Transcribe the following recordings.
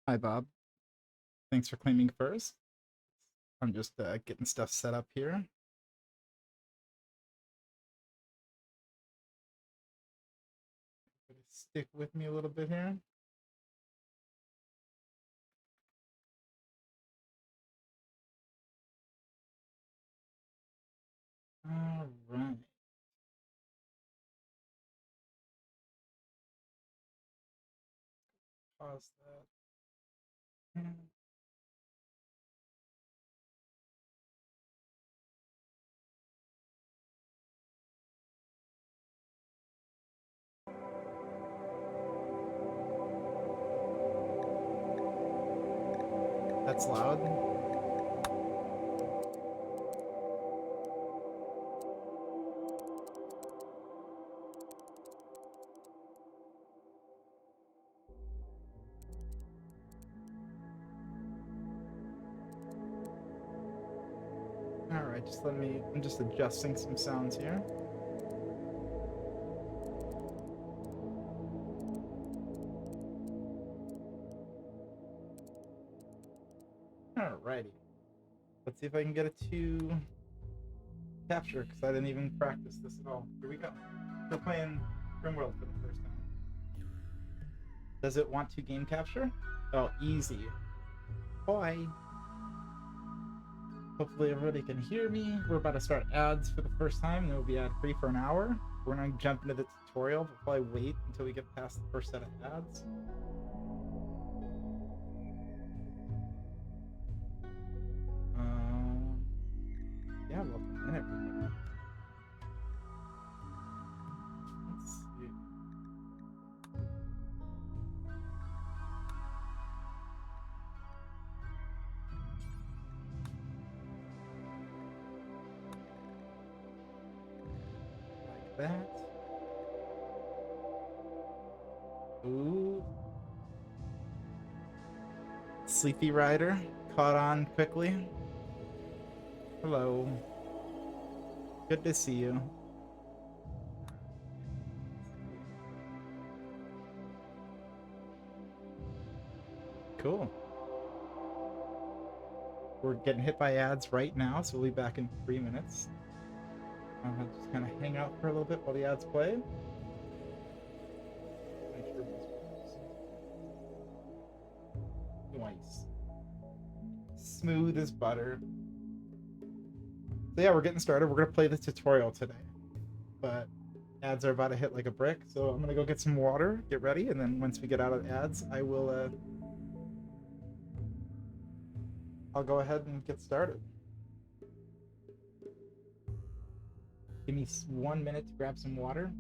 Hi, Bob. Thanks for claiming first. I'm just getting stuff set up here. Stick with me a little bit here. All right. Pause that. That's loud. All right, I'm just adjusting some sounds here. All righty. Let's see if I can get it to capture, because I didn't even practice this at all. Here we go. We're playing Rimworld for the first time. Does it want to game capture? Oh, easy. Boy. Hopefully everybody can hear me. We're about to start ads for the first time, and it will be ad free for an hour. We're gonna jump into the tutorial, but probably wait until we get past the first set of ads. Yeah, welcome in everybody. Let's see. Like that. Ooh. Sleepy Rider caught on quickly. Hello. Good to see you. Cool. We're getting hit by ads right now, so we'll be back in 3 minutes. Just kind of hang out for a little bit while the ads play. Make sure this works. Nice. Smooth as butter. So yeah, we're getting started. We're gonna play the tutorial today, but ads are about to hit like a brick. So I'm gonna go get some water, get ready, and then once we get out of ads, I'll go ahead and get started. Give me 1 minute to grab some water.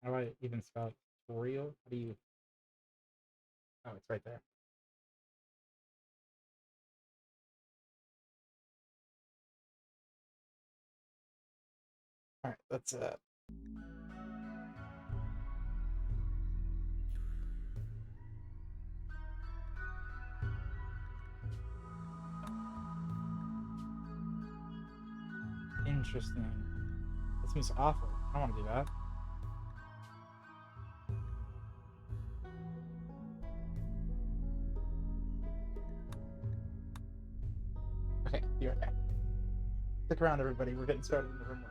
How do I even spell tutorial? How do you? Oh, it's right there. All right, let's Interesting. This seems awful. I don't want to do that. Okay, you're back. Stick around, everybody. We're getting started in the room.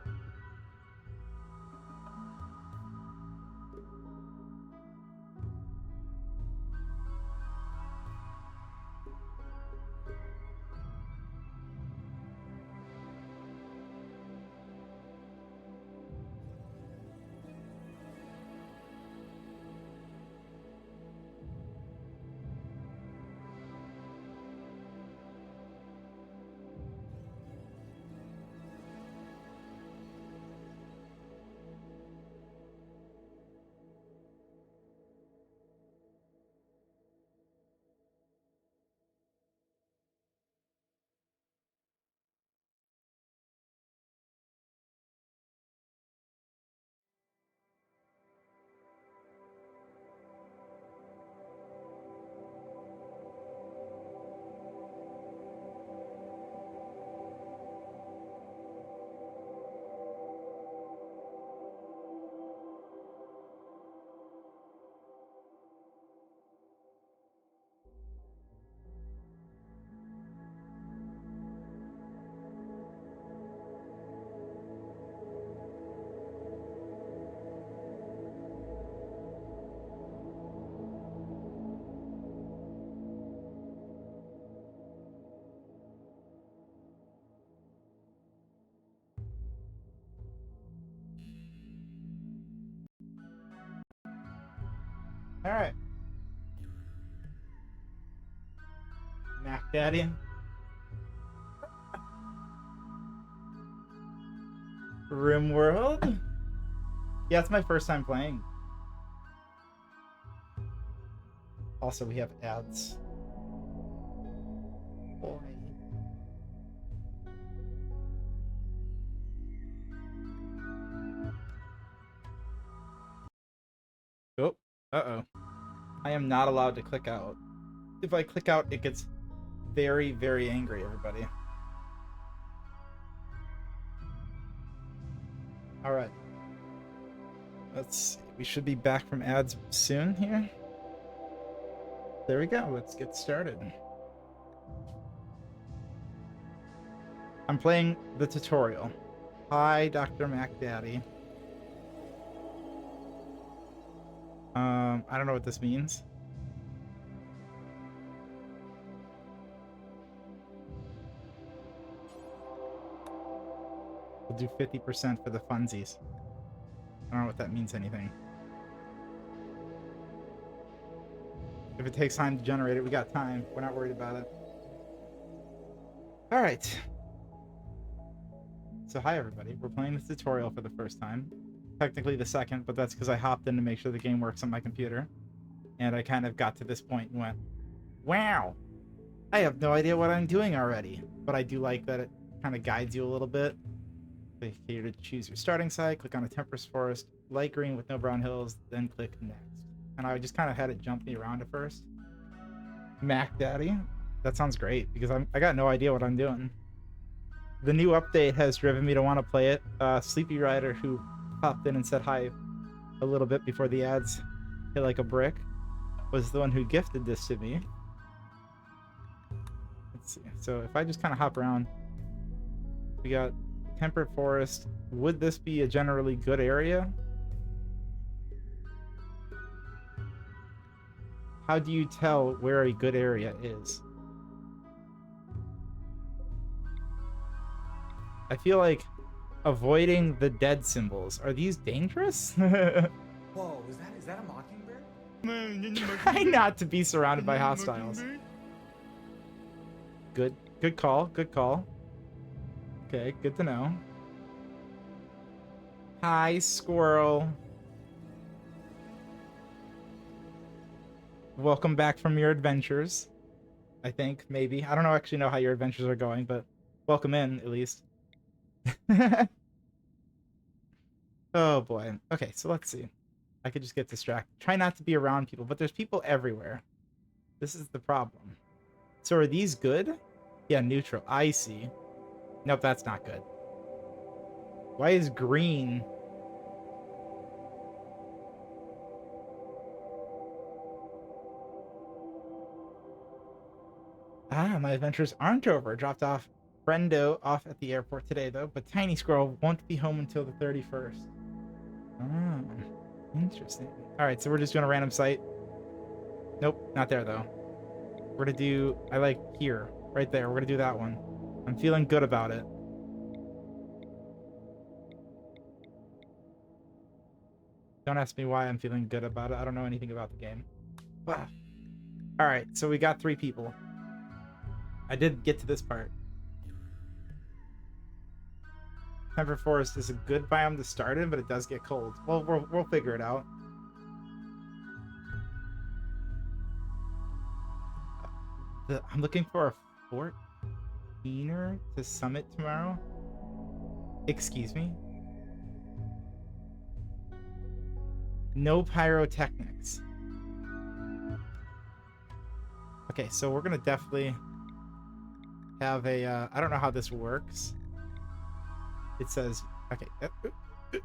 All right. Mac Daddy. Rimworld? Yeah, it's my first time playing. Also, we have ads. Boy. Oh, uh-oh. I am not allowed to click out. If I click out, it gets very, very angry, everybody. All right. Let's see. We should be back from ads soon here. There we go. Let's get started. I'm playing the tutorial. Hi, Dr. MacDaddy. I don't know what this means. We'll do 50% for the funsies. I don't know what that means anything. If it takes time to generate it, we got time. We're not worried about it. All right. So hi, everybody. We're playing this tutorial for the first time. Technically the second, but that's because I hopped in to make sure the game works on my computer. And I kind of got to this point and went, wow, I have no idea what I'm doing already. But I do like that it kind of guides you a little bit. Click here to choose your starting site, click on a temperate forest, light green with no brown hills, then click next. And I just kind of had it jump me around at first. Mac Daddy? That sounds great, because I got no idea what I'm doing. The new update has driven me to want to play it. Sleepy Rider, who popped in and said hi a little bit before the ads hit like a brick, was the one who gifted this to me. Let's see. So if I just kind of hop around, we got temperate forest. Would this be a generally good area? How do you tell where a good area is? I feel like avoiding the dead symbols. Are these dangerous? Whoa, is that a mockingbird? Try not to be surrounded by hostiles. Good call, good call. Okay, good to know. Hi, squirrel. Welcome back from your adventures. I think, maybe. I don't actually know how your adventures are going, but welcome in, at least. Oh boy. Okay, so let's see. I could just get distracted. Try not to be around people, but there's people everywhere. This is the problem. So are these good? Yeah, neutral. I see. Nope, that's not good. Why is green? Ah, my adventures aren't over. Dropped off Friendo off at the airport today, though, but Tiny Squirrel won't be home until the 31st. Oh, interesting. All right, so we're just doing a random site. Nope, not there, though. We're gonna do, I like here, right there. We're gonna do that one. I'm feeling good about it. Don't ask me why I'm feeling good about it. I don't know anything about the game. All right, so we got 3 people. I did get to this part. Temperate Forest is a good biome to start in, but it does get cold. Well, we'll figure it out. I'm looking for a 14er to summit tomorrow. Excuse me? No pyrotechnics. Okay, so we're gonna definitely have a, I don't know how this works. It says, okay,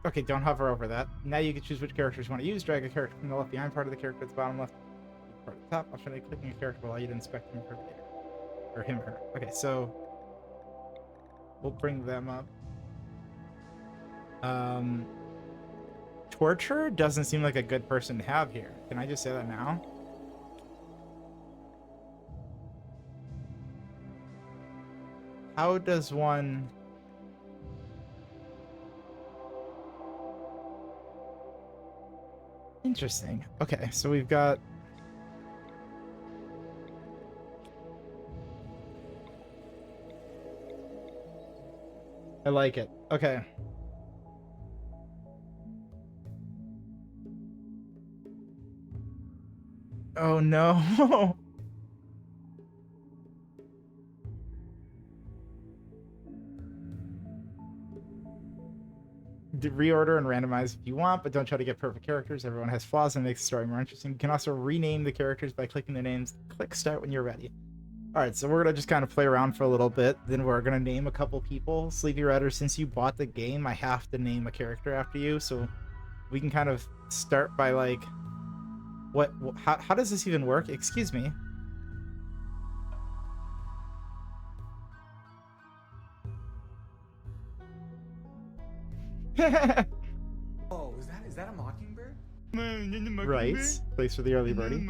okay, don't hover over that. Now you can choose which characters you want to use. Drag a character from the left behind part of the character to the bottom left part of the top. Optionally clicking a character will allow you to inspect him or him or her. Okay, so we'll bring them up. Torture doesn't seem like a good person to have here. Can I just say that now? How does one... Interesting. Okay, so we've got... I like it. Okay. Oh no. Reorder and randomize if you want, but don't try to get perfect characters. Everyone has flaws and makes the story more interesting. You can also rename the characters by clicking the names. Click start when you're ready. Alright, so we're going to just kind of play around for a little bit. Then we're going to name a couple people. Sleepy Redder, since you bought the game, I have to name a character after you. So we can kind of start by like... How does this even work? Excuse me. Whoa, is that a mockingbird? Right. Place for the early birdie.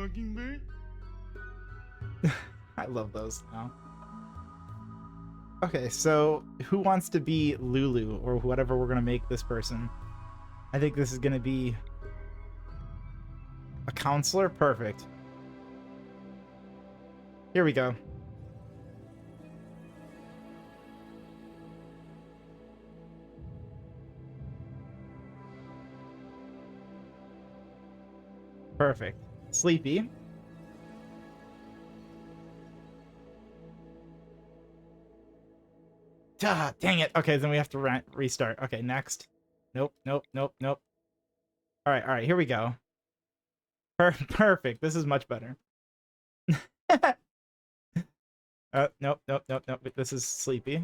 I love those now. Okay, so who wants to be Lulu or whatever we're going to make this person? I think this is going to be a counselor. Perfect. Here we go. Perfect. Sleepy. Duh, dang it. Okay, then we have to restart. Okay, next. Nope. All right, here we go. Perfect. This is much better. Nope. This is Sleepy.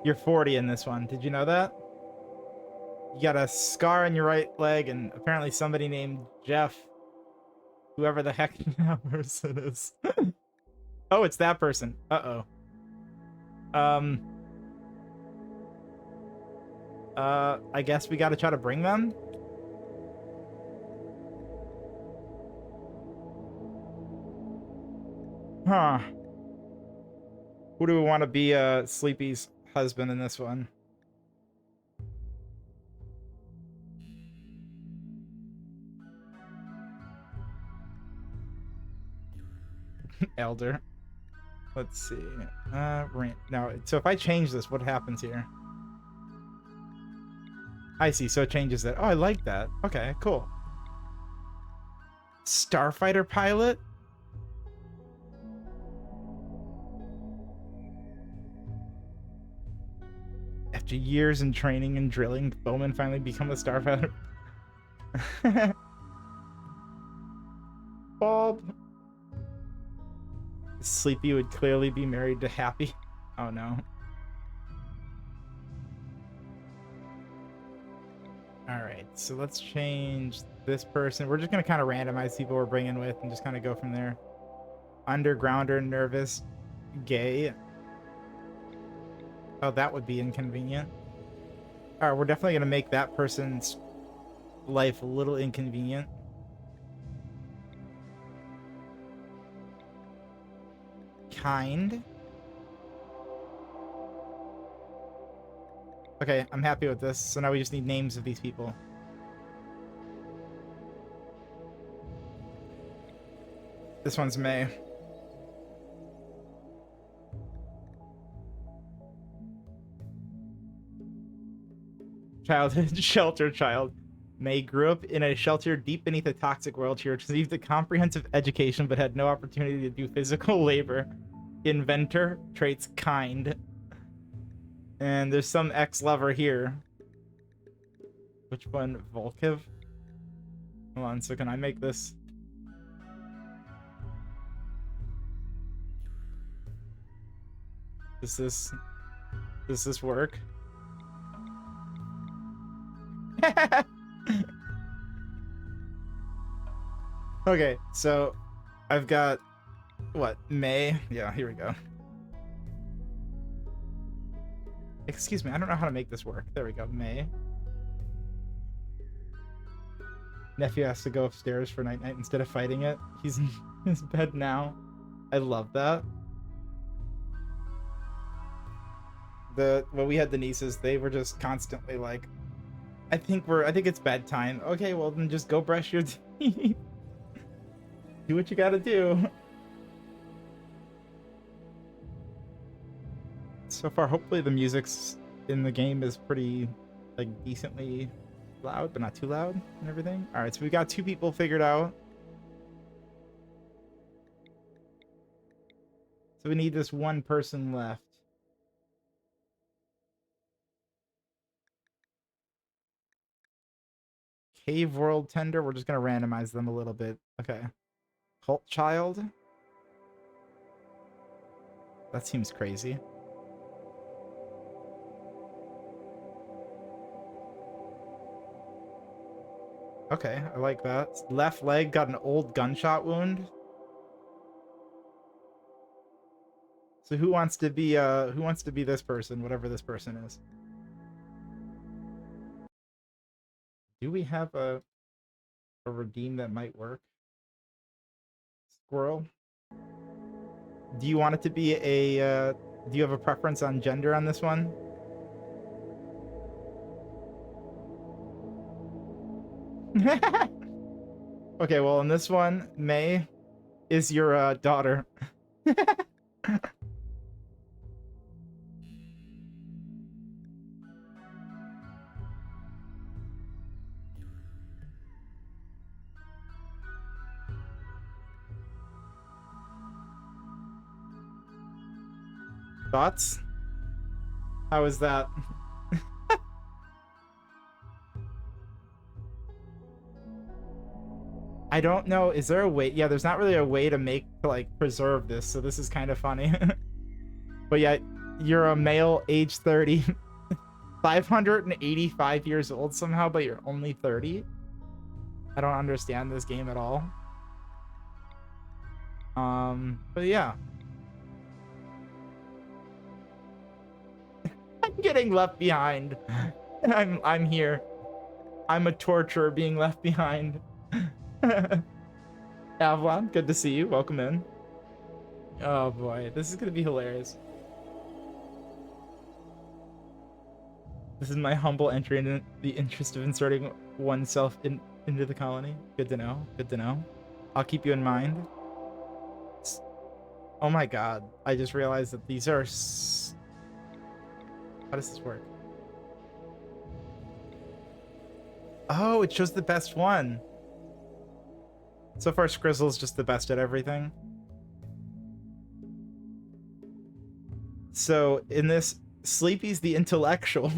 You're 40 in this one. Did you know that? You got a scar on your right leg, and apparently somebody named Jeff. Whoever the heck that person is. Oh, it's that person. Uh-oh. I guess we gotta try to bring them? Huh. Who do we want to be Sleepy's husband in this one? Elder. Let's see. Now, so if I change this, what happens here? I see, so it changes that. Oh, I like that. Okay, cool. Starfighter pilot? After years in training and drilling, Bowman finally become a starfighter. Bob. Sleepy would clearly be married to Happy. Oh no. Alright, so let's change this person. We're just going to kind of randomize people we're bringing with and just kind of go from there. Undergrounder, nervous, gay. Oh, that would be inconvenient. Alright, we're definitely going to make that person's life a little inconvenient. Kind. Okay, I'm happy with this. So now we just need names of these people. This one's May. Childhood shelter child. May grew up in a shelter deep beneath a toxic world. She received a comprehensive education but had no opportunity to do physical labor. Inventor, traits kind. And there's some ex-lover here. Which one? Volkiv? Hold on, so can I make this? Does this work? Okay, so I've got what? May? Yeah, here we go. Excuse me, I don't know how to make this work. There we go, May. Nephew has to go upstairs for night-night instead of fighting it. He's in his bed now. I love that. when we had the nieces, they were just constantly like, I think it's bedtime. Okay, well then just go brush your teeth. Do what you gotta do. So far, hopefully the music's in the game is pretty, like, decently loud, but not too loud and everything. All right, so we got 2 people figured out. So we need this 1 person left. Cave World Tender, we're just gonna randomize them a little bit. Okay. Cult Child. That seems crazy. Okay, I like that. Left leg got an old gunshot wound. So who wants to be this person, whatever this person is? Do we have a redeem that might work? Squirrel. Do you want it to be a do you have a preference on gender on this one? Okay, well, in this one, May is your daughter. Thoughts? How is that? I don't know. Is there a way? Yeah, there's not really a way to preserve this, so this is kind of funny. But yeah, you're a male, age 30, 585 years old somehow, but you're only 30. I don't understand this game at all. But yeah. I'm getting left behind. I'm here. I'm a torturer being left behind. Avalon, good to see you. Welcome in. Oh boy, this is gonna be hilarious. This is my humble entry in the interest of inserting oneself into the colony. Good to know. Good to know. I'll keep you in mind. Oh my god, I just realized that these are... How does this work? Oh, it shows the best one. So far, Skrizzle's just the best at everything. So in this, Sleepy's the intellectual.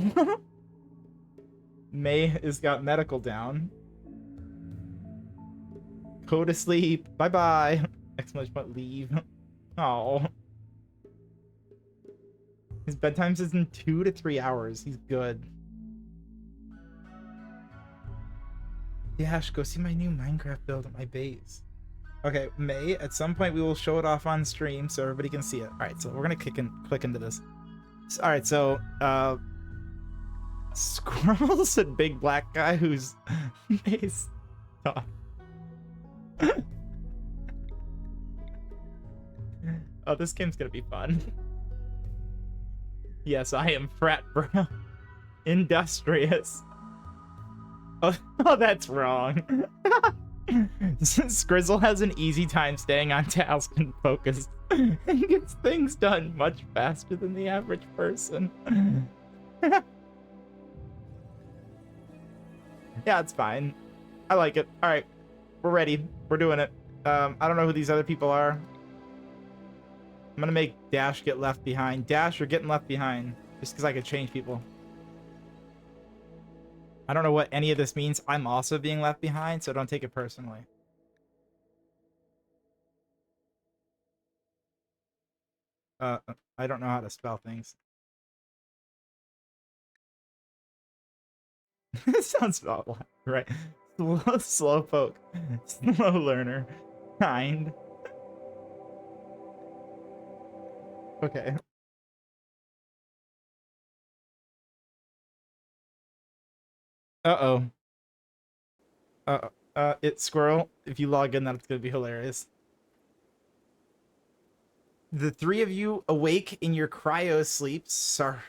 May has got medical down. Go to sleep. Bye-bye. Exclamation point, leave. Oh. His bedtime's is in 2 to 3 hours. He's good. Dash, go see my new Minecraft build at my base. Okay, May, at some point we will show it off on stream so everybody can see it. Alright, so we're gonna click into this. Alright, so, Squirrel's a big black guy who's May's tough. Oh, this game's gonna be fun. Yes, I am frat bro. Industrious. Oh, that's wrong. Skrizzle has an easy time staying on task and focused and gets things done much faster than the average person. Yeah, it's fine. I like it. All right, we're ready. We're doing it. I don't know who these other people are. I'm gonna make Dash get left behind. Dash, you're getting left behind. Just because I could change people. I don't know what any of this means. I'm also being left behind, so don't take it personally. I don't know how to spell things. It sounds about right. Slowpoke. Slow learner. Kind. Okay. Uh-oh. It's Squirrel. If you log in, that's gonna be hilarious. The 3 of you awake in your cryo sleep. Sorry.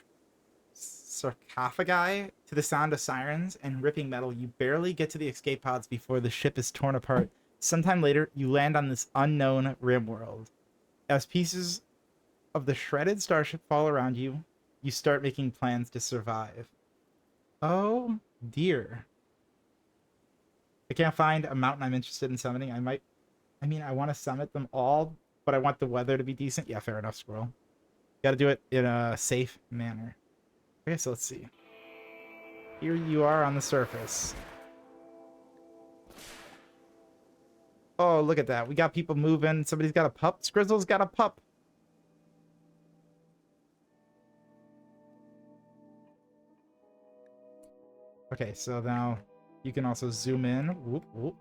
sarcophagi to the sound of sirens and ripping metal. You barely get to the escape pods before the ship is torn apart. Sometime later, you land on this unknown Rimworld. As pieces of the shredded starship fall around you, you start making plans to survive. Oh dear. I can't find a mountain I'm interested in summoning. I want to summit them all, but I want the weather to be decent. Yeah, fair enough, squirrel. Gotta do it in a safe manner. Okay, so let's see. Here you are on the surface. Oh, look at that. We got people moving. Somebody's got a pup. Skrizzle's got a pup. Okay, so now you can also zoom in. Whoop, whoop.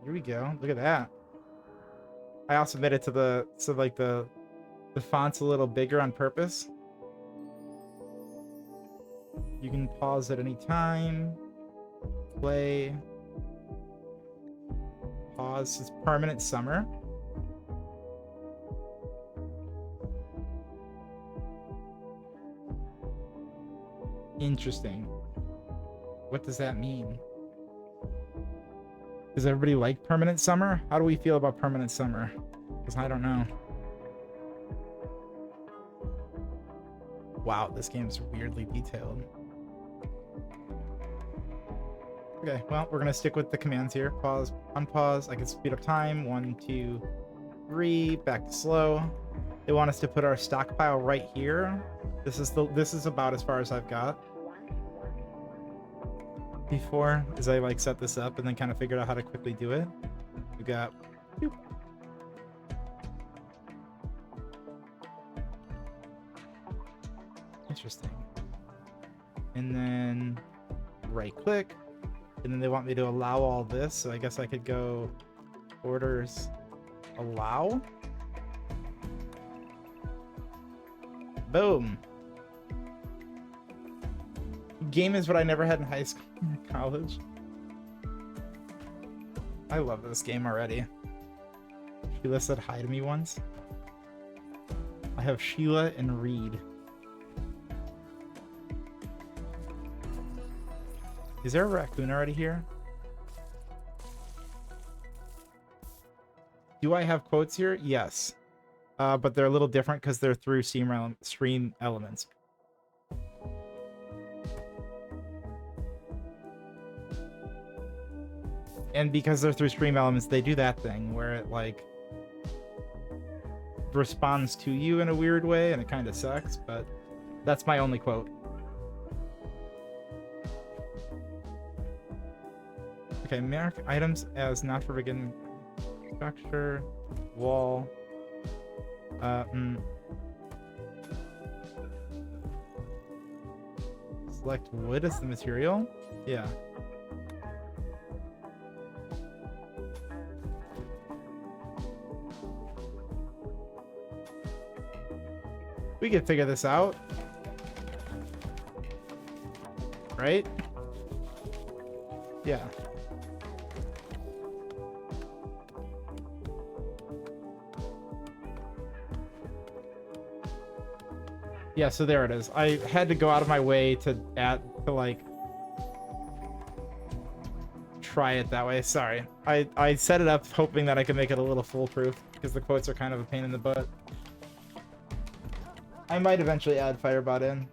Here we go. Look at that. I also made it to the, so like the font's a little bigger on purpose. You can pause at any time. Play. Pause. It's permanent summer. Interesting. What does that mean? Does everybody like permanent summer? How do we feel about permanent summer? Because I don't know. Wow, this game's weirdly detailed. Okay, well, we're gonna stick with the commands here. Pause, unpause. I can speed up time. 1, 2, 3. Back to slow. They want us to put our stockpile right here. This is about as far as I've got. Before, as I like set this up and then kind of figured out how to quickly do it. We got. Boop. Interesting. And then right click. And then they want me to allow all this, so I guess I could go orders allow. Boom. Game is what I never had in high school or college. I love this game already. Sheila said hi to me once. I have Sheila and Reed. Is there a raccoon already here? Do I have quotes here? Yes. But they're a little different because they're through stream elements. And because they're through stream elements, they do that thing where it like responds to you in a weird way and it kind of sucks, but that's my only quote. Okay, mark items as not for beginning structure, wall. Select wood as the material. Yeah. We can figure this out. Right? Yeah. Yeah, so there it is. I had to go out of my way to like try it that way. Sorry. I set it up hoping that I could make it a little foolproof because the quotes are kind of a pain in the butt. I might eventually add Firebot in.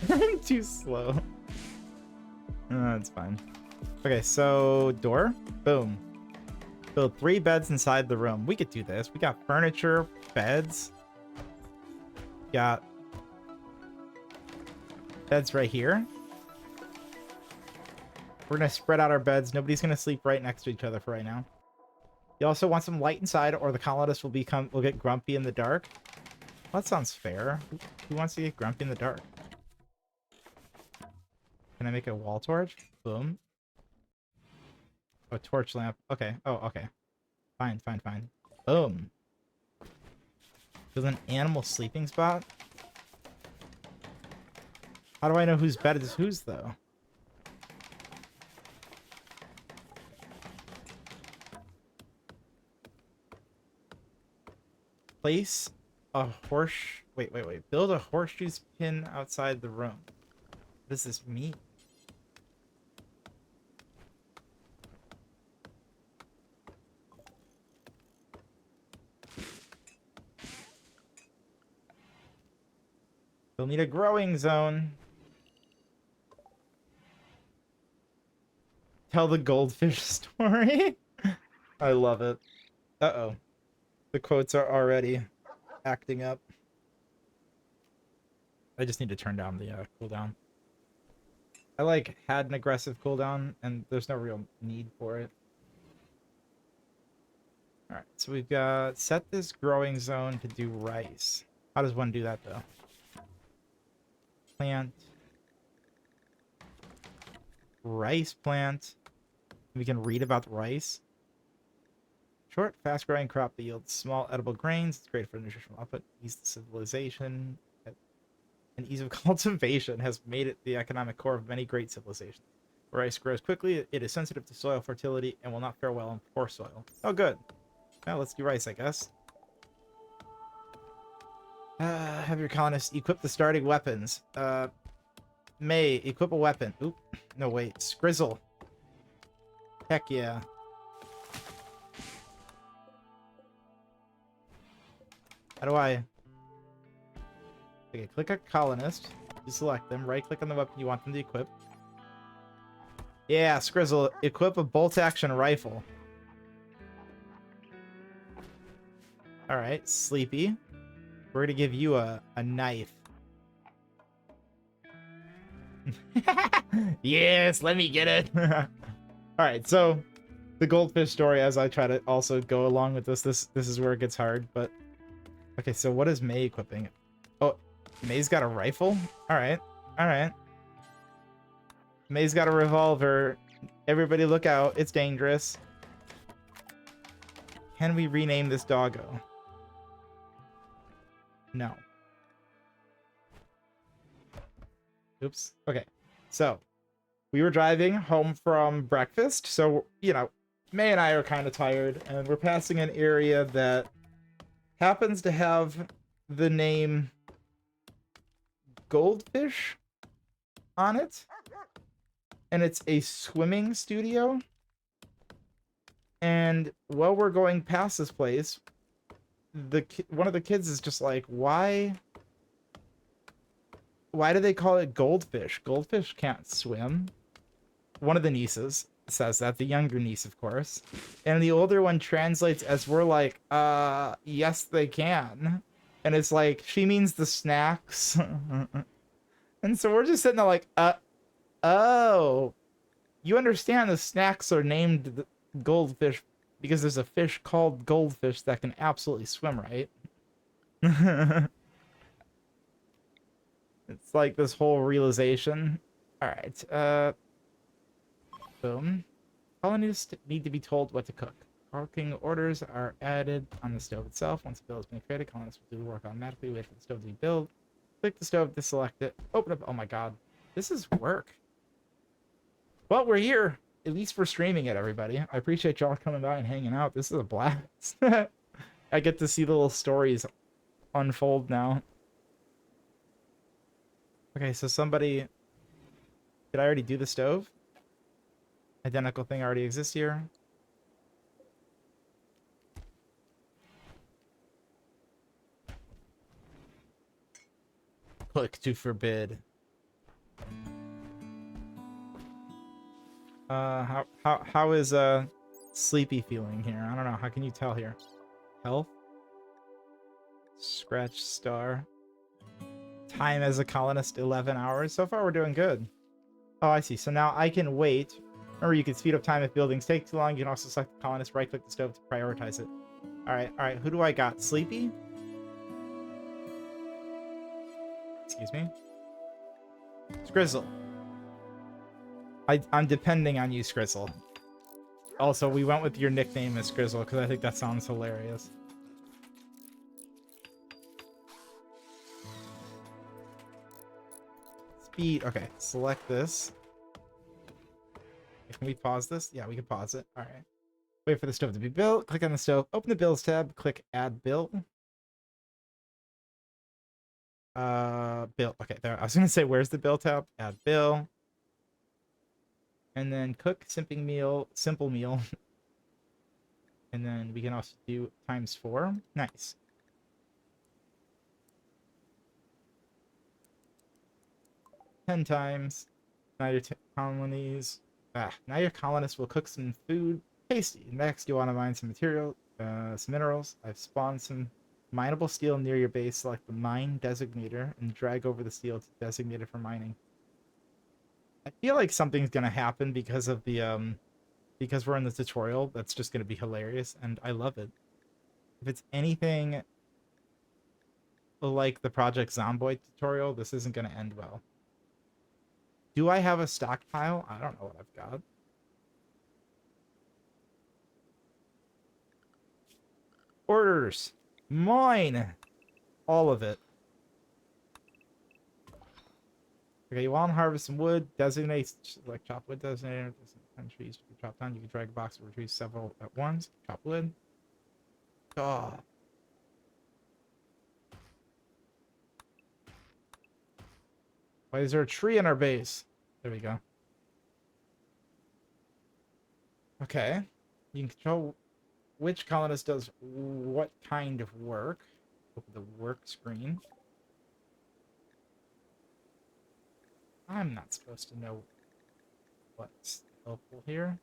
I'm too slow. It's fine. Okay, so door. Boom. Build 3 beds inside the room. We could do this. We got furniture, beds. Got beds right here. We're gonna spread out our beds. Nobody's gonna sleep right next to each other for right now. You also want some light inside, or the colonists will get grumpy in the dark. Well, that sounds fair. Who wants to get grumpy in the dark? Can I make a wall torch? Boom. Oh, torch lamp. Okay. Oh, okay. Fine, fine, fine. Boom. There's an animal sleeping spot. How do I know whose bed is whose, though? Place a horse... Wait, wait, wait. Build a horseshoes pin outside the room. What does this mean? We'll need a growing zone. Tell the goldfish story. I love it. Uh-oh. The quotes are already acting up. I just need to turn down the cooldown. I had an aggressive cooldown, and there's no real need for it. Alright, so we've got set this growing zone to do rice. How does one do that, though? Plant. Rice plant. We can read about rice. Short, fast-growing crop that yields small edible grains. It's great for nutritional output. Ease of civilization and ease of cultivation has made it the economic core of many great civilizations. Rice grows quickly. It is sensitive to soil fertility and will not fare well in poor soil. Oh, good. Now let's do rice, I guess. Have your colonists equip the starting weapons. May, equip a weapon. Oop. No, wait. Skrizzle. Heck yeah. How do I... Okay, click a colonist. You select them. Right-click on the weapon you want them to equip. Yeah, Skrizzle. Equip a bolt-action rifle. Alright, Sleepy. We're gonna give you a knife. Yes, let me get it. Alright, so the goldfish story, as I try to also go along with this is where it gets hard, but okay, so what is May equipping? Oh, May's got a rifle? Alright, alright. May's got a revolver. Everybody look out, it's dangerous. Can we rename this doggo? No. Oops. Okay. So, we were driving home from breakfast. So, you know, May and I are kind of tired. And we're passing an area that happens to have the name Goldfish on it. And it's a swimming studio. And while we're going past this place, one of the kids is just like, why do they call it Goldfish? Goldfish can't swim. One of the nieces says that, the younger niece, of course. And the older one translates as, we're like, yes, they can. And it's like, she means the snacks. And so we're just sitting there like, oh, you understand the snacks are named Goldfish because there's a fish called Goldfish that can absolutely swim, right? It's like this whole realization. Alright, boom. Colonists need to be told what to cook. Cooking orders are added on the stove itself. Once the bill has been created, colonists will do the work automatically. Wait for the stove to be built. Click the stove to select it. Open up. Oh my god. This is work. Well, we're here. At least for streaming it, everybody. I appreciate y'all coming by and hanging out. This is a blast. I get to see the little stories unfold now. Okay, so somebody... Did I already do the stove? Identical thing already exists here. Click to forbid. How is Sleepy feeling here? I don't know. How can you tell here? Health? Scratch star. Time as a colonist, 11 hours. So far, we're doing good. Oh, I see. So now I can wait. Remember, you can speed up time if buildings take too long. You can also select the colonist, right-click the stove to prioritize it. Alright. Who do I got? Sleepy? Excuse me? Skrizzle. I'm depending on you, Skrizzle. Also, we went with your nickname as Skrizzle because I think that sounds hilarious. Let's feed. Okay, select this. Can we pause this? Yeah, we can pause it. All right. Wait for the stove to be built. Click on the stove. Open the bills tab. Click add bill. Bill. Okay, there. I was gonna say, where's the bill tab? Add bill. And then cook simple meal. And then we can also do ×4. Nice. Ten times. Now your colonies. Now your colonists will cook some food. Tasty. Next, you want to mine some some minerals. I've spawned some mineable steel near your base. Select the mine designator and drag over the steel to designate it for mining. I feel like something's gonna happen because of the because we're in the tutorial. That's just gonna be hilarious, and I love it. If it's anything like the Project Zomboid tutorial, this isn't gonna end well. Do I have a stockpile? I don't know what I've got. Orders. Mine. All of it. Okay, you want to harvest some wood. Designate, like chop wood designator. Trees to be chopped down. You can drag a box or retrieve several at once. Chop wood. Oh. Why is there a tree in our base? There we go. Okay. You can control which colonist does what kind of work. Open the work screen. I'm not supposed to know what's helpful here.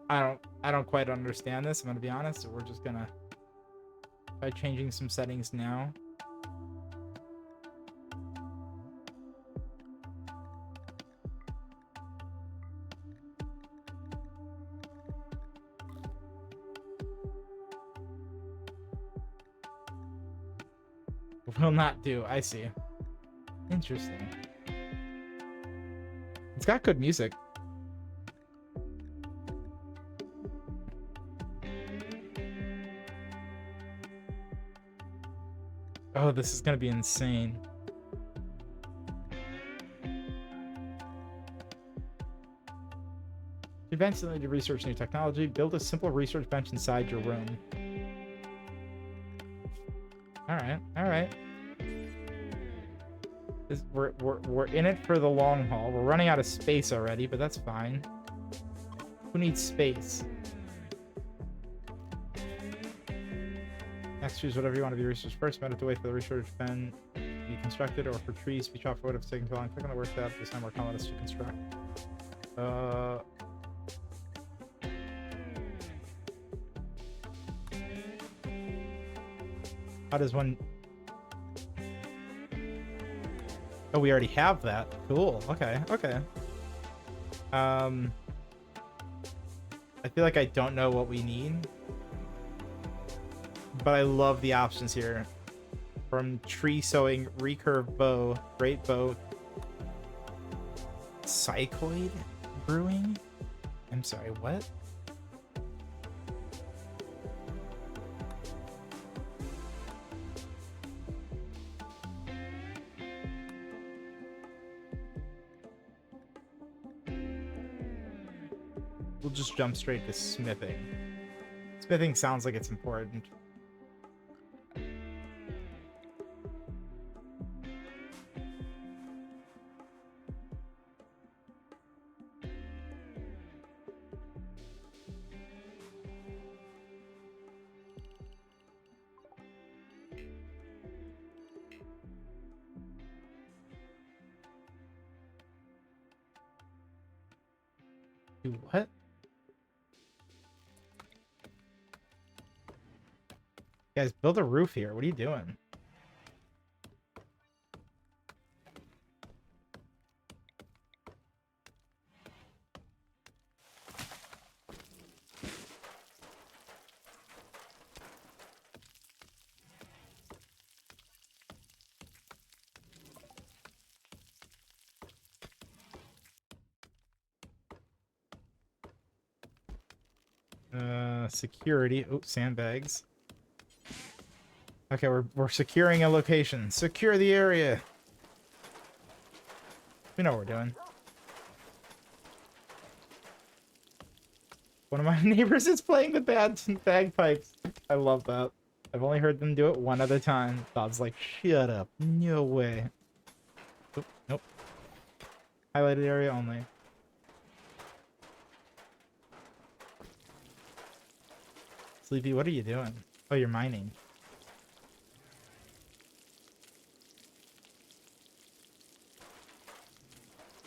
I don't quite understand this, I'm gonna be honest, so we're just gonna try changing some settings now. Will not do. I see. Interesting. It's got good music. Oh, this is gonna be insane. Eventually, to research new technology, build a simple research bench inside your room. All right. We're in it for the long haul. We're running out of space already, but that's fine. Who needs space? Next, choose whatever you want to be researched first. Might have to wait for the research ben to be constructed, or for trees to be chopped wood if it's taking too long. Click on the work tab to assign more colonists to construct. How does one... Oh, we already have that. Cool. Okay. I feel like I don't know what we need, but I love the options here. From tree sewing, recurve bow, great bow, cycloid brewing. I'm sorry, what? We'll just jump straight to smithing. Smithing sounds like it's important. Do what? Guys, build a roof here. What are you doing? security. Oops, sandbags. Okay, we're securing a location. Secure the area. We know what we're doing. One of my neighbors is playing the bagpipes. I love that. I've only heard them do it one other time. Bob's like, shut up. No way. Oop, nope. Highlighted area only. Sleepy, what are you doing? Oh, you're mining.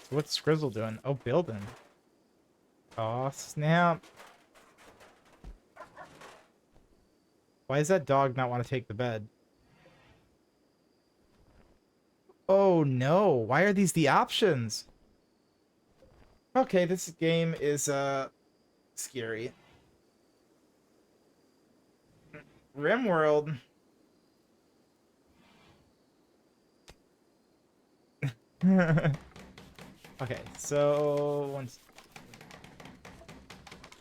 So what's Skrizzle doing? Oh, building. Oh, snap. Why does that dog not want to take the bed? Oh, no. Why are these the options? Okay, this game is, scary. Rimworld. Okay, so once.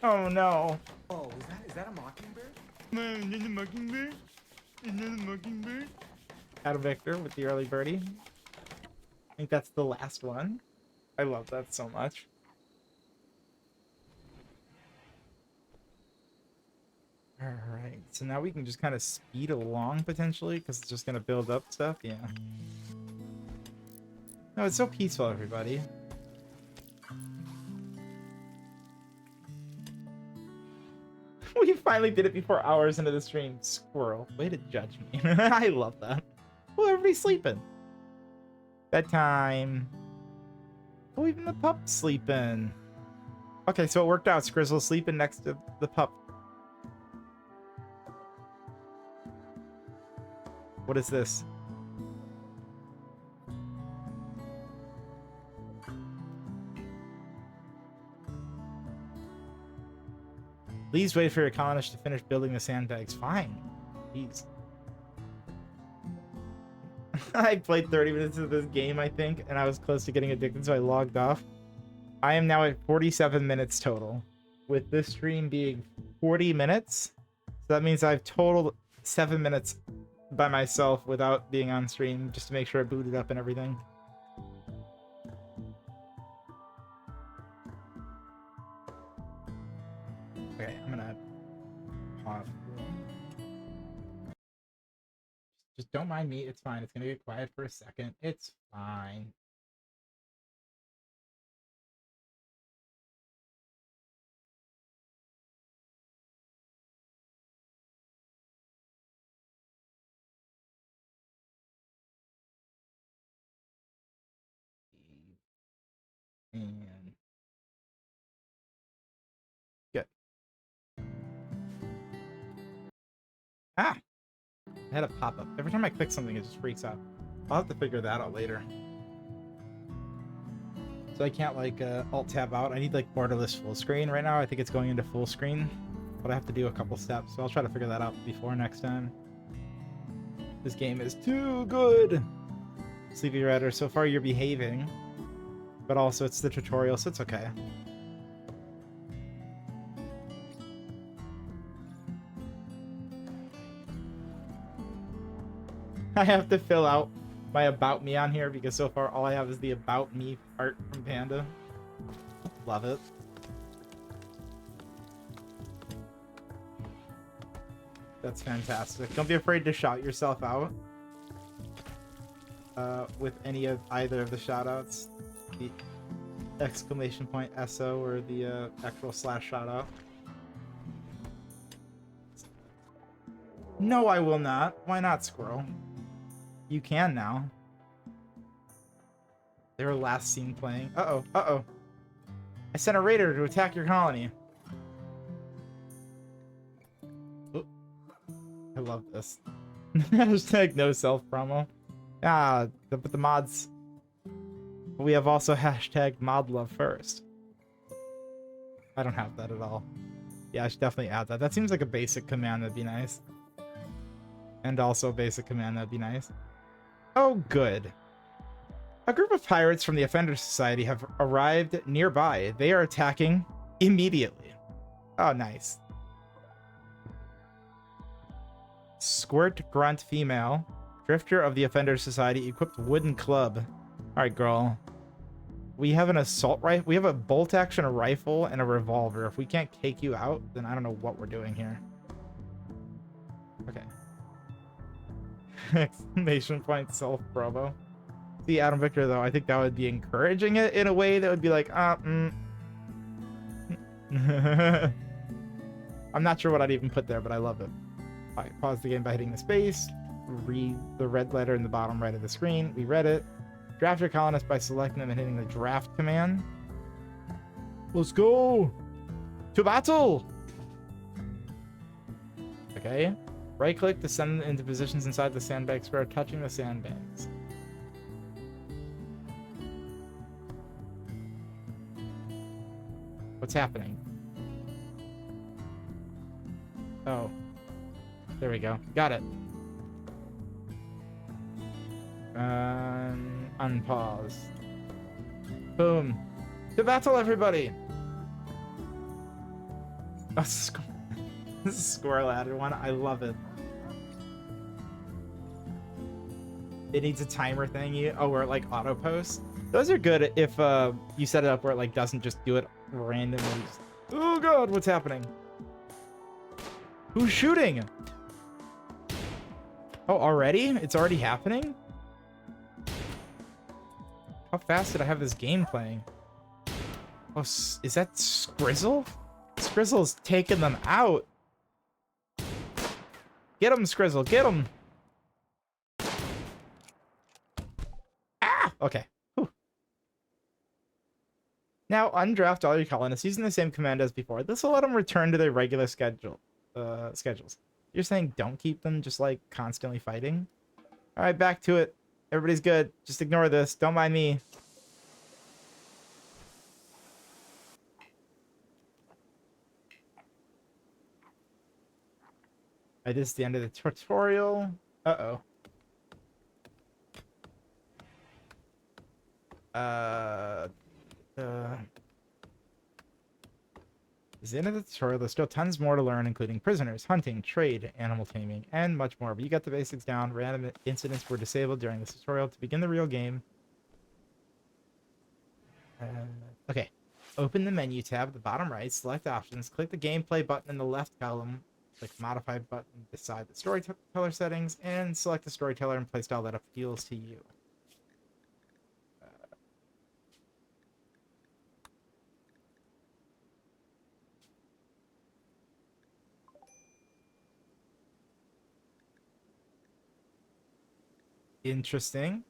Oh no. Oh, is that a mockingbird? Is that a mockingbird? Is that a mockingbird? Out of Victor with the early birdie. I think that's the last one. I love that so much. Alright, so now we can just kind of speed along potentially because it's just going to build up stuff. Yeah. No, it's so peaceful, everybody. We finally did it before hours into the stream. Squirrel. Way to judge me. I love that. Oh, everybody's sleeping. Bedtime. Oh, even the pup's sleeping. Okay, so it worked out. Skrizzle's sleeping next to the pup. What is this? Please wait for your colonists to finish building the sandbags. Fine. Please. I played 30 minutes of this game, I think, and I was close to getting addicted, so I logged off. I am now at 47 minutes total, with this stream being 40 minutes. So that means I've totaled 7 minutes by myself without being on stream, just to make sure I booted up and everything. Okay, I'm gonna pause. Just don't mind me. It's fine. It's gonna get quiet for a second. It's fine. And good. Ah! I had a pop-up. Every time I click something, it just freaks out. I'll have to figure that out later. So I can't, like, alt-tab out. I need, like, borderless full screen right now. I think it's going into full screen. But I have to do a couple steps, so I'll try to figure that out before next time. This game is too good! Sleepy Redder, so far you're behaving. But also, it's the tutorial, so it's okay. I have to fill out my About Me on here because so far all I have is the About Me part from Panda. Love it. That's fantastic. Don't be afraid to shout yourself out with any of either of the shoutouts. The exclamation point SO or the actual slash shoutout. No, I will not. Why not, Squirrel? You can now. They were last seen playing. Uh-oh, uh-oh. I sent a raider to attack your colony. Oh. I love this. Hashtag no self promo. Ah, but the mods. We have also hashtag mod love first. I don't have that at all. Yeah, I should definitely add that. That seems like a basic command that'd be nice. And also a basic command that'd be nice. Oh, good. A group of pirates from the Offender Society have arrived nearby. They are attacking immediately. Oh, nice. Squirt grunt female. Drifter of the Offender Society. Equipped wooden club. All right, girl. We have an assault rifle. We have a bolt action, a rifle, and a revolver. If we can't take you out, then I don't know what we're doing here. Okay. Exclamation point self promo. See, Adam Victor, though, I think that would be encouraging it in a way that would be like, I'm not sure what I'd even put there, but I love it. All right, pause the game by hitting the space. Read the red letter in the bottom right of the screen. We read it. Draft your colonist by selecting them and hitting the draft command. Let's go to battle. Okay. Right click to send them into positions inside the sandbag square, touching the sandbags. What's happening? Oh. There we go. Got it. Unpause. Boom. To battle, everybody! Oh, this is squirrel added one. I love it. It needs a timer thingy. Oh, where it like auto posts. Those are good if you set it up where it like doesn't just do it randomly. Oh god, what's happening? Who's shooting? Oh, already? It's already happening? How fast did I have this game playing? Oh, is that Skrizzle? Skrizzle's taking them out. Get him, Skrizzle, get him. Ah! Okay. Whew. Now, undraft all your colonists using the same command as before. This will let them return to their regular schedules. You're saying don't keep them just, like, constantly fighting? All right, back to it. Everybody's good. Just ignore this. Don't mind me. This is the end of the tutorial. Uh-oh. This is the end of the tutorial. There's still tons more to learn, including prisoners, hunting, trade, animal taming, and much more. But you got the basics down. Random incidents were disabled during this tutorial. To begin the real game. Okay. Open the menu tab at the bottom right. Select options. Click the gameplay button in the left column. Click modify button beside the storyteller settings. And select the storyteller and playstyle that appeals to you. Interesting.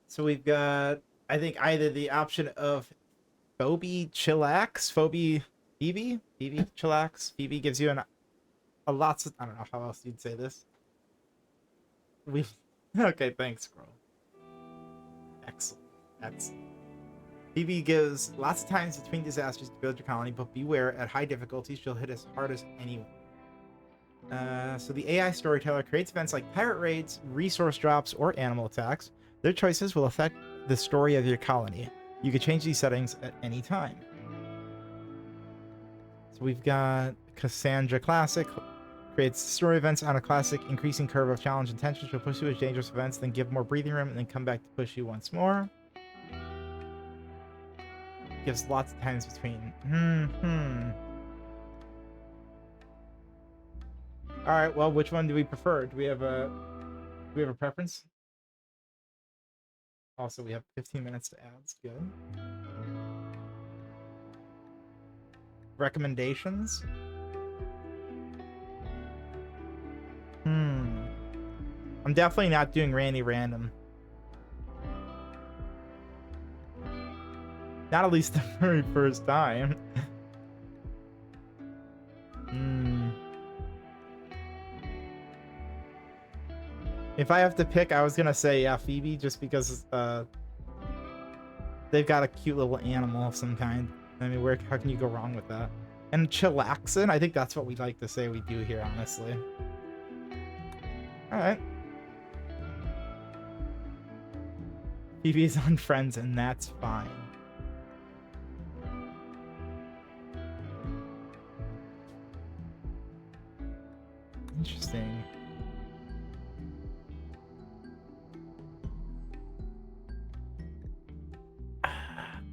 So we've got, I think, either the option of Phoebe Chillax, Phoebe Chillax. Phoebe gives you a lots of, I don't know how else you'd say this. Okay, thanks, bro. Excellent. Phoebe gives lots of times between disasters to build your colony, but beware, at high difficulty, she'll hit as hard as anyone. So the AI storyteller creates events like pirate raids, resource drops, or animal attacks. Their choices will affect the story of your colony. You can change these settings at any time. So we've got Cassandra Classic. Creates story events on a classic, increasing curve of challenge and tension. She'll push you with dangerous events, then give more breathing room, and then come back to push you once more. Gives lots of times between. All right. Well, which one do we prefer? Do we have a preference? Also, we have 15 minutes to ads. Good. Recommendations. I'm definitely not doing Randy Random. Not at least the very first time. If I have to pick, I was gonna say, yeah, Phoebe, just because they've got a cute little animal of some kind. I mean, how can you go wrong with that? And chillaxin, I think that's what we like to say we do here, honestly. Alright. Phoebe's on Friends, and that's fine.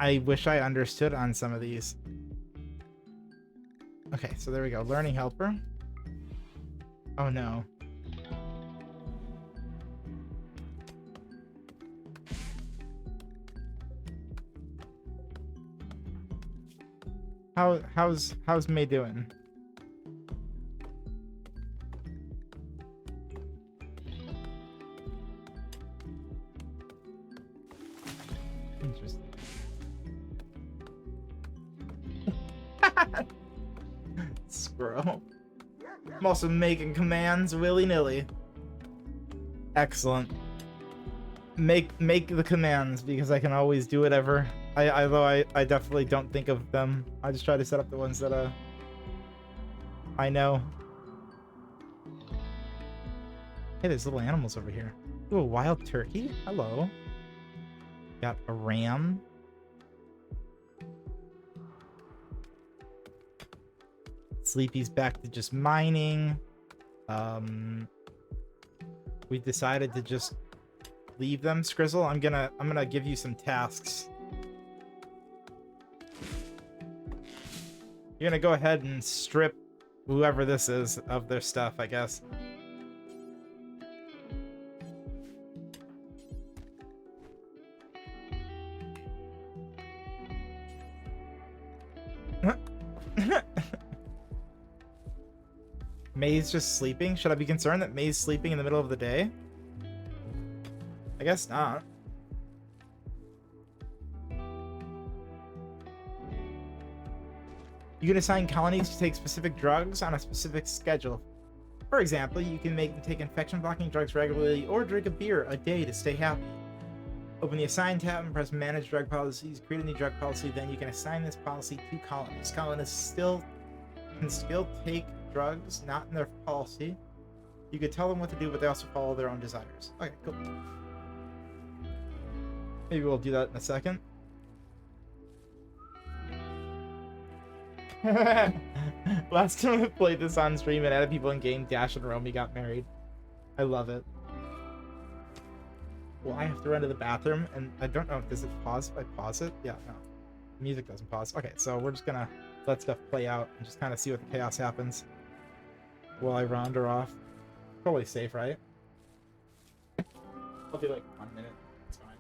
I wish I understood on some of these. Okay, so there we go. Learning helper. Oh no. How's May doing? Interesting. Squirrel. I'm also making commands willy-nilly. Excellent. Make the commands because I can always do whatever. Although I definitely don't think of them. I just try to set up the ones that I know. Hey, there's little animals over here. Ooh, a wild turkey? Hello. Got a ram. Sleepy's back to just mining. We decided to just leave them. Skrizzle, I'm gonna give you some tasks. You're gonna go ahead and strip whoever this is of their stuff, I guess. May's just sleeping? Should I be concerned that May's sleeping in the middle of the day? I guess not. You can assign colonies to take specific drugs on a specific schedule. For example, you can make them take infection-blocking drugs regularly or drink a beer a day to stay happy. Open the Assign tab and press Manage Drug Policies. Create a new drug policy, then you can assign this policy to colonies. Colonists can still take drugs not in their policy. You could tell them what to do, but they also follow their own desires. Okay, cool. Maybe we'll do that in a second. Last time I played this on stream and added people in game, Dash and Romy got married. I love it. Well, I have to run to the bathroom, and I don't know, does it pause if I pause it? Yeah, no. The music doesn't pause. Okay, so we're just gonna let stuff play out and just kind of see what the chaos happens while I round her off. Probably safe, right? I'll do like 1 minute. It's fine.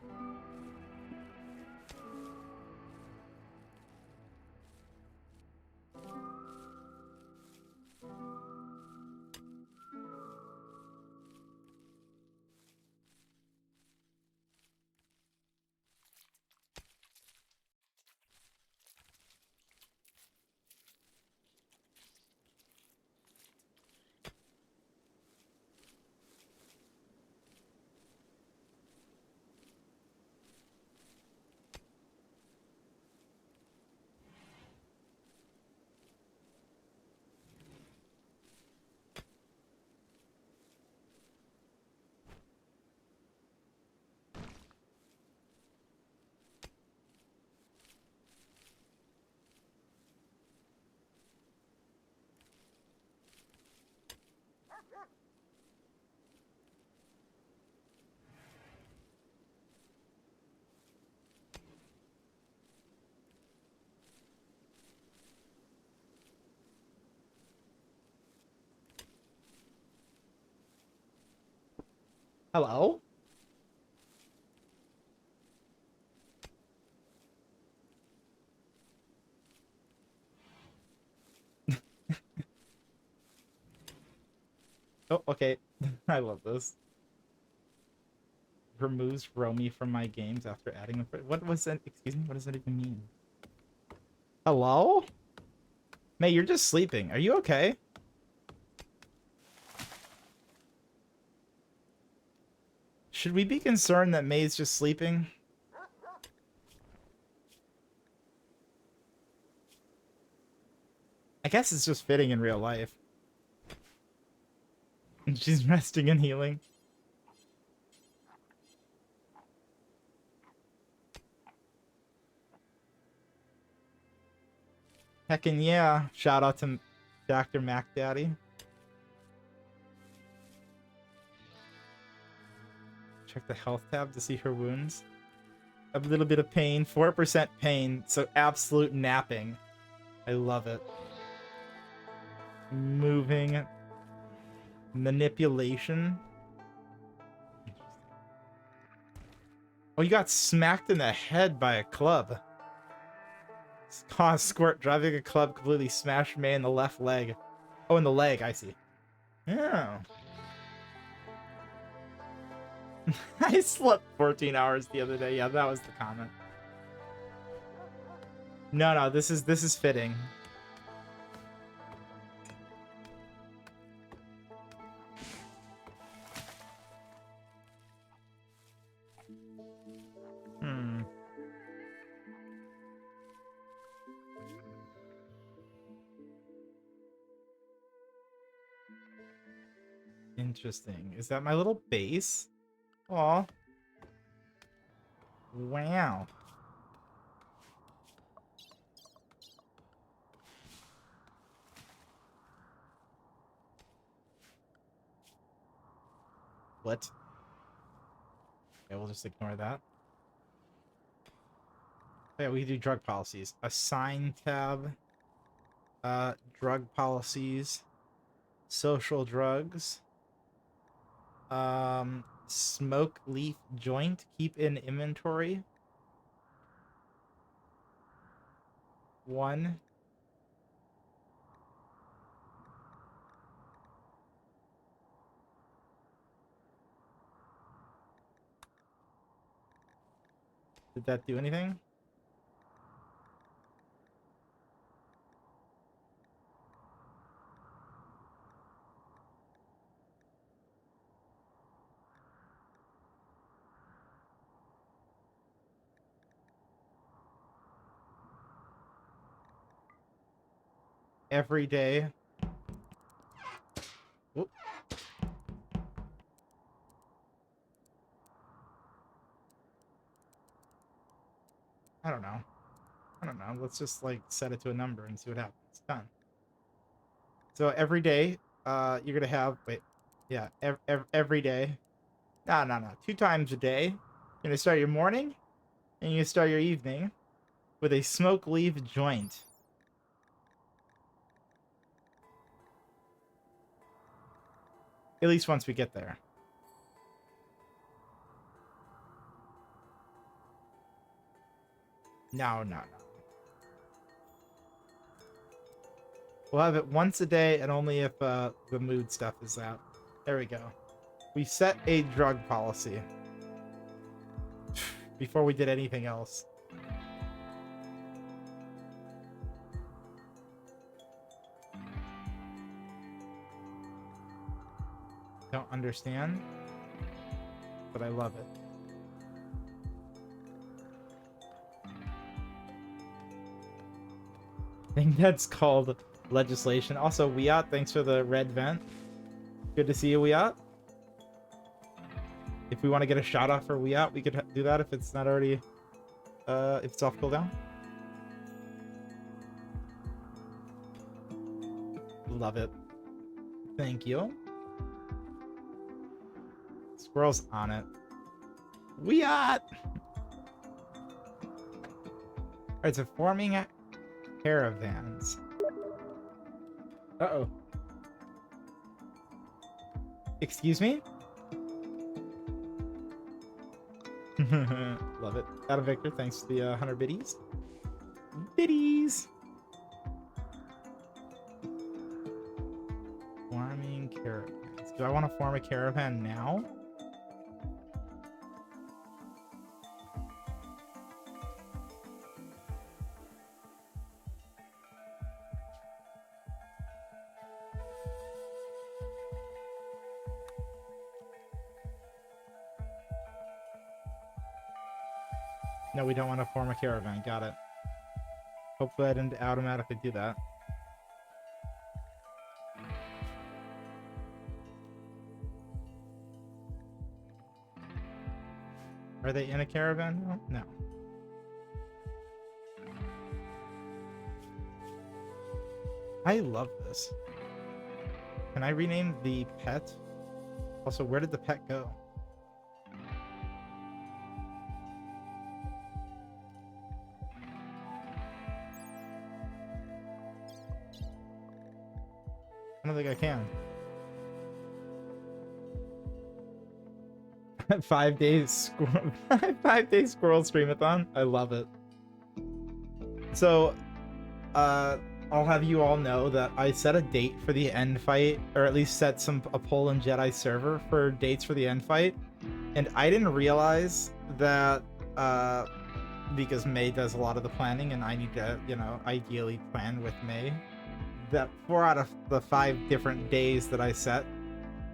Hello? Oh, okay. I love this. Removes Romy from my games after adding them. What was that? Excuse me? What does that even mean? Hello? May, you're just sleeping. Are you okay? Should we be concerned that May's just sleeping? I guess it's just fitting in real life. She's resting and healing. Heckin' yeah. Shout out to Dr. Mac Daddy. Check the health tab to see her wounds. a little bit of pain. 4% pain, so absolute napping. I love it. Moving. Manipulation. Oh, you got smacked in the head by a club. Cause squirt driving a club completely smashed May in the left leg. Oh, in the leg, I see. Yeah. I slept 14 hours the other day. Yeah, that was the comment. No, this is fitting. Interesting. Is that my little base? Aw. Wow. What? Okay, we'll just ignore that. Yeah, we can do drug policies. Assign tab. Drug policies. Social drugs. Smoke leaf joint. Keep in inventory. 1. Did that do anything? Every day. Whoop. I don't know. Let's just like set it to a number and see what happens. Done. So every day, you're gonna have every day. No. 2 times a day. You're gonna start your morning, and you start your evening with a smoke leaf joint. At least once we get there. No. We'll have it once a day, and only if the mood stuff is out. There we go. We set a drug policy before we did anything else. Don't understand, but I love it. I think that's called legislation. Also, Wiat, thanks for the red vent. Good to see you, Wiat. If we want to get a shot off for Wiat, we could do that if it's not already, if it's off cooldown. Love it. Thank you. Squirrel's on it. Wiat! Alright, so forming caravans. Uh-oh. Excuse me? Love it. Out of Victor, thanks to the 100 biddies. Biddies! Forming caravans. Do I want to form a caravan now? No, we don't want to form a caravan. Got it. Hopefully I didn't automatically do that. Are they in a caravan now? No. I love this. Can I rename the pet? Also, where did the pet go? don't think I can. 5 days squirrel 5 day squirrel streamathon. I love it. So I'll have you all know that I set a date for the end fight, or at least set a poll in Jedi server for dates for the end fight. And I didn't realize that because May does a lot of the planning and I need to, you know, ideally plan with May, that 4 out of the 5 different days that I set,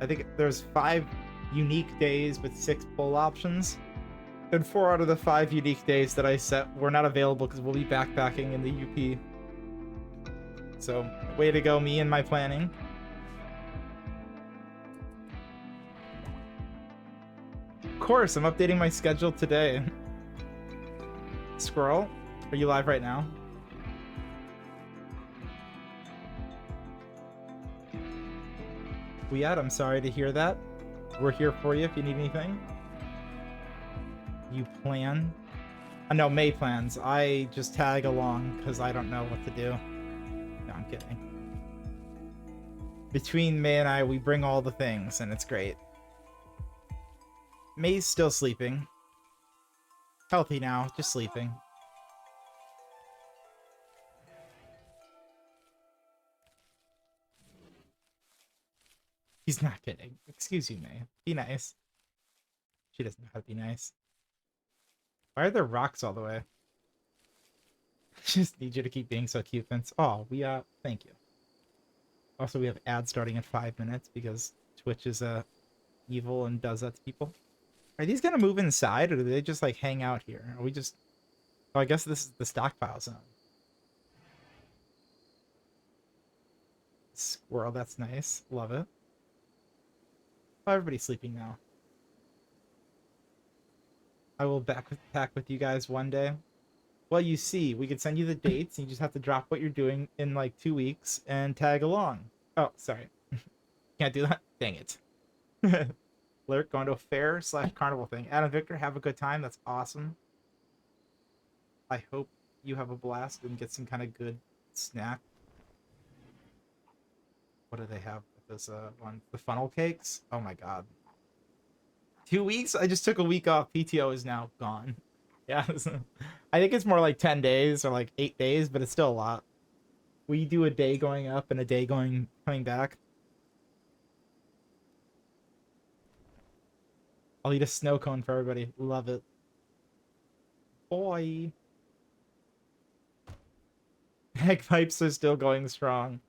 I think there's 5 unique days with 6 poll options, and 4 out of the 5 unique days that I set were not available because we'll be backpacking in the UP. So, way to go, me and my planning. Of course, I'm updating my schedule today. Squirrel, are you live right now? Wead, I'm sorry to hear that. We're here for you if you need anything. You plan? No, May plans. I just tag along because I don't know what to do. No, I'm kidding. Between May and I, we bring all the things, and it's great. May's still sleeping. Healthy now, just sleeping. He's not kidding. Excuse you, May. Be nice. She doesn't know how to be nice. Why are there rocks all the way? Just need you to keep being so cute, Vince. Oh, thank you. Also, we have ads starting in 5 minutes because Twitch is evil and does that to people. Are these gonna move inside, or do they just like hang out here? Are we just... Oh, I guess this is the stockpile zone. Squirrel, that's nice. Love it. Oh, everybody's sleeping now. I will back with you guys one day. Well, you see, we could send you the dates, and you just have to drop what you're doing in like 2 weeks and tag along. Oh, sorry. Can't do that? Dang it. Lurk, going to a fair/carnival thing. Adam Victor, have a good time. That's awesome. I hope you have a blast and get some kind of good snack. What do they have with this one? The funnel cakes? Oh my god. 2 weeks? I just took a week off. PTO is now gone. Yeah. I think it's more like 10 days or like 8 days, but it's still a lot. We do a day going up and a day coming back. I'll eat a snow cone for everybody. Love it. Boy. Bagpipes are still going strong.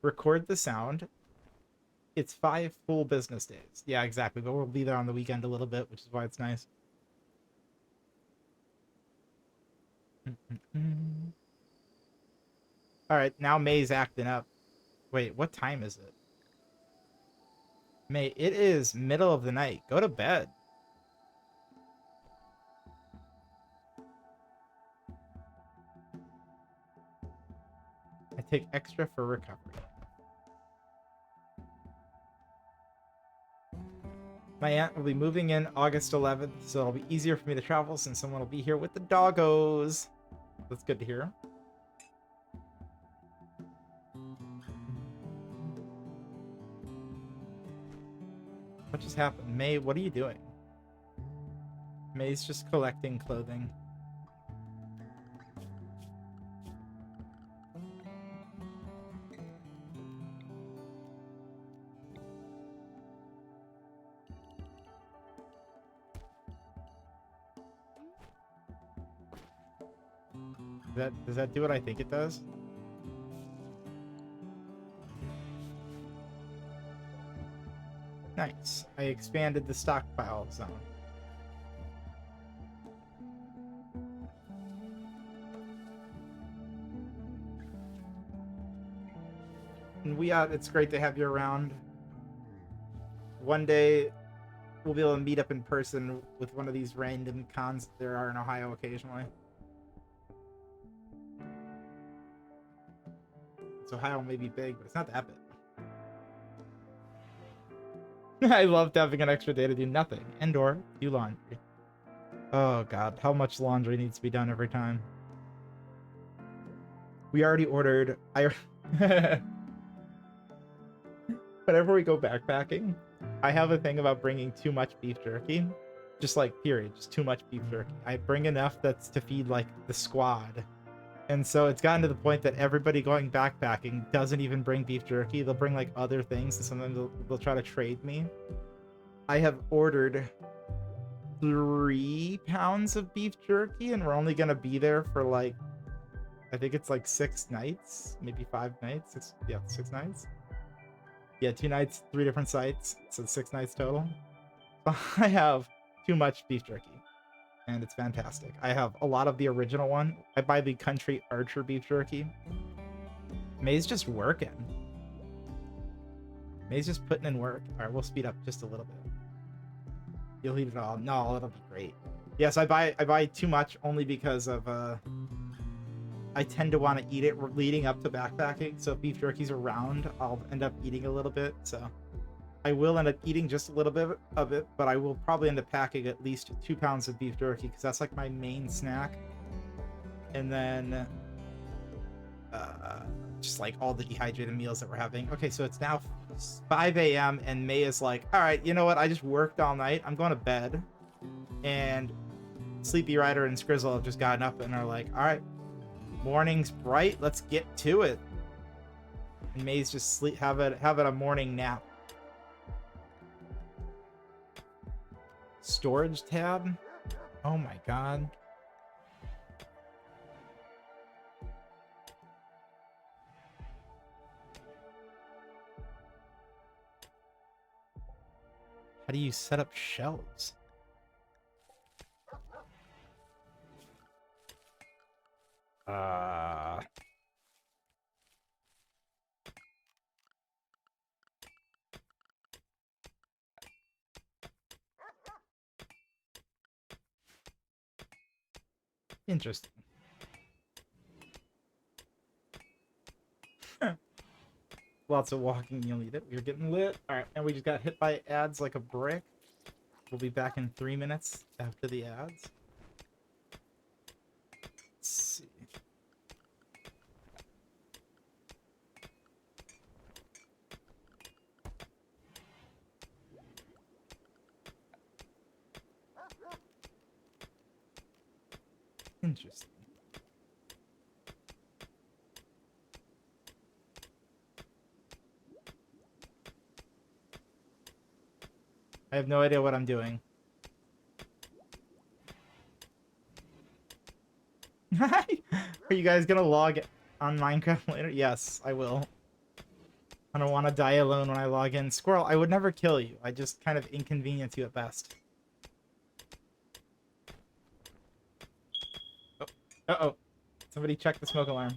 Record the sound. It's 5 full business days. Yeah, exactly. But we'll be there on the weekend a little bit, which is why it's nice. Alright, now May's acting up. Wait, what time is it? May, it is middle of the night. Go to bed. I take extra for recovery. My aunt will be moving in August 11th, so it'll be easier for me to travel since someone will be here with the doggos. That's good to hear. What just happened? May, what are you doing? May's just collecting clothing. Does that do what I think it does? Nice. I expanded the stockpile zone. And it's great to have you around. One day we'll be able to meet up in person with one of these random cons that there are in Ohio occasionally. Ohio may be big, but it's not that big. I loved having an extra day to do nothing. And/or do laundry. Oh god, how much laundry needs to be done every time? We already ordered... Whenever we go backpacking, I have a thing about bringing too much beef jerky. Just like, period, just too much beef jerky. I bring enough that's to feed like the squad. And so it's gotten to the point that everybody going backpacking doesn't even bring beef jerky. They'll bring like other things, and sometimes they'll try to trade me. I have ordered 3 pounds of beef jerky, and we're only gonna be there for like, I think it's like 6 nights, maybe 5 nights. 6 nights. Yeah, 2 nights, 3 different sites, so 6 nights total. I have too much beef jerky, and it's fantastic. I have a lot of the original one. I buy the Country Archer beef jerky. May's just working. May's just putting in work. All right, we'll speed up just a little bit. You'll eat it all. No, it'll be great. Yes, I buy too much only because of I tend to want to eat it leading up to backpacking. So if beef jerky's around, I'll end up eating a little bit. So I will end up eating just a little bit of it, but I will probably end up packing at least 2 pounds of beef jerky because that's like my main snack. And then just like all the dehydrated meals that we're having. Okay, so it's now 5 a.m. and May is like, all right, you know what? I just worked all night. I'm going to bed. And Sleepy Rider and Skrizzle have just gotten up and are like, all right, morning's bright. Let's get to it. And May's just have it a morning nap. Storage tab? Oh my god. How do you set up shelves? Interesting. Lots of walking, you'll need it. We're getting lit. Alright, and we just got hit by ads like a brick. We'll be back in 3 minutes after the ads. Let's see. Interesting. I have no idea what I'm doing. Are you guys gonna log on Minecraft later? Yes, I will. I don't want to die alone when I log in. Squirrel, I would never kill you. I just kind of inconvenience you at best. Oh. Uh-oh. Somebody check the smoke alarm.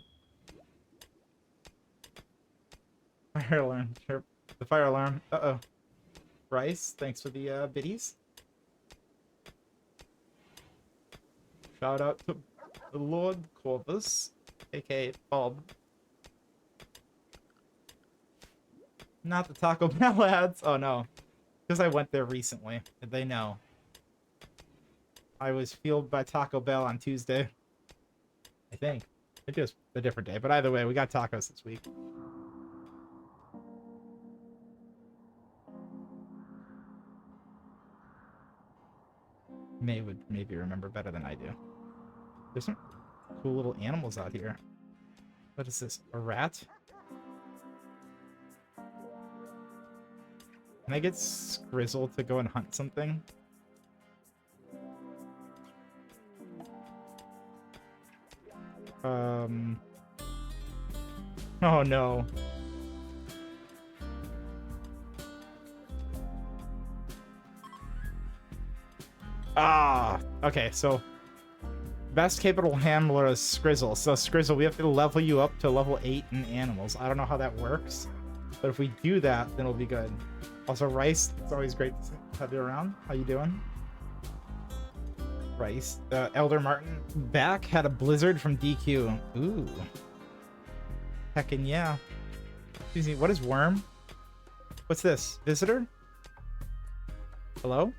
Fire alarm. Sure. The fire alarm. Uh-oh. Bryce, thanks for the biddies. Shout out to the Lord Corvus, aka Bob. Not the Taco Bell ads. Oh no, because I went there recently. They know. I was fueled by Taco Bell on Tuesday. I think. It was a different day, but either way, we got tacos this week. May would maybe remember better than I do. There's some cool little animals out here. What is this? A rat? Can I get Skrizzle to go and hunt something? Oh no. Ah, okay, so best capable handler is Skrizzle. So Skrizzle, we have to level you up to level 8 in animals. I don't know how that works, but if we do that, then it'll be good. Also, Rice, it's always great to have you around. How you doing? Rice, Elder Martin back, had a blizzard from DQ. Ooh. Heckin' yeah. Excuse me, what is worm? What's this? Visitor? Hello?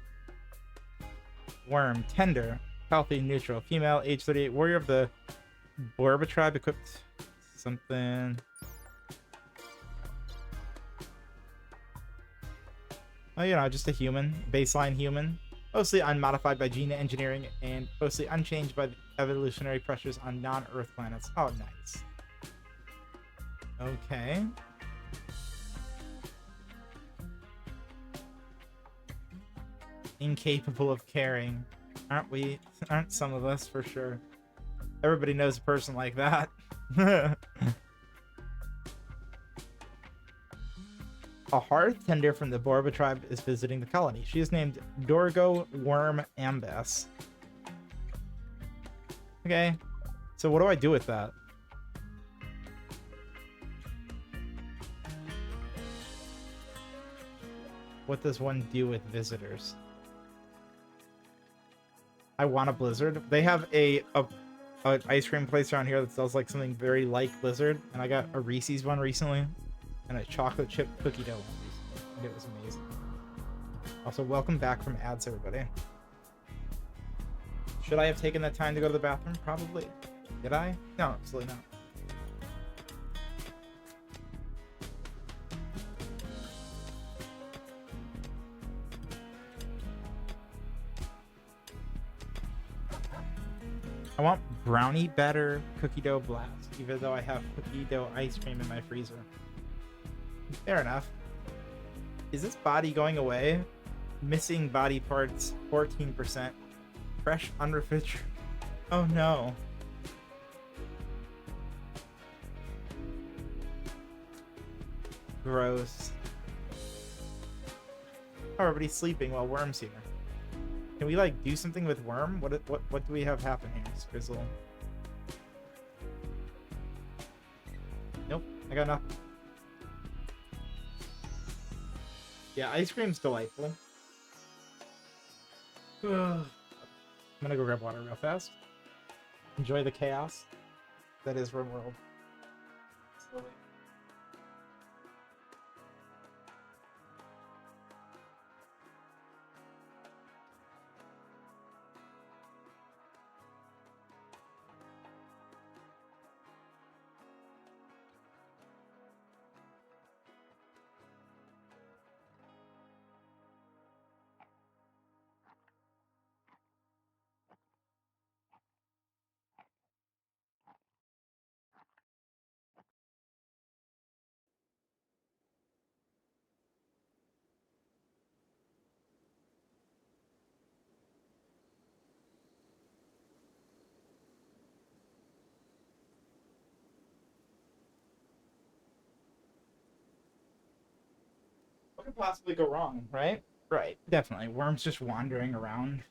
Worm, tender, healthy, neutral, female, age 38, warrior of the Borba tribe, equipped something. Oh, you know, just a human, baseline human, mostly unmodified by gene engineering and mostly unchanged by the evolutionary pressures on non-Earth planets. Oh, nice. Okay. Incapable of caring. Aren't we? Aren't some of us, for sure. Everybody knows a person like that. A hearth tender from the Borba tribe is visiting the colony. She is named Dorgo Worm Ambas. Okay. So what do I do with that? What does one do with visitors? I want a Blizzard. They have a ice cream place around here that sells like something very like Blizzard, and I got a Reese's one recently, and a chocolate chip cookie dough one recently, and it was amazing. Also, welcome back from ads, everybody. Should I have taken that time to go to the bathroom? Probably. Did I? No, absolutely not. I want brownie batter cookie dough blast, even though I have cookie dough ice cream in my freezer. Fair enough. Is this body going away? Missing body parts, 14%. Fresh unrefrigerated. Oh no. Gross. Oh, everybody's sleeping while Worm's here. Can we like do something with Worm? What do we have happen here, Scrizzle? Nope, I got nothing. Yeah, ice cream's delightful. I'm gonna go grab water real fast. Enjoy the chaos that is Rimworld. Slowly. What could possibly go wrong, right? Right, definitely. Worm's just wandering around.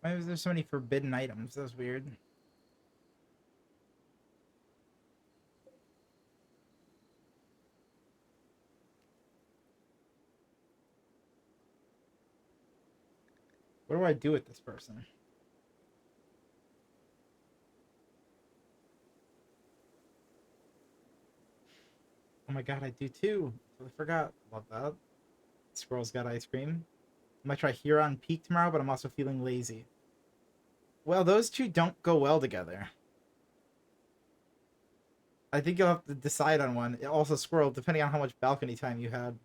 Why is there so many forbidden items? That's weird. What do I do with this person? Oh my god, I do too. I forgot. Love that. Squirrel's got ice cream. I might try Huron Peak tomorrow, but I'm also feeling lazy. Well, those two don't go well together. I think you'll have to decide on one. Also, Squirrel, depending on how much balcony time you had,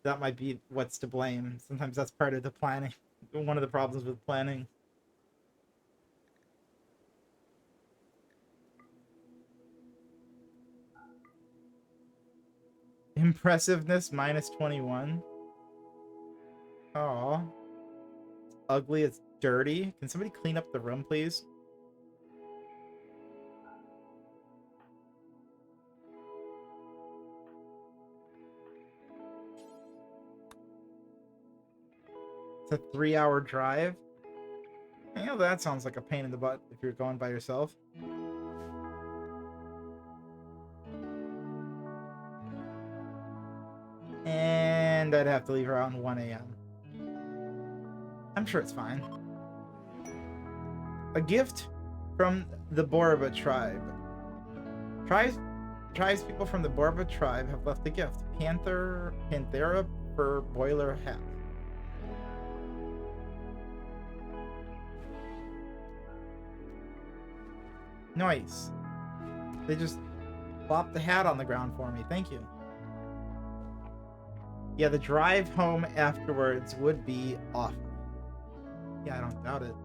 that might be what's to blame. Sometimes that's part of the planning. One of the problems with planning. Impressiveness minus 21. Oh, it's ugly. It's dirty. Can somebody clean up the room, please? It's a 3-hour drive. You know, that sounds like a pain in the butt if you're going by yourself. And I'd have to leave around 1 a.m. I'm sure it's fine. A gift from the Borba tribe. Tribes people from the Borba tribe have left a gift. Panthera for boiler hat. Nice. They just plopped the hat on the ground for me. Thank you. Yeah, the drive home afterwards would be awful. Yeah, I don't doubt it.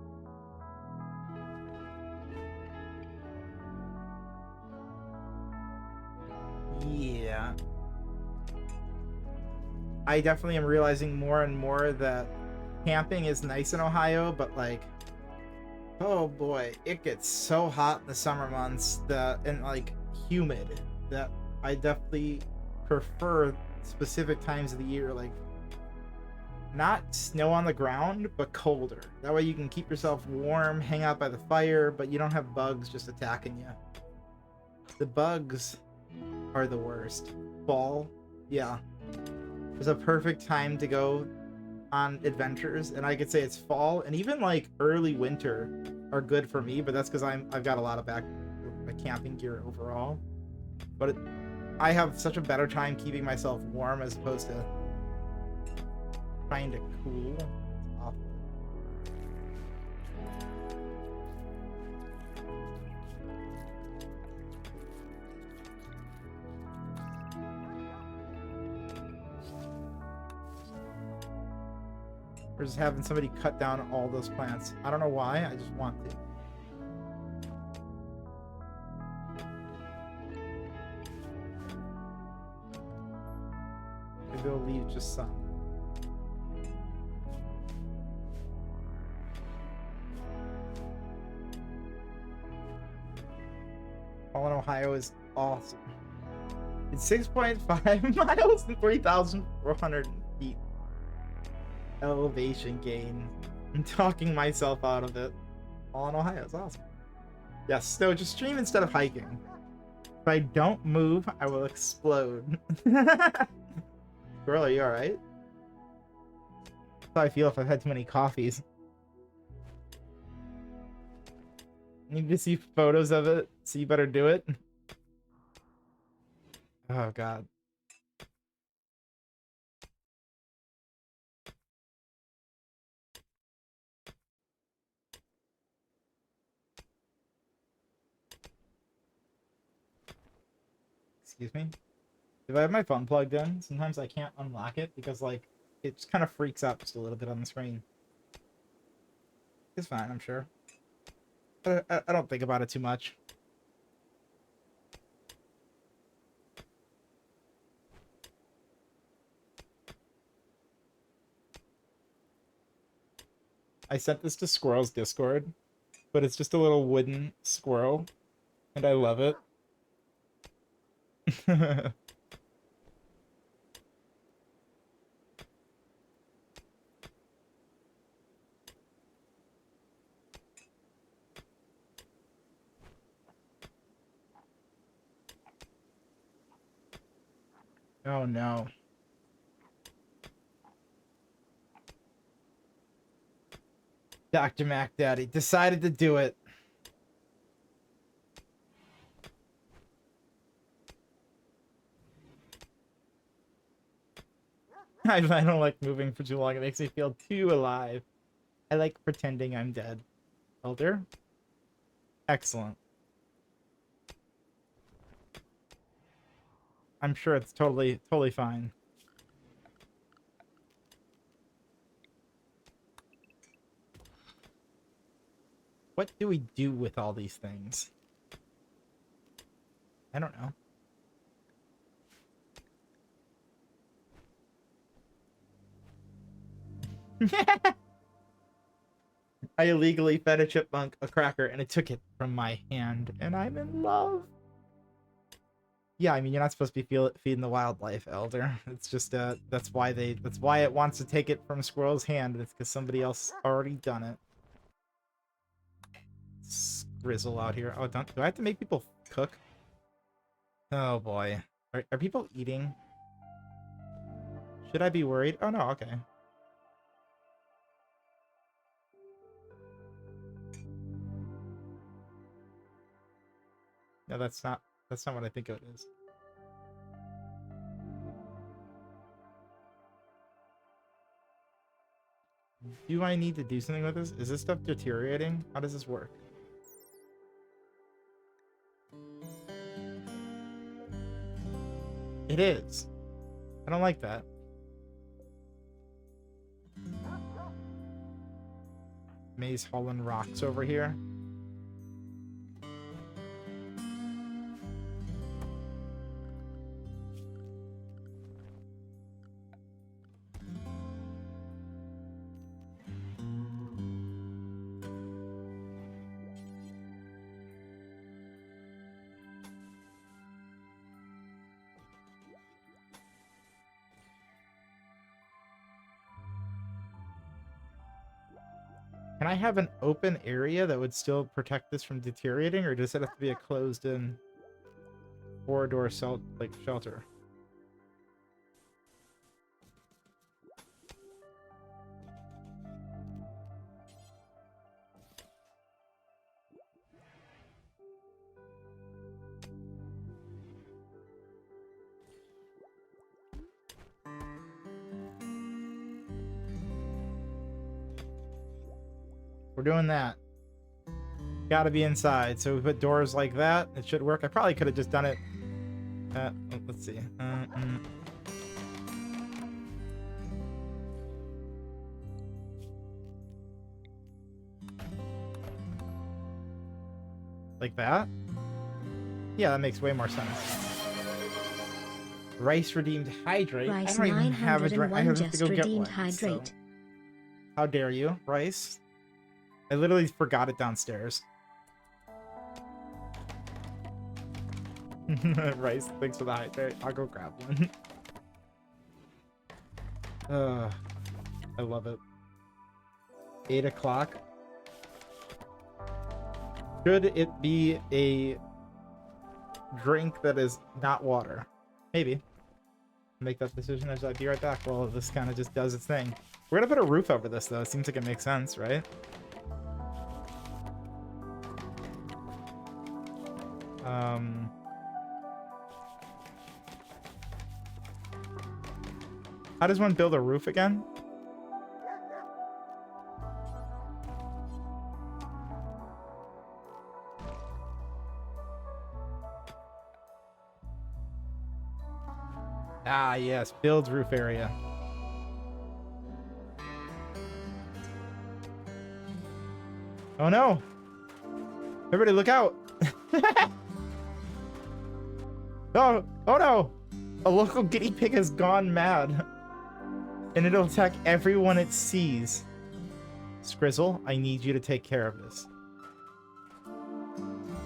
Yeah. I definitely am realizing more and more that camping is nice in Ohio, but like, oh boy, it gets so hot in the summer months and like humid that I definitely prefer specific times of the year, like not snow on the ground, but colder. That way you can keep yourself warm, hang out by the fire, but you don't have bugs just attacking you. The bugs are the worst. Fall, yeah. It's a perfect time to go on adventures, and I could say it's fall, and even like early winter are good for me, but that's because I've got a lot of camping gear overall. But I have such a better time keeping myself warm as opposed to trying to cool. It's awful. Or just having somebody cut down all those plants. I don't know why, I just want to. Maybe they'll leave just some. All in Ohio is awesome. It's 6.5 miles and 3,400 feet. Elevation gain. I'm talking myself out of it. All in Ohio is awesome. Yes, no, just stream instead of hiking. If I don't move, I will explode. Girl, are you alright? That's how I feel if I've had too many coffees. I need to see photos of it, so you better do it. Oh, God. Excuse me? If I have my phone plugged in, sometimes I can't unlock it because, like, it just kind of freaks out just a little bit on the screen. It's fine, I'm sure. But I don't think about it too much. I sent this to Squirrel's Discord, but it's just a little wooden squirrel, and I love it. Oh no. Dr. Mac Daddy decided to do it. I don't like moving for too long. It makes me feel too alive. I like pretending I'm dead. Elder? Excellent. I'm sure it's totally fine. What do we do with all these things? I don't know. I illegally fed a chipmunk a cracker and it took it from my hand, and I'm in love. Yeah, I mean, you're not supposed to be feeding the wildlife, Elder. It's just that's why it wants to take it from Squirrel's hand. It's because somebody else already done it. Grizzle out here. Oh, do I have to make people cook? Oh boy. Are people eating? Should I be worried? Oh no, okay. No, that's not what I think it is. Do I need to do something with this? Is this stuff deteriorating? How does this work? It is. I don't like that. Maze Holland rocks over here. Can I have an open area that would still protect this from deteriorating, or does it have to be a closed-in four-door shelter? We're doing that. Gotta be inside. So we put doors like that. It should work. I probably could have just done it. Let's see. Like that? Yeah, that makes way more sense. Rice redeemed hydrate. Rice I don't even have a drink. I have to just go get redeemed one. hydrate. So. How dare you, Rice? I literally forgot it downstairs. Rice, thanks for the hydrate. I'll go grab one. I love it. 8 o'clock. Should it be a drink that is not water? Maybe. Make that decision as I'll be right back while this kind of just does its thing. We're gonna put a roof over this though. It seems like it makes sense, right? How does one build a roof again? Ah, yes, build roof area. Oh no! Everybody look out! Oh no! A local guinea pig has gone mad. And it'll attack everyone it sees. Skrizzle, I need you to take care of this.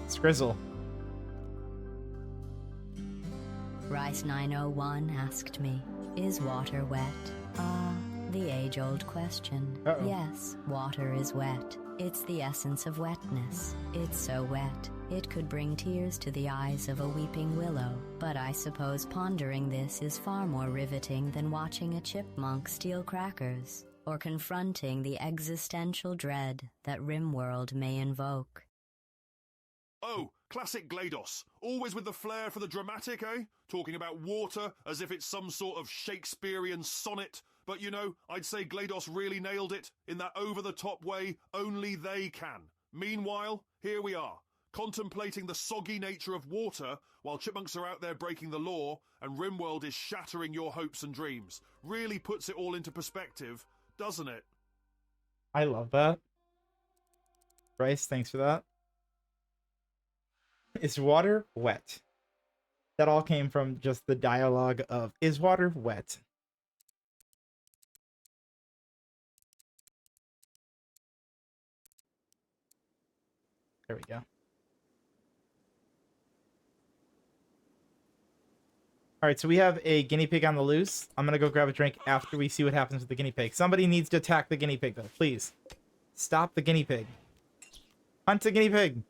Skrizzle. Rice 901 asked me, is water wet? The age-old question. Uh-oh. Yes, water is wet. It's the essence of wetness. It's so wet, it could bring tears to the eyes of a weeping willow. But I suppose pondering this is far more riveting than watching a chipmunk steal crackers, or confronting the existential dread that Rimworld may invoke. Oh, classic GLaDOS. Always with the flair for the dramatic, eh? Talking about water as if it's some sort of Shakespearean sonnet. But you know, I'd say GLaDOS really nailed it in that over-the-top way only they can. Meanwhile, here we are, contemplating the soggy nature of water while chipmunks are out there breaking the law and Rimworld is shattering your hopes and dreams. Really puts it all into perspective, doesn't it? I love that. Bryce, thanks for that. Is water wet? That all came from just the dialogue of, is water wet? There we go. All right, so we have a guinea pig on the loose. I'm gonna go grab a drink after we see what happens with the guinea pig. Somebody needs to attack the guinea pig, though. Please. Stop the guinea pig. Hunt the guinea pig.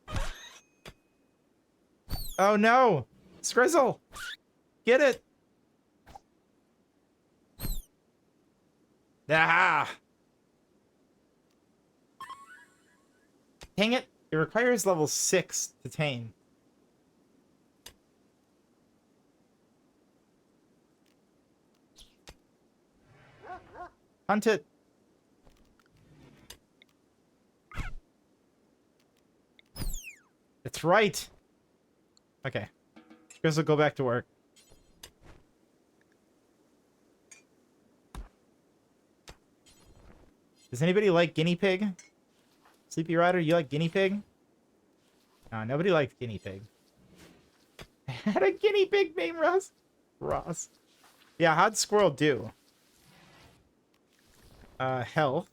Oh, no. Skrizzle. Get it. Ah. Dang it. It requires level 6 to tame. Hunt it. It's right. Okay. Guess I'll go back to work. Does anybody like guinea pig? Sleepy Rider, you like guinea pig? No, nobody likes guinea pig. I had a guinea pig named Ross. Ross. Yeah, how'd squirrel do? Health.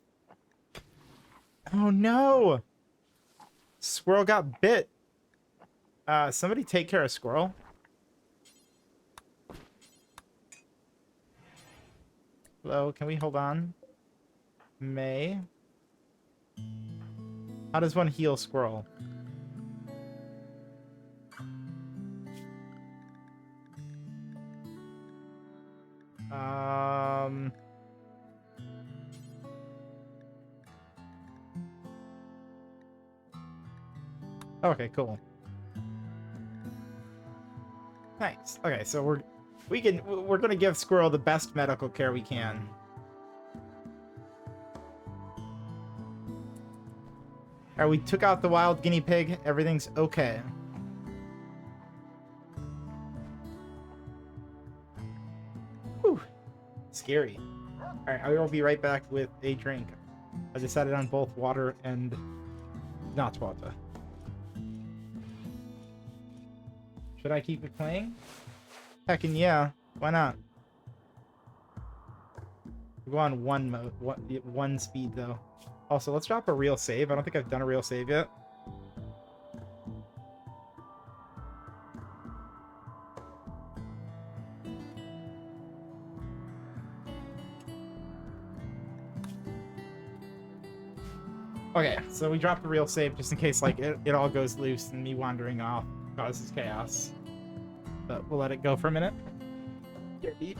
Oh no! Squirrel got bit. Somebody take care of squirrel. Hello, can we hold on? May. How does one heal squirrel? Okay, cool. Nice. Okay, so we're gonna give squirrel the best medical care we can. Alright, we took out the wild guinea pig. Everything's okay. Whew. Scary. Alright, I will be right back with a drink. I decided on both water and not water. Should I keep it playing? Heckin' yeah. Why not? We'll go on one mode, one speed though. Also, let's drop a real save. I don't think I've done a real save yet. Okay, so we dropped a real save just in case like it all goes loose and me wandering off causes chaos. But we'll let it go for a minute. Here, beat.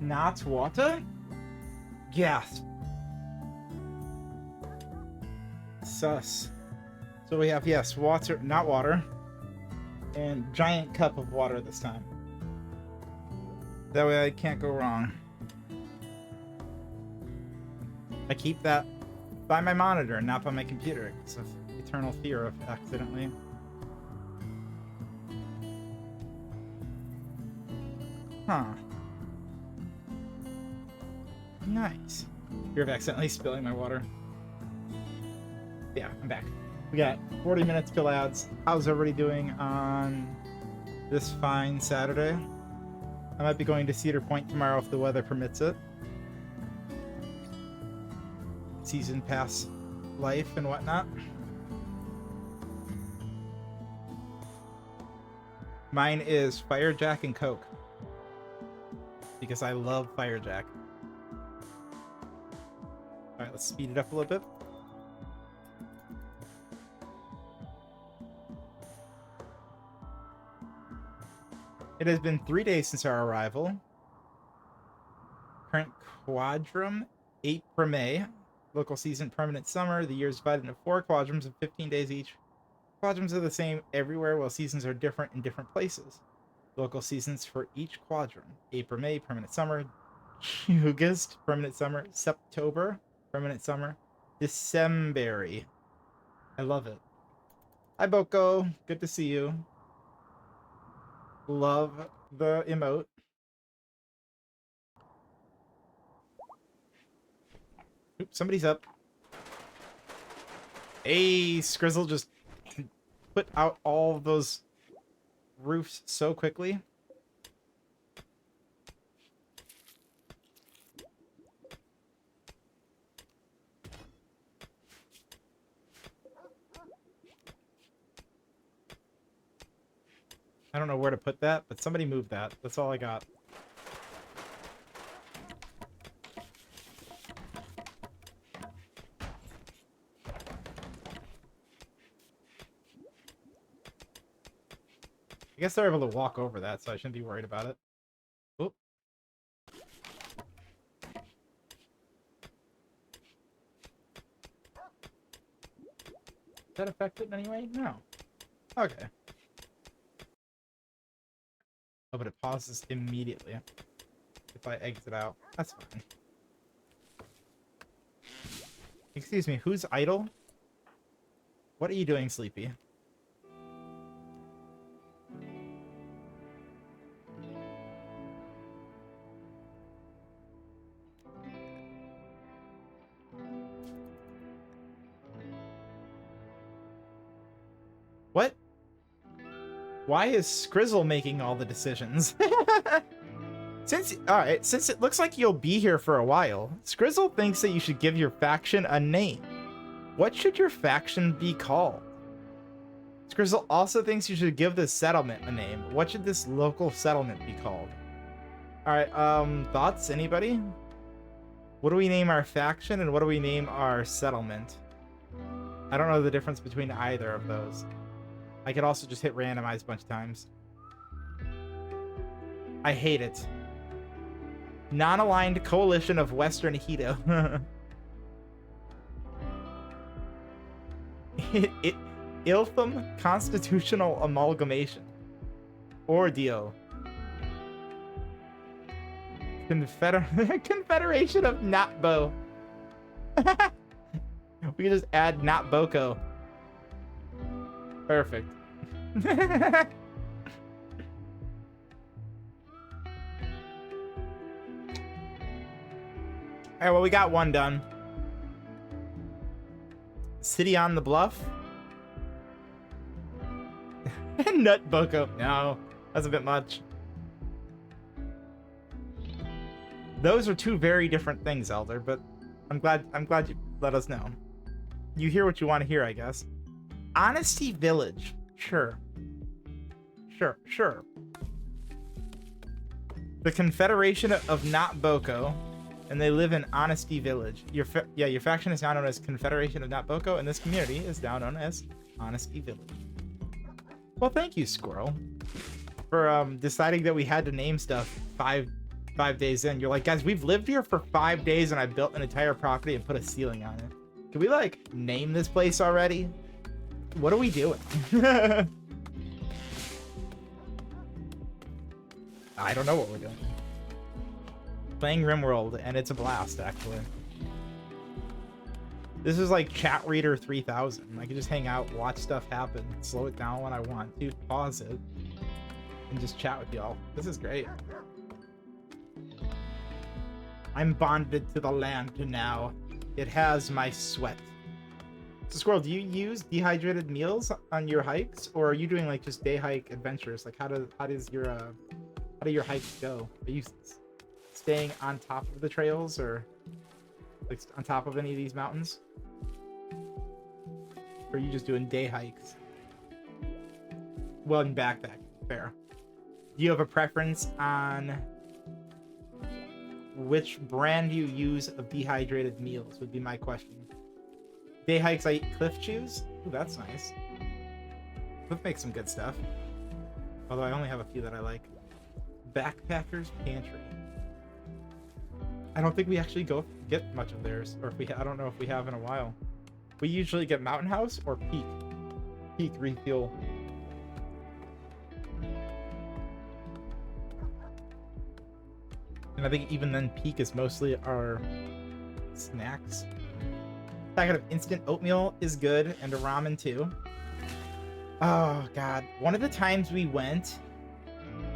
Not water? Gas. Sus. So we have, yes, water, not water. And giant cup of water this time. That way I can't go wrong. I keep that by my monitor, not by my computer. It's an eternal fear of accidentally. Huh. Nice. Fear of accidentally spilling my water. Yeah, I'm back. We got 40 minutes till ads. How's everybody doing on this fine Saturday? I might be going to Cedar Point tomorrow if the weather permits it. season pass life and whatnot. Mine is Firejack and Coke. Because I love Firejack. Alright, let's speed it up a little bit. It has been 3 days since our arrival. Current quadrum, 8 per May. Local season, permanent summer. The year is divided into 4 quadrums of 15 days each. Quadrums are the same everywhere, while seasons are different in different places. Local seasons for each quadrum. 8 per May, permanent summer. August, permanent summer. September, permanent summer. December. I love it. Hi, Boko. Good to see you. Love the emote. Oops, somebody's up. Hey, Skrizzle just put out all of those roofs so quickly. I don't know where to put that, but somebody move that. That's all I got. I guess they're able to walk over that, so I shouldn't be worried about it. Oop. Does that affect it in any way? No. Okay. Oh, but it pauses immediately if I exit out. That's fine. Excuse me, who's idle? What are you doing, Sleepy? What? Why is Skrizzle making all the decisions? Since it looks like you'll be here for a while, Skrizzle thinks that you should give your faction a name. What should your faction be called? Skrizzle also thinks you should give this settlement a name. What should this local settlement be called? Alright, thoughts? Anybody? What do we name our faction and what do we name our settlement? I don't know the difference between either of those. I could also just hit randomize a bunch of times. I hate it. Non-aligned coalition of Western Hito. Iltham constitutional amalgamation. Ordeal. Confederation of Notbo. We can just add Not Boko. Perfect. Alright, well, we got one done. City on the Bluff. Nut Boko. No, that's a bit much. Those are two very different things, Elder, but I'm glad you let us know. You hear what you want to hear, I guess. Honesty Village. Sure. The Confederation of Not Boko, and they live in Honesty Village. Your faction is now known as Confederation of Not Boko, and this community is now known as Honesty Village. Well, thank you, Squirrel, for deciding that we had to name stuff five days in. You're like, guys, we've lived here for 5 days, and I built an entire property and put a ceiling on it. Can we, like, name this place already? What are we doing? I don't know what we're doing. Playing Rimworld, and it's a blast, actually. This is like Chat Reader 3000. I can just hang out, watch stuff happen, slow it down when I want to, pause it, and just chat with y'all. This is great. I'm bonded to the land now. It has my sweat. So, Squirrel, do you use dehydrated meals on your hikes, or are you doing like just day hike adventures? Like, how do your hikes go? Are you staying on top of the trails, or Like on top of any of these mountains? Or are you just doing day hikes? Well, in backpack, fair. Do you have a preference on which brand you use of dehydrated meals? Would be my question. Day hikes, I eat Cliff Chews. Ooh, that's nice. Cliff makes some good stuff. Although I only have a few that I like. Backpacker's Pantry. I don't think we actually go get much of theirs, or if we, I don't know if we have in a while. We usually get Mountain House or Peak. Peak refuel. And I think even then, Peak is mostly our snacks. Packet of instant oatmeal is good, and a ramen too. Oh god, one of the times we went,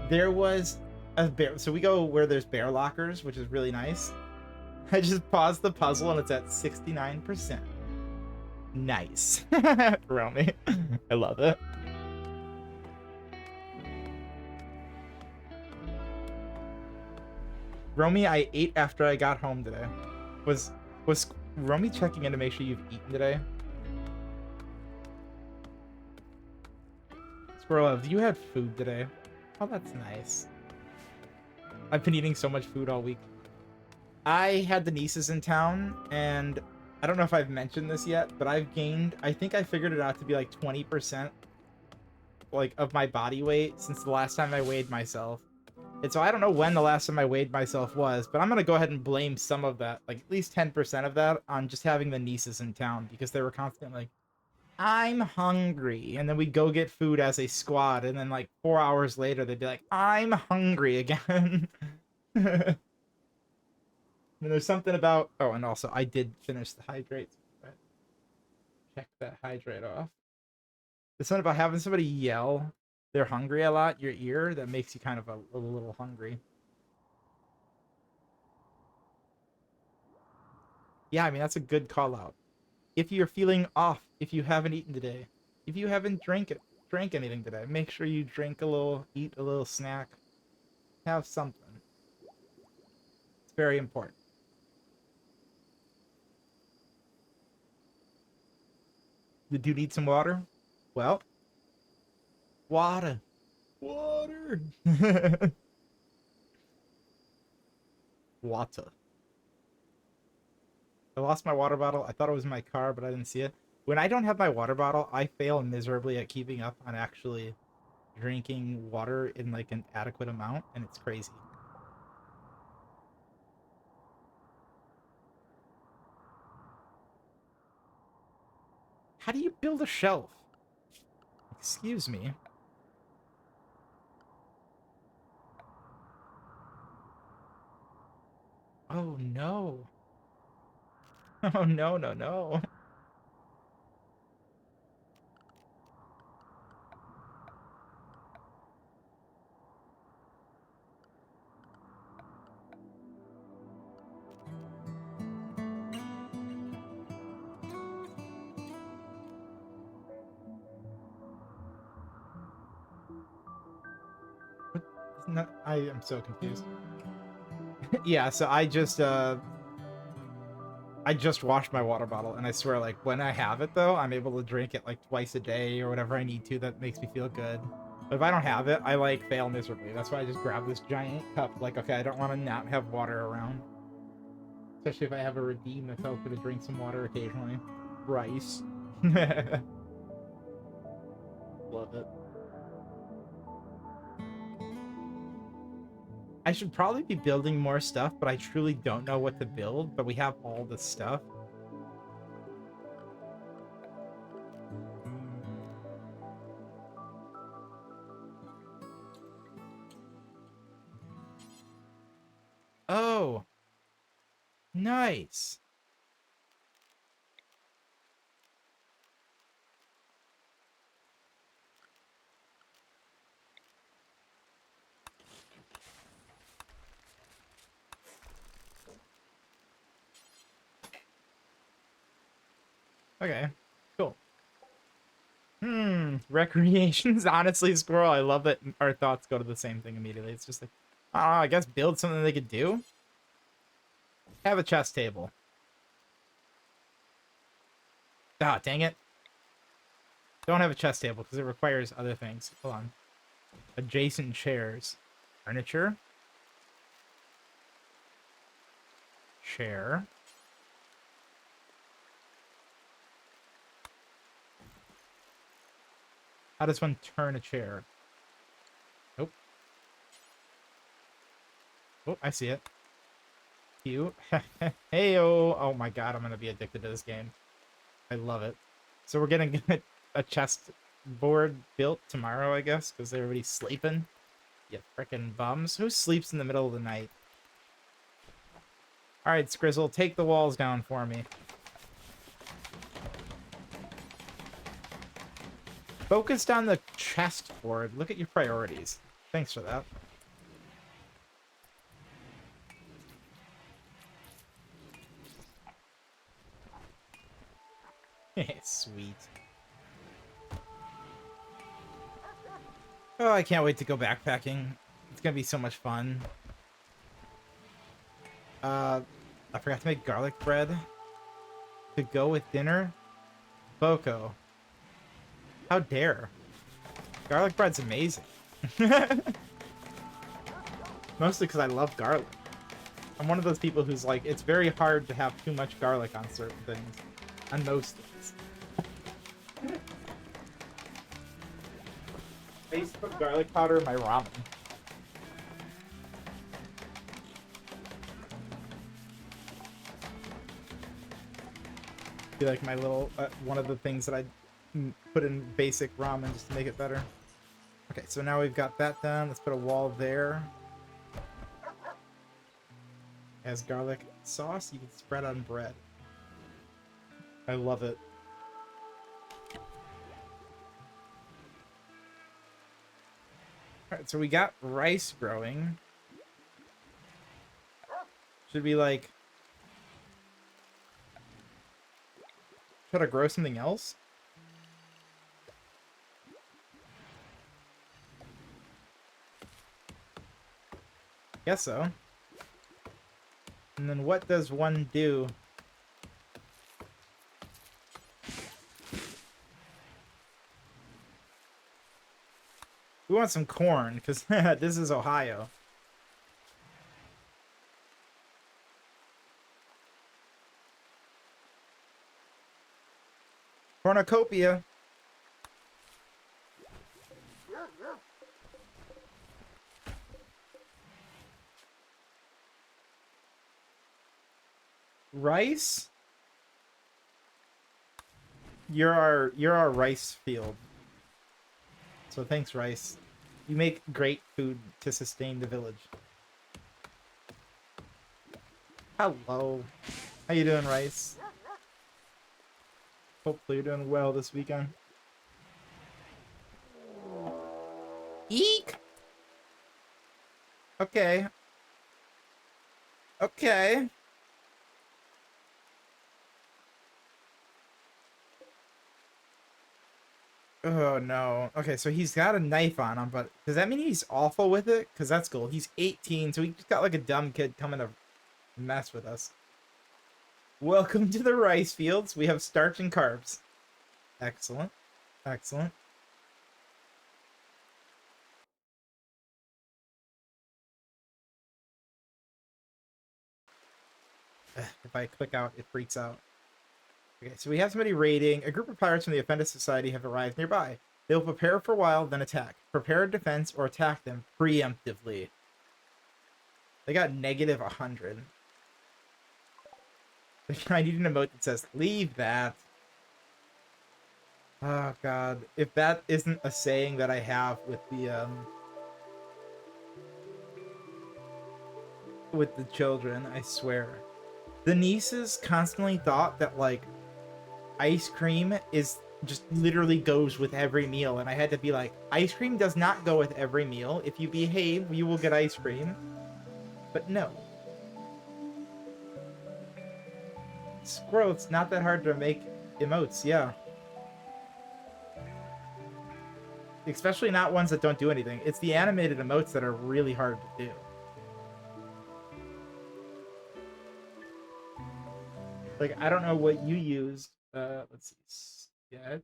there was a bear. So we go where there's bear lockers, which is really nice. I just paused the puzzle and it's at 69%. Nice. Romy. I love it. Romy, I ate after I got home today. Was Romy checking in to make sure you've eaten today? Squirrel, have you had food today? Oh, that's nice. I've been eating so much food all week. I had the nieces in town, and I don't know if I've mentioned this yet, but I've gained, I think I figured it out to be like 20% like of my body weight since the last time I weighed myself. And so I don't know when the last time I weighed myself was, but I'm going to go ahead and blame some of that, like at least 10% of that, on just having the nieces in town, because they were constantly like, I'm hungry. And then we'd go get food as a squad, and then like 4 hours later, they'd be like, I'm hungry again. And there's something about, oh, and also I did finish the hydrates. Right? Check that hydrate off. There's something about having somebody yell they're hungry a lot, your ear, that makes you kind of a little hungry. Yeah, I mean, that's a good call out. If you're feeling off, if you haven't eaten today, if you haven't drank anything today, make sure you drink a little, eat a little snack, have something. It's very important. Did you need some water? Well, water. Water. Water. I lost my water bottle. I thought it was in my car, but I didn't see it. When I don't have my water bottle, I fail miserably at keeping up on actually drinking water in like an adequate amount, and it's crazy. How do you build a shelf? Excuse me. Oh no. Oh no, no, no. No, I am so confused. Yeah, so I just washed my water bottle, and I swear, like, when I have it, though, I'm able to drink it, like, twice a day or whatever I need to. That makes me feel good. But if I don't have it, I, like, fail miserably. That's why I just grab this giant cup. Like, okay, I don't want to not have water around. Especially if I have a redeem that tells me to drink some water occasionally. Rice. Love it. I should probably be building more stuff, but I truly don't know what to build, but we have all this stuff. Oh. Nice. Okay, cool. Recreations. Honestly, Squirrel, I love that our thoughts go to the same thing immediately. It's just like, I guess build something they could do. Have a chess table. Ah, dang it. Don't have a chess table because it requires other things. Hold on. Adjacent chairs. Furniture. Chair. How does one turn a chair? Nope. Oh, I see it. Cute. Hey-oh. Oh my god, I'm gonna be addicted to this game. I love it. So we're getting a chest board built tomorrow, I guess, because everybody's sleeping. You frickin' bums. Who sleeps in the middle of the night? Alright, Skrizzle, take the walls down for me. Focused on the chest board. Look at your priorities. Thanks for that. Sweet. Oh, I can't wait to go backpacking. It's gonna be so much fun. I forgot to make garlic bread to go with dinner. Boko. How dare. Garlic bread's amazing. Mostly because I love garlic. I'm one of those people who's like, it's very hard to have too much garlic on certain things. On most things. I used to put garlic powder in my ramen. Be like my little, one of the things that I put in basic ramen just to make it better. Okay, so now we've got that done. Let's put a wall there. As garlic sauce, you can spread on bread. I love it. Alright, so we got rice growing. Should we, like, try to grow something else? Guess so. And then what does one do? We want some corn, because this is Ohio. Cornucopia. Rice? You're our rice field. So thanks, rice. You make great food to sustain the village. Hello. How you doing, rice? Hopefully you're doing well this weekend. Eek! Okay. Okay. Oh no. Okay, so he's got a knife on him, but does that mean he's awful with it? Because that's cool. He's 18, so he just got like a dumb kid coming to mess with us. Welcome to the rice fields. We have starch and carbs. Excellent. Excellent. If I click out, it freaks out. Okay, so we have somebody raiding. A group of pirates from the Offended Society have arrived nearby. They will prepare for a while, then attack. Prepare a defense or attack them preemptively. They got negative 100. I need an emote that says, leave that. Oh, God. If that isn't a saying that I have with the children, I swear. The nieces constantly thought that, like, ice cream is just literally goes with every meal, and I had to be like, ice cream does not go with every meal. If you behave, you will get ice cream. But no. Squirrel, it's not that hard to make emotes, yeah. Especially not ones that don't do anything. It's the animated emotes that are really hard to do. Like, I don't know what you used Let's see. Sketch.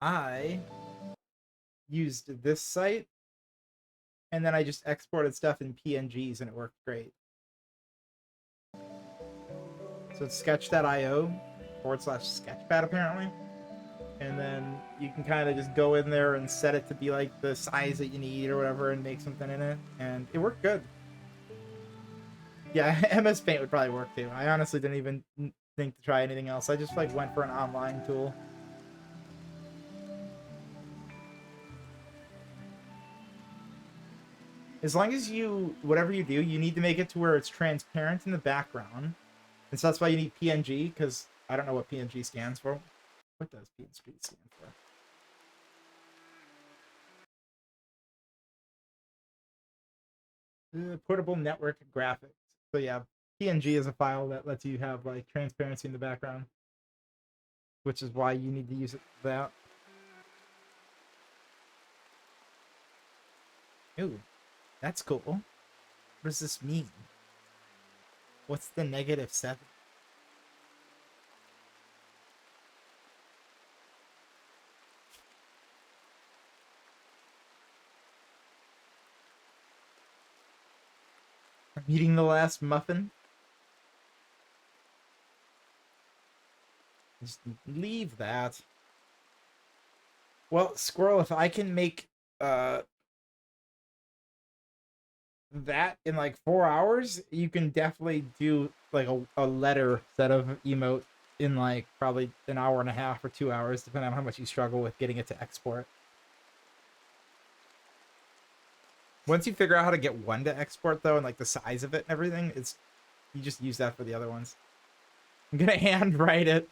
I used this site, and then I just exported stuff in PNGs, and it worked great. So it's sketch.io/sketchpad apparently. And then you can kind of just go in there and set it to be like the size that you need or whatever and make something in it. And it worked good. Yeah, MS Paint would probably work too. I honestly didn't even think to try anything else. I just like went for an online tool. As long as you, whatever you do, you need to make it to where it's transparent in the background. And so that's why you need PNG, because I don't know what PNG stands for. What does PNG stand for? Portable network graphics. So yeah, PNG is a file that lets you have like transparency in the background, which is why you need to use it for that. Ooh, that's cool. What does this mean? What's the -7? I'm eating the last muffin. Just leave that. Well, Squirrel, if I can make that in like 4 hours, you can definitely do like a letter set of emote in like probably an hour and a half or 2 hours, depending on how much you struggle with getting it to export. Once you figure out how to get one to export though, and like the size of it and everything, it's you just use that for the other ones. I'm gonna handwrite it.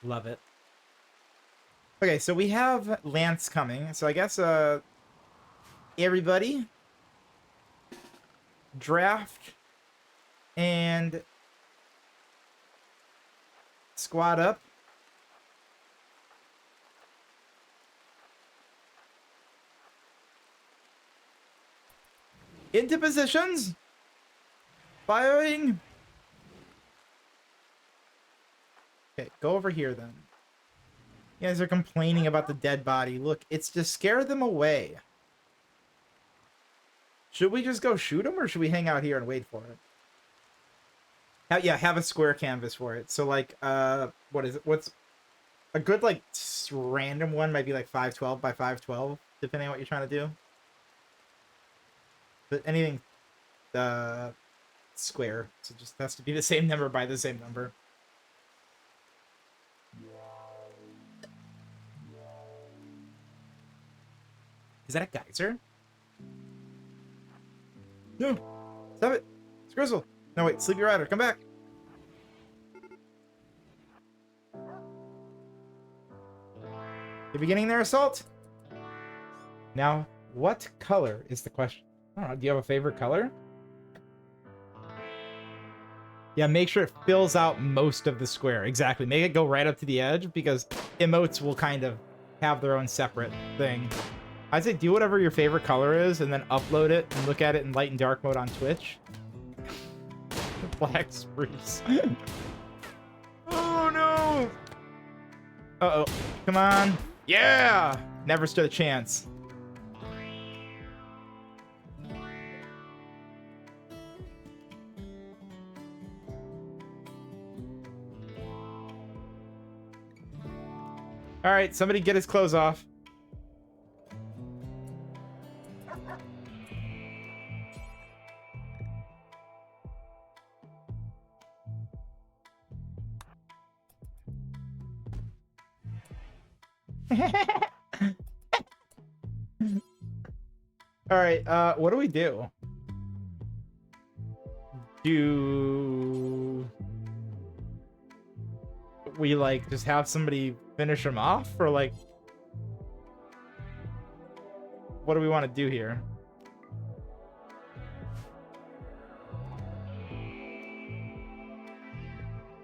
Love it. Okay, so we have Lance coming. So I guess everybody draft and squad up. Into positions. Firing. Okay, go over here then. You guys are complaining about the dead body. Look, it's to scare them away. Should we just go shoot them, or should we hang out here and wait for it? Yeah, have a square canvas for it. So like, what is it? What's a good like random one? Might be like 512 by 512, depending on what you're trying to do. But anything, square. So just has to be the same number by the same number. Is that a geyser? No! Stop it! It's Grizzle! No, wait, Sleepy Rider, come back! You're beginning their assault? Now, what color is the question? I don't know, do you have a favorite color? Yeah, make sure it fills out most of the square. Exactly, make it go right up to the edge, because emotes will kind of have their own separate thing. I'd say do whatever your favorite color is and then upload it and look at it in light and dark mode on Twitch. Black spruce. Oh no! Uh-oh. Come on. Yeah! Never stood a chance. Alright, somebody get his clothes off. Alright, what do we do? Do we, like, just have somebody finish him off? Or, like, what do we want to do here?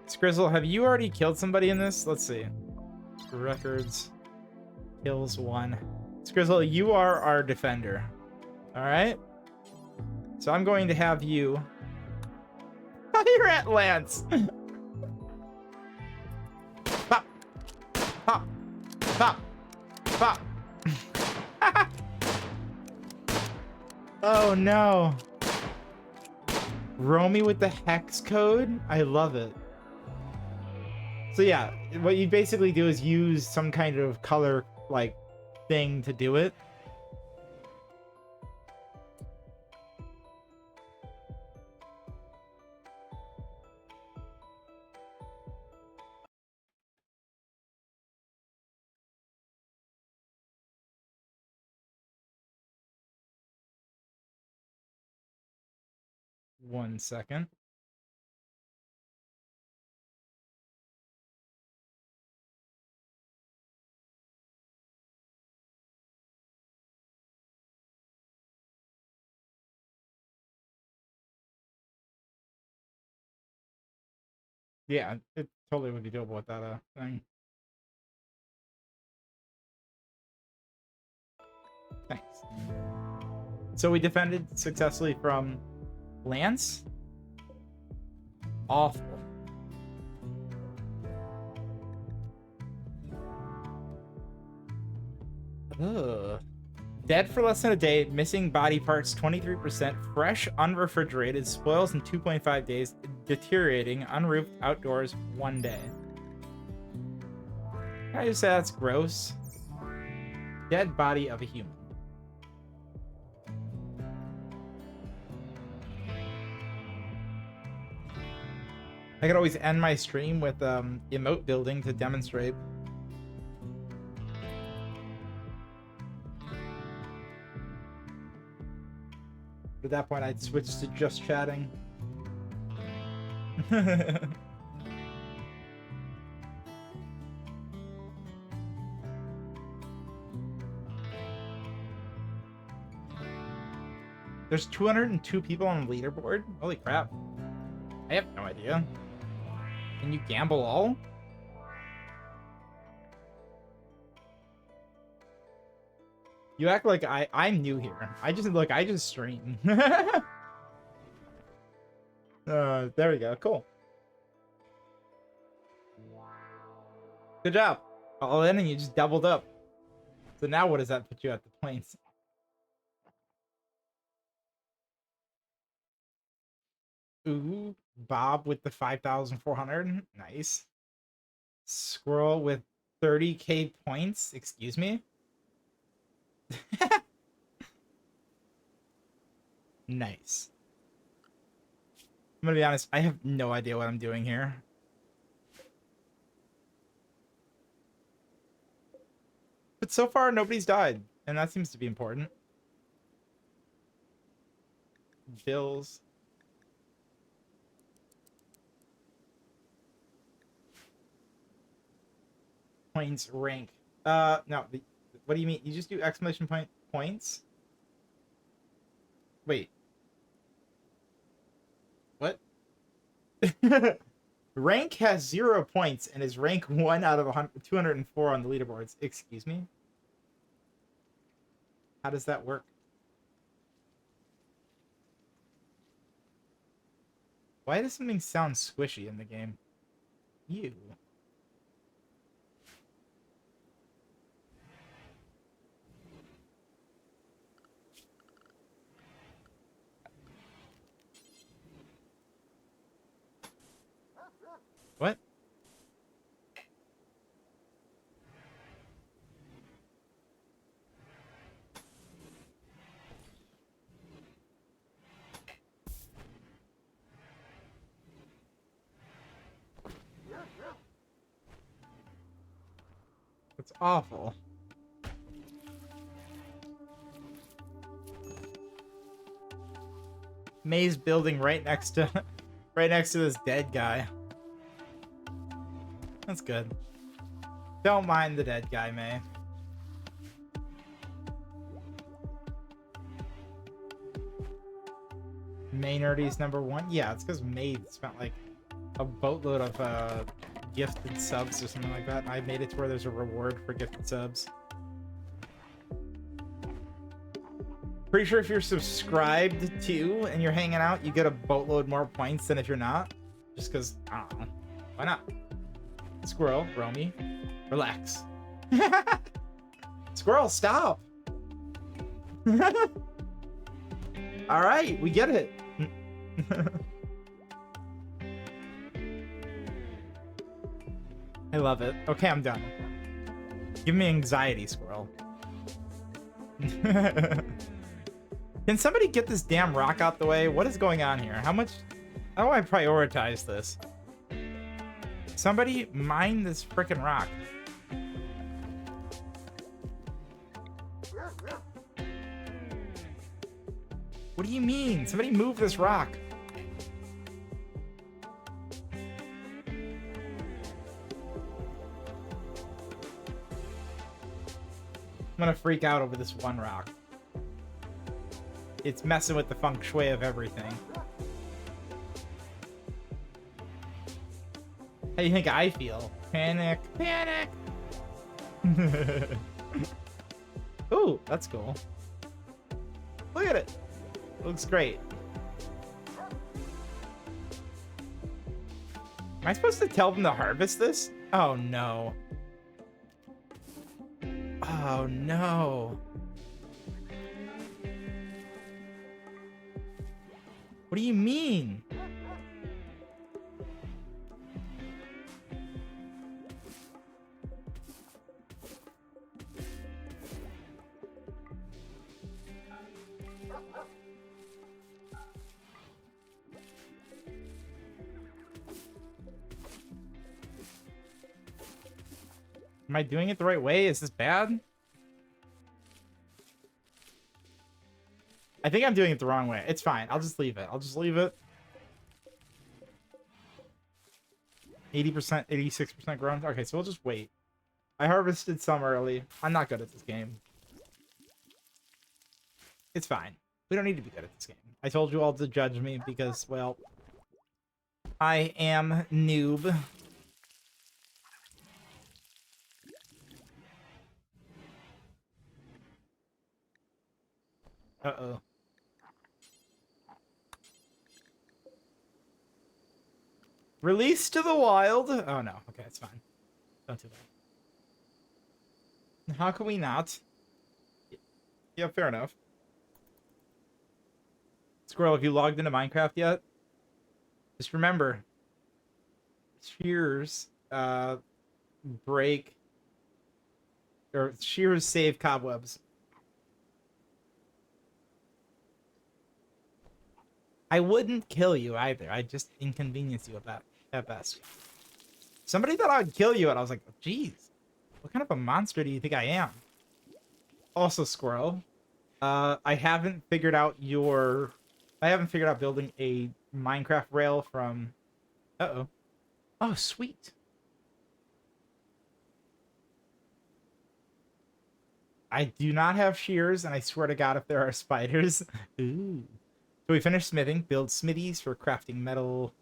Scrizzle, have you already killed somebody in this? Let's see. Records. Kills 1. Skrizzle, you are our defender. All right. So I'm going to have you. You're at Lance. Pop, pop, pop, pop. Oh no. Romy with the hex code? I love it. So yeah, what you basically do is use some kind of color like thing to do it. One second. Yeah, it totally would be doable with that thing. Thanks. So we defended successfully from Lance. Awful. Ugh. Dead for less than a day, missing body parts 23%, fresh, unrefrigerated, spoils in 2.5 days, deteriorating, unroofed, outdoors, 1 day. Can I just say that's gross? Dead body of a human. I could always end my stream with emote building to demonstrate. At that point, I'd switch to just chatting. There's 202 people on the leaderboard? Holy crap. I have no idea. Can you gamble all? You act like I'm new here. I just stream. There we go. Cool. Good job. All in and you just doubled up. So now what does that put you at the points? Ooh, Bob with the 5,400. Nice. Squirrel with 30k points. Excuse me? Nice. I'm gonna be honest, I have no idea what I'm doing here. But so far, nobody's died, and that seems to be important. Bills. Points rank. No, what do you mean? You just do exclamation point points? Wait. What? Rank has 0 points and is rank 1 out of 204 on the leaderboards. Excuse me? How does that work? Why does something sound squishy in the game? You. What? That's awful. May's building right next to this dead guy. That's good. Don't mind the dead guy, May. May Nerdy's #1? Yeah, it's because May spent like a boatload of gifted subs or something like that, and I made it to where there's a reward for gifted subs. Pretty sure if you're subscribed to and you're hanging out, you get a boatload more points than if you're not. Just because, I don't know. Why not? Squirrel, Romy, relax. Squirrel, stop. All right, we get it. I love it. Okay, I'm done. Give me anxiety, squirrel. Can somebody get this damn rock out the way? What is going on here? How do I prioritize this? Somebody mine this frickin' rock. What do you mean? Somebody move this rock. I'm gonna freak out over this one rock. It's messing with the feng shui of everything. How do you think I feel? Panic, panic. Ooh, that's cool. Look at it. Looks great. Am I supposed to tell them to harvest this? Oh no. Oh no. What do you mean? Am I doing it the right way? Is this bad? I think I'm doing it the wrong way. It's fine. I'll just leave it. I'll just leave it. 80%, 86% grown. Okay, so we'll just wait. I harvested some early. I'm not good at this game. It's fine. We don't need to be good at this game. I told you all to judge me because, well, I am noob. Uh-oh. Release to the wild. Oh, no. Okay, it's fine. Don't do that. How can we not? Yeah, fair enough. Squirrel, have you logged into Minecraft yet? Just remember. Shears break. Or shears save cobwebs. I wouldn't kill you either. I'd just inconvenience you at best. Somebody thought I would kill you, and I was like, geez, what kind of a monster do you think I am? Also, Squirrel, I haven't figured out building a Minecraft rail from... Uh-oh. Oh, sweet. I do not have shears, and I swear to God, if there are spiders... Ooh. So we finished smithing, build smithies for crafting metal,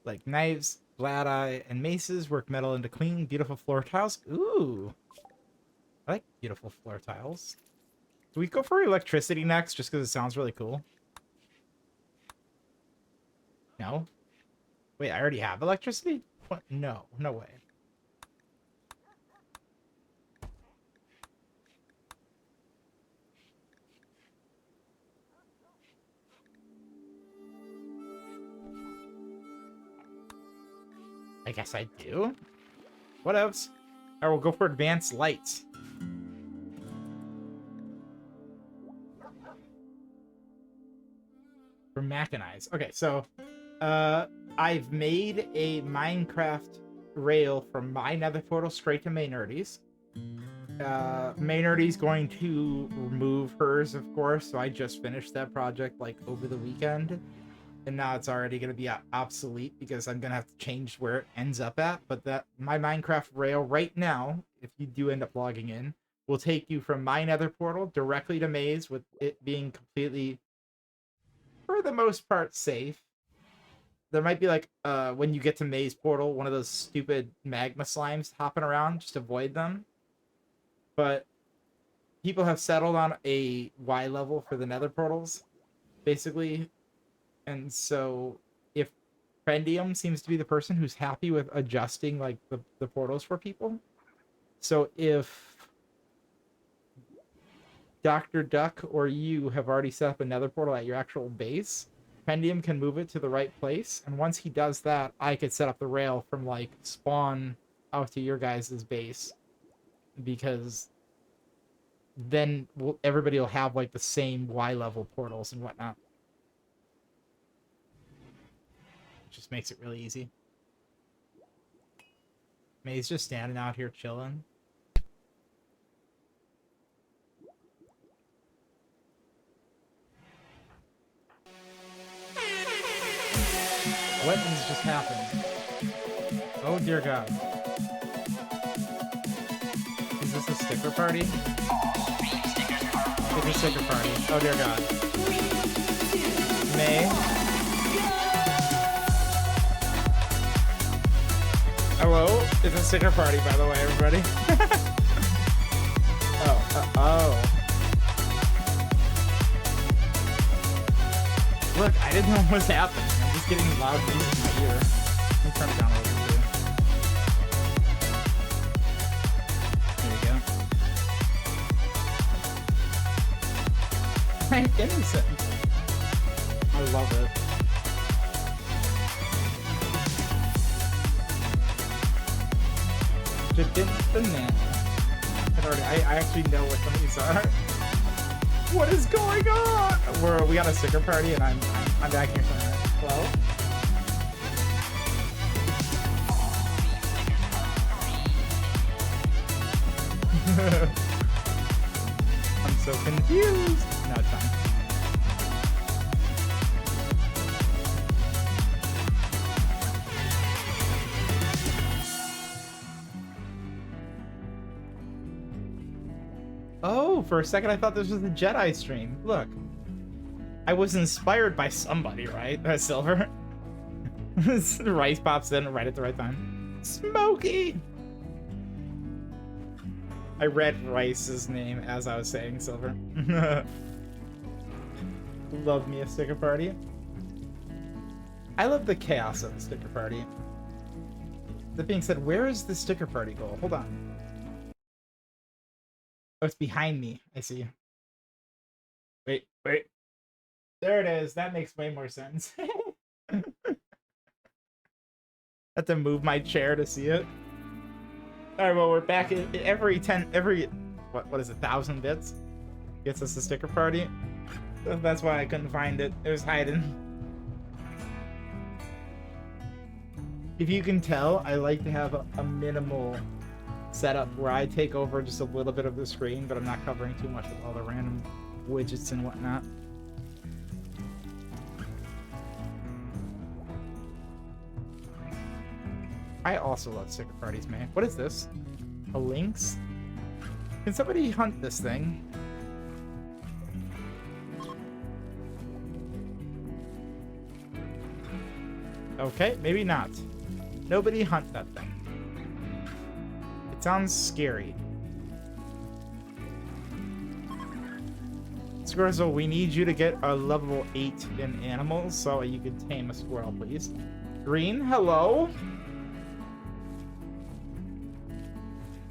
like knives, glad eye, and maces, work metal into clean, beautiful floor tiles. Ooh. I like beautiful floor tiles. Do we go for electricity next, just because it sounds really cool? No? Wait, I already have electricity? What? No, no way. I guess I do. What else? Alright, we'll go for advanced lights. For mechanize. Okay, so I've made a Minecraft rail from my nether portal straight to Maynardie's. Maynardie's going to remove hers, of course, so I just finished that project like over the weekend. And now it's already going to be obsolete because I'm going to have to change where it ends up at. But my Minecraft rail right now, if you do end up logging in, will take you from my nether portal directly to Maze, with it being completely, for the most part, safe. There might be like, when you get to Maze portal, one of those stupid magma slimes hopping around. Just avoid them. But people have settled on a Y level for the nether portals, basically. And so if Prendium seems to be the person who's happy with adjusting like the portals for people. So if Dr. Duck or you have already set up another portal at your actual base, Prendium can move it to the right place. And once he does that, I could set up the rail from like spawn out to your guys' base. Because then everybody will have like the same Y level portals and whatnot. Just makes it really easy. May's just standing out here chilling. What has just happened? Oh dear God. Is this a sticker party? It's a sticker party. Oh dear God. May. Hello? It's a sticker party, by the way, everybody. Oh. Look, I didn't know what was happening. I'm just getting loud music in my ear. Let me turn it down a little bit too. There you go. I'm innocent. I love it. Banana. I actually know what some of these are. What is going on? We got a sticker party and I'm back here somewhere. Hello? I'm so confused. No, it's fine. Oh, for a second I thought this was a Jedi stream. Look. I was inspired by somebody, right? Silver. Rice pops in right at the right time. Smokey! I read Rice's name as I was saying Silver. Love me a sticker party. I love the chaos of the sticker party. That being said, where is the sticker party goal? Hold on. Oh, it's behind me. I see. Wait. There it is. That makes way more sense. I have to move my chair to see it. Alright, well, we're back at every what is it, 1,000 bits? Gets us a sticker party. That's why I couldn't find it. It was hiding. If you can tell, I like to have a minimal setup where I take over just a little bit of the screen, but I'm not covering too much with all the random widgets and whatnot. I also love sticker parties, man. What is this? A lynx? Can somebody hunt this thing? Okay, maybe not. Nobody hunt that thing. It sounds scary. Squirrel, we need you to get a level 8 in animals so you can tame a squirrel, please. Green, hello?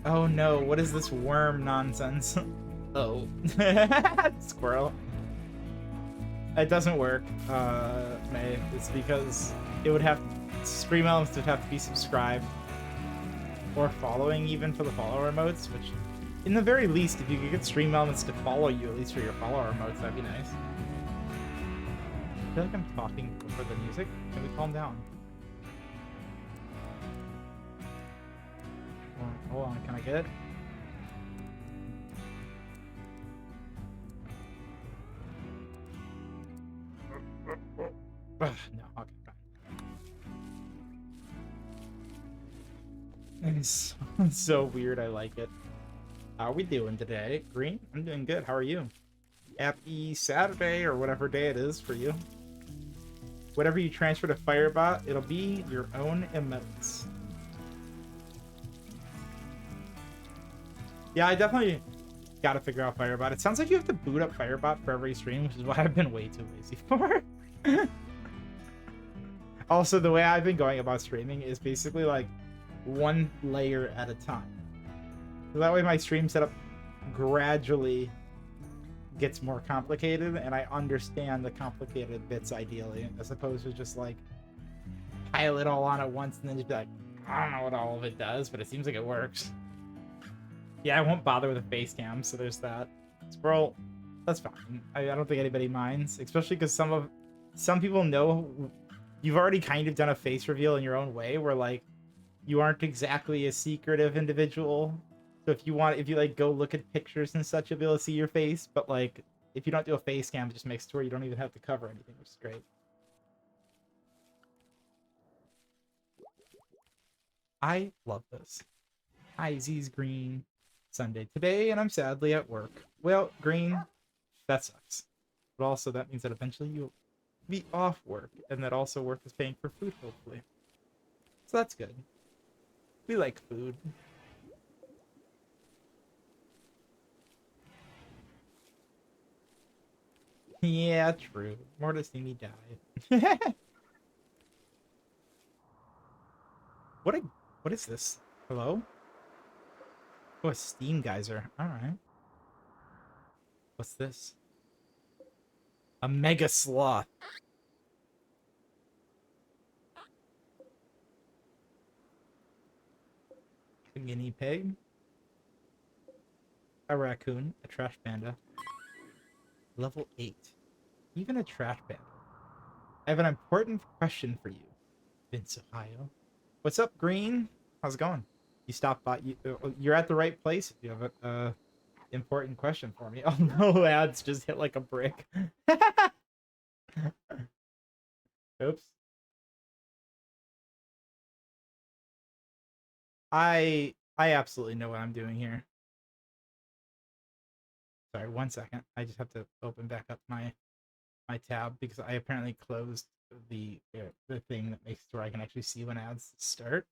Oh no, what is this worm nonsense? Oh. Squirrel. It doesn't work, May. It's because it would have... Stream Elements would have to be subscribed. Or following, even for the follower emotes, which... In the very least, if you could get Stream Elements to follow you, at least for your follower emotes, that'd be nice. I feel like I'm talking over the music. Can we calm down? Hold on, can I get it? No, okay, fine. It's so weird, I like it. How are we doing today? Green? I'm doing good, how are you? Happy Saturday, or whatever day it is for you. Whatever you transfer to Firebot, it'll be your own emotes. Yeah, I definitely Gotta figure out Firebot. It sounds like you have to boot up Firebot for every stream, which is why I've been way too lazy for. Also, the way I've been going about streaming is basically like one layer at a time. So that way my stream setup gradually gets more complicated and I understand the complicated bits ideally, as opposed to just like pile it all on at once and then just be like, I don't know what all of it does, but it seems like it works. Yeah, I won't bother with a face cam, so there's that. Squirrel, that's fine. I don't think anybody minds, especially because some people know you've already kind of done a face reveal in your own way, where like you aren't exactly a secretive individual. So if you like go look at pictures and such, you'll be able to see your face. But like if you don't do a face cam, it just makes it to where you don't even have to cover anything, which is great. I love this. Hi, Z's Green. Sunday today, and I'm sadly at work. Well, Green, that sucks. But also that means that eventually you'll be off work, and that also work is paying for food, hopefully. So that's good. We like food. Yeah, true. More to see me die. What is this? Hello? Oh, a steam geyser. Alright. What's this? A mega sloth. A guinea pig. A raccoon. A trash panda. Level 8. Even a trash panda. I have an important question for you, Vince, Ohio. What's up, Green? How's it going? You stopped by. You're at the right place if you have a important question for me. Oh no, ads just hit like a brick. Oops. I absolutely know what I'm doing here. Sorry, 1 second. I just have to open back up my tab because I apparently closed the thing that makes it where I can actually see when ads start.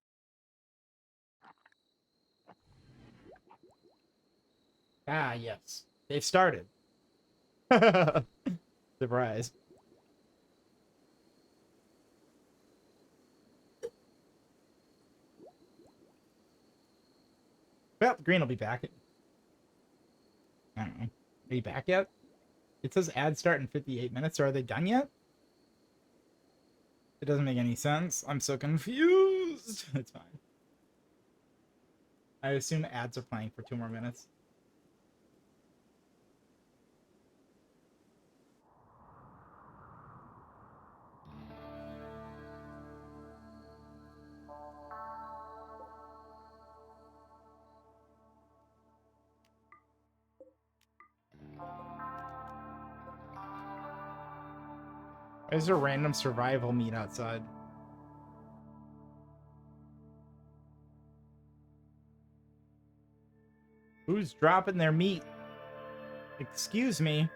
Ah, yes. They've started. Surprise. Well, Green will be back. I don't know. Are you back yet? It says ads start in 58 minutes. So are they done yet? It doesn't make any sense. I'm so confused. It's fine. I assume ads are playing for 2 more minutes. There's a random survival meat outside. Who's dropping their meat? Excuse me.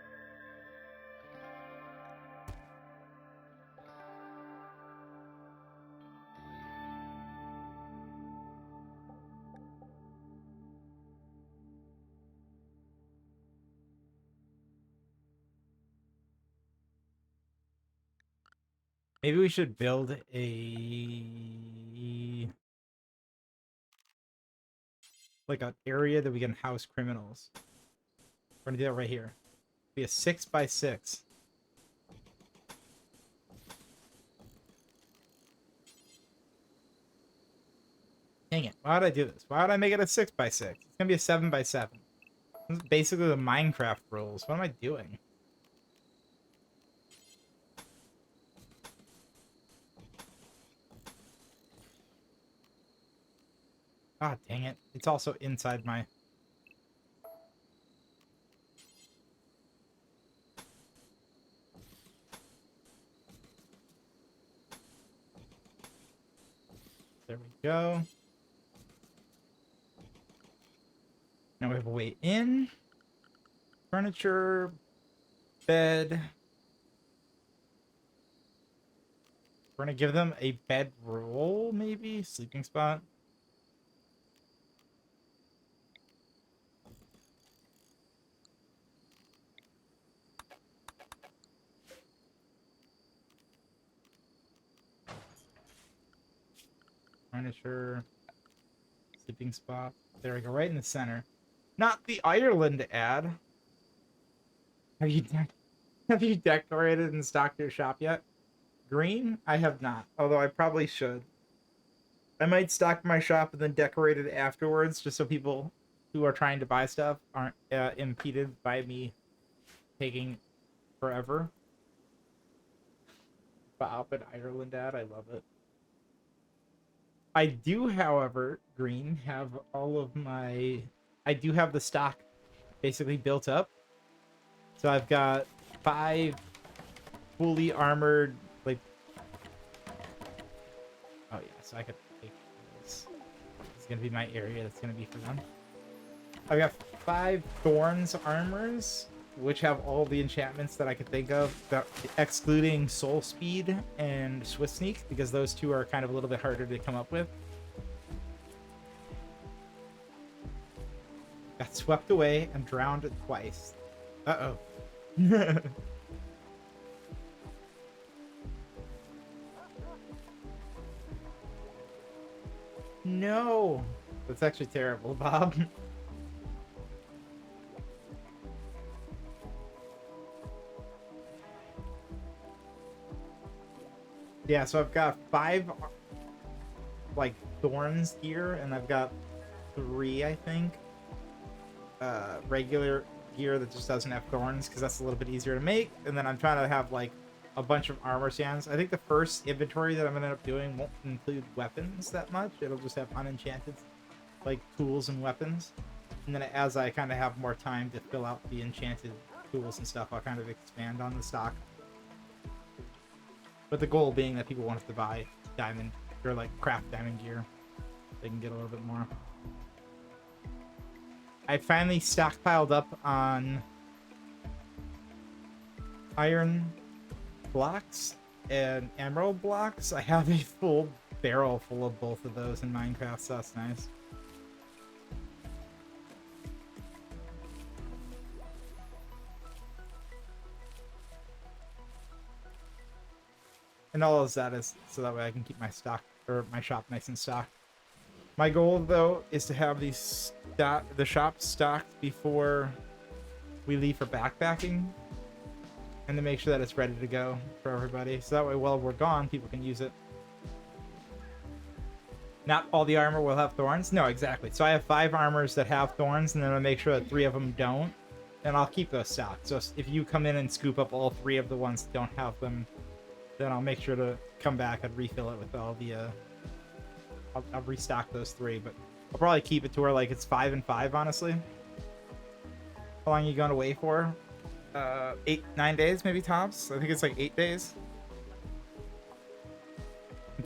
Maybe we should build like an area that we can house criminals. We're gonna do that right here. Be a 6x6. Dang it! Why would I do this? Why would I make it a 6x6? It's gonna be a 7x7. This is basically the Minecraft rules. What am I doing? Ah, dang it. It's also inside my... There we go. Now we have a way in. Furniture. Bed. We're gonna give them a bedroll, maybe? Sleeping spot. furniture, sleeping spot. There we go, right in the center. Not the Ireland ad. Have you have you decorated and stocked your shop yet? Green? I have not, although I probably should. I might stock my shop and then decorate it afterwards, just so people who are trying to buy stuff aren't impeded by me taking forever. Bob and Ireland ad, I love it. I do, however, Green, have all of my... I do have the stock basically built up. So I've got 5 fully armored, like... Oh yeah, so I could take this. This is going to be my area that's going to be for them. I've got 5 Thorns armors, which have all the enchantments that I could think of, excluding Soul Speed and Swift Sneak, because those 2 are kind of a little bit harder to come up with. Got swept away and drowned twice. Uh-oh. No! That's actually terrible, Bob. Yeah, so I've got 5 like thorns gear, and I've got 3, I think, regular gear that just doesn't have thorns, because that's a little bit easier to make. And then I'm trying to have like a bunch of armor stands. I think the first inventory that I'm gonna end up doing won't include weapons that much. It'll just have unenchanted like tools and weapons. And then as I kind of have more time to fill out the enchanted tools and stuff, I'll kind of expand on the stock. But the goal being that people won't have to buy diamond or like craft diamond gear. They can get a little bit more. I finally stockpiled up on iron blocks and emerald blocks. I have a full barrel full of both of those in Minecraft, so that's nice. And all of that is so that way I can keep my stock or my shop nice and stocked. My goal though is to have the shop stocked before we leave for backpacking, and to make sure that it's ready to go for everybody. So that way while we're gone, people can use it. Not all the armor will have thorns. No, exactly. So I have 5 armors that have thorns, and then I'll make sure that 3 of them don't. And I'll keep those stocked. So if you come in and scoop up all 3 of the ones that don't have them, then I'll make sure to come back and refill it with all the, I'll restock those 3, but I'll probably keep it to where, like, it's 5 and 5, honestly. How long are you going away for? 8-9 days, maybe tops? I think it's, like, 8 days.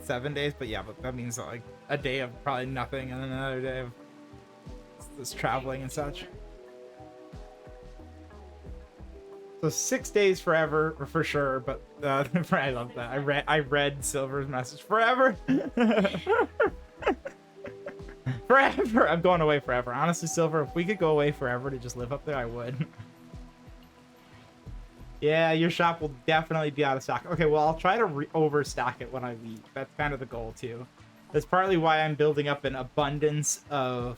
7 days, but yeah, but that means, like, a day of probably nothing, and then another day of this traveling and such. So 6 days forever, for sure, but I love that. I read Silver's message. Forever? Forever! I'm going away forever. Honestly, Silver, if we could go away forever to just live up there, I would. Yeah, your shop will definitely be out of stock. Okay, well, I'll try to overstock it when I leave. That's kind of the goal, too. That's partly why I'm building up an abundance of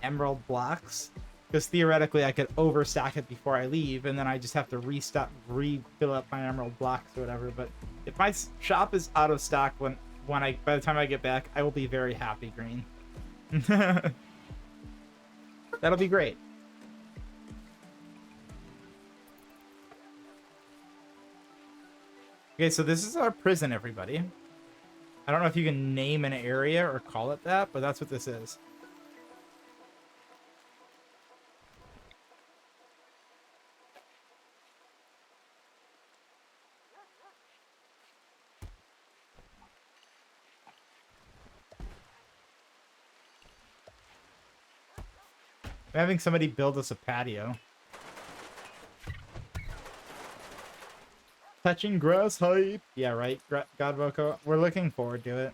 emerald blocks. Because theoretically, I could overstock it before I leave, and then I just have to refill up my emerald blocks or whatever. But if my shop is out of stock by the time I get back, I will be very happy, Green. That'll be great. Okay, so this is our prison, everybody. I don't know if you can name an area or call it that, but that's what this is. I'm having somebody build us a patio. Touching grass hype. Yeah, right, Godvoco. We're looking forward to it.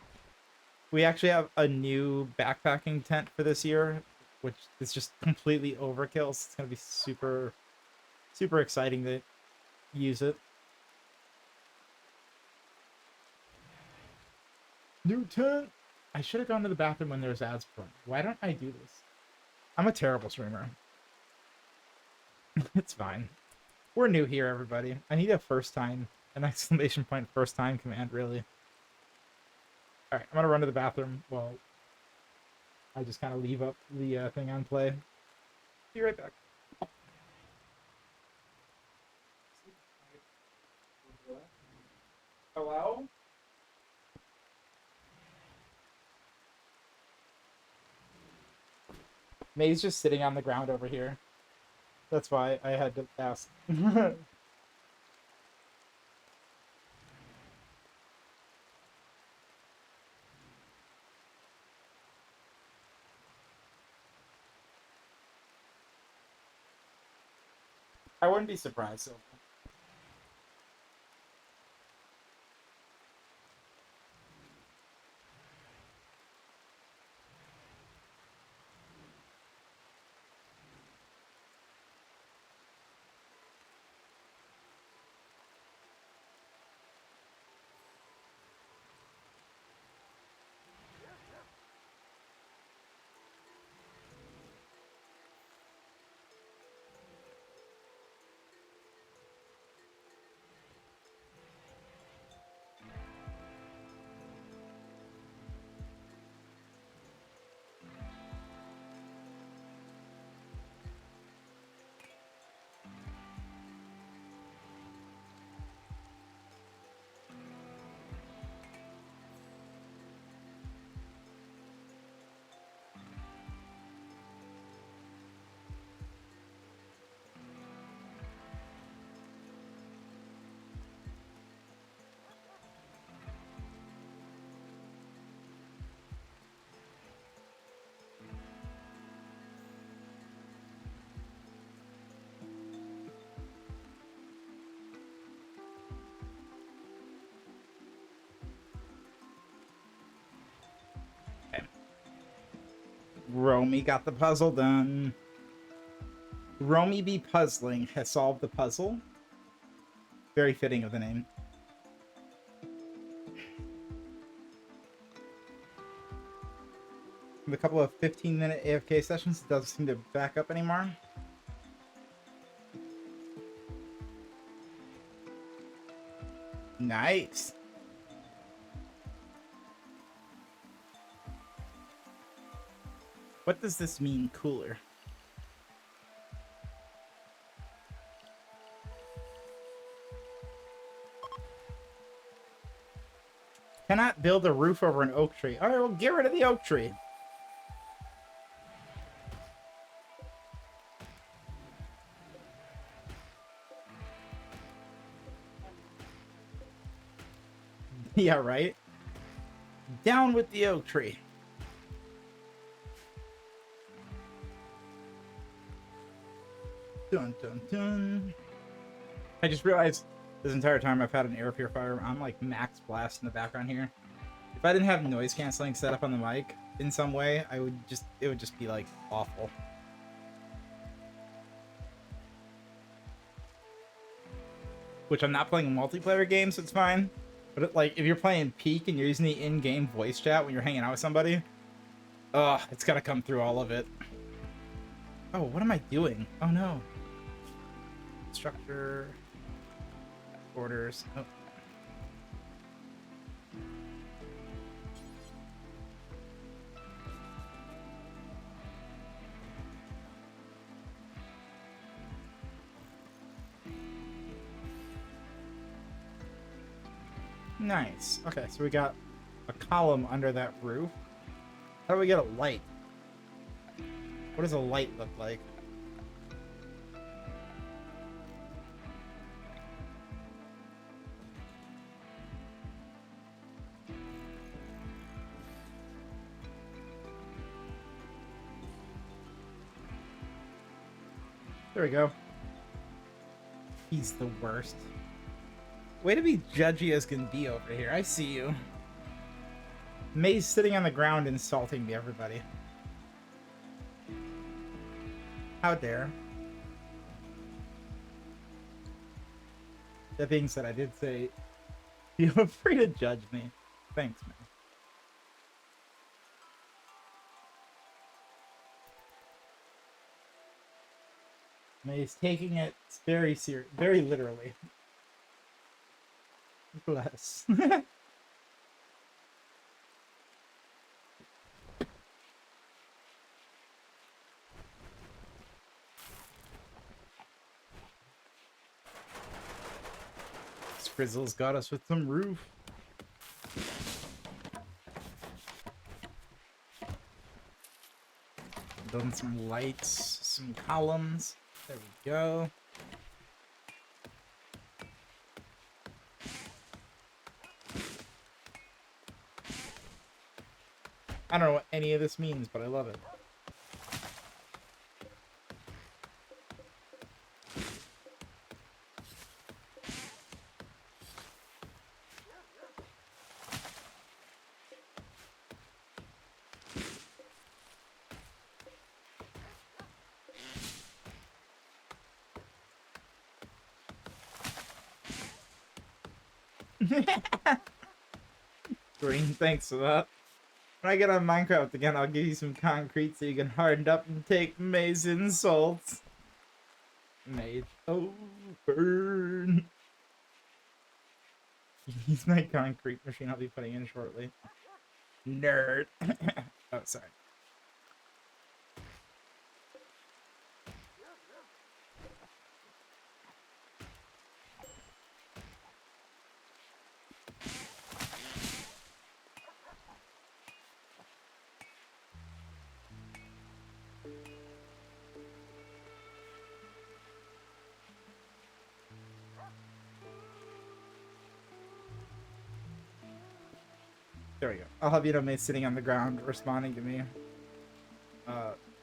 We actually have a new backpacking tent for this year, which is just completely overkill. So it's going to be super, super exciting to use it. New tent. I should have gone to the bathroom when there was ads for. Why don't I do this? I'm a terrible streamer. It's fine. We're new here, everybody. I need a first time, an exclamation point first time command, really. All right, I'm gonna run to the bathroom while I just kind of leave up the thing on play. Be right back. Hello? May's just sitting on the ground over here. That's why I had to ask. I wouldn't be surprised. So. Romy got the puzzle done. Romy be puzzling has solved the puzzle. Very fitting of the name. With a couple of 15-minute AFK sessions, it doesn't seem to back up anymore. Nice. What does this mean, cooler? Cannot build a roof over an oak tree. All right, well, get rid of the oak tree. Yeah, right? Down with the oak tree. Dun, dun, dun. I just realized this entire time I've had an air purifier on like max blast in the background here. If I didn't have noise canceling set up on the mic in some way, it would just be like awful. Which I'm not playing a multiplayer game, so it's fine. But like if you're playing Peak and you're using the in-game voice chat when you're hanging out with somebody, it's gotta come through all of it. Oh, what am I doing? Oh no. Structure. Orders. Oh. Nice. Okay, so we got a column under that roof. How do we get a light? What does a light look like? There we go. He's the worst. Way to be judgy as can be over here. I see you. May's sitting on the ground insulting me, everybody. How dare. That being said, I did say, feel free to judge me. Thanks, man. He's taking it very literally. Bless. Scrizzle's got us with some roof. Done some lights, some columns. There we go. I don't know what any of this means, but I love it. Green, thanks for that. When I get on Minecraft again, I'll give you some concrete so you can harden up and take May's insults. May. Oh, burn. He's my concrete machine I'll be putting in shortly. Nerd. Oh, sorry. There we go. I'll have you know me sitting on the ground responding to me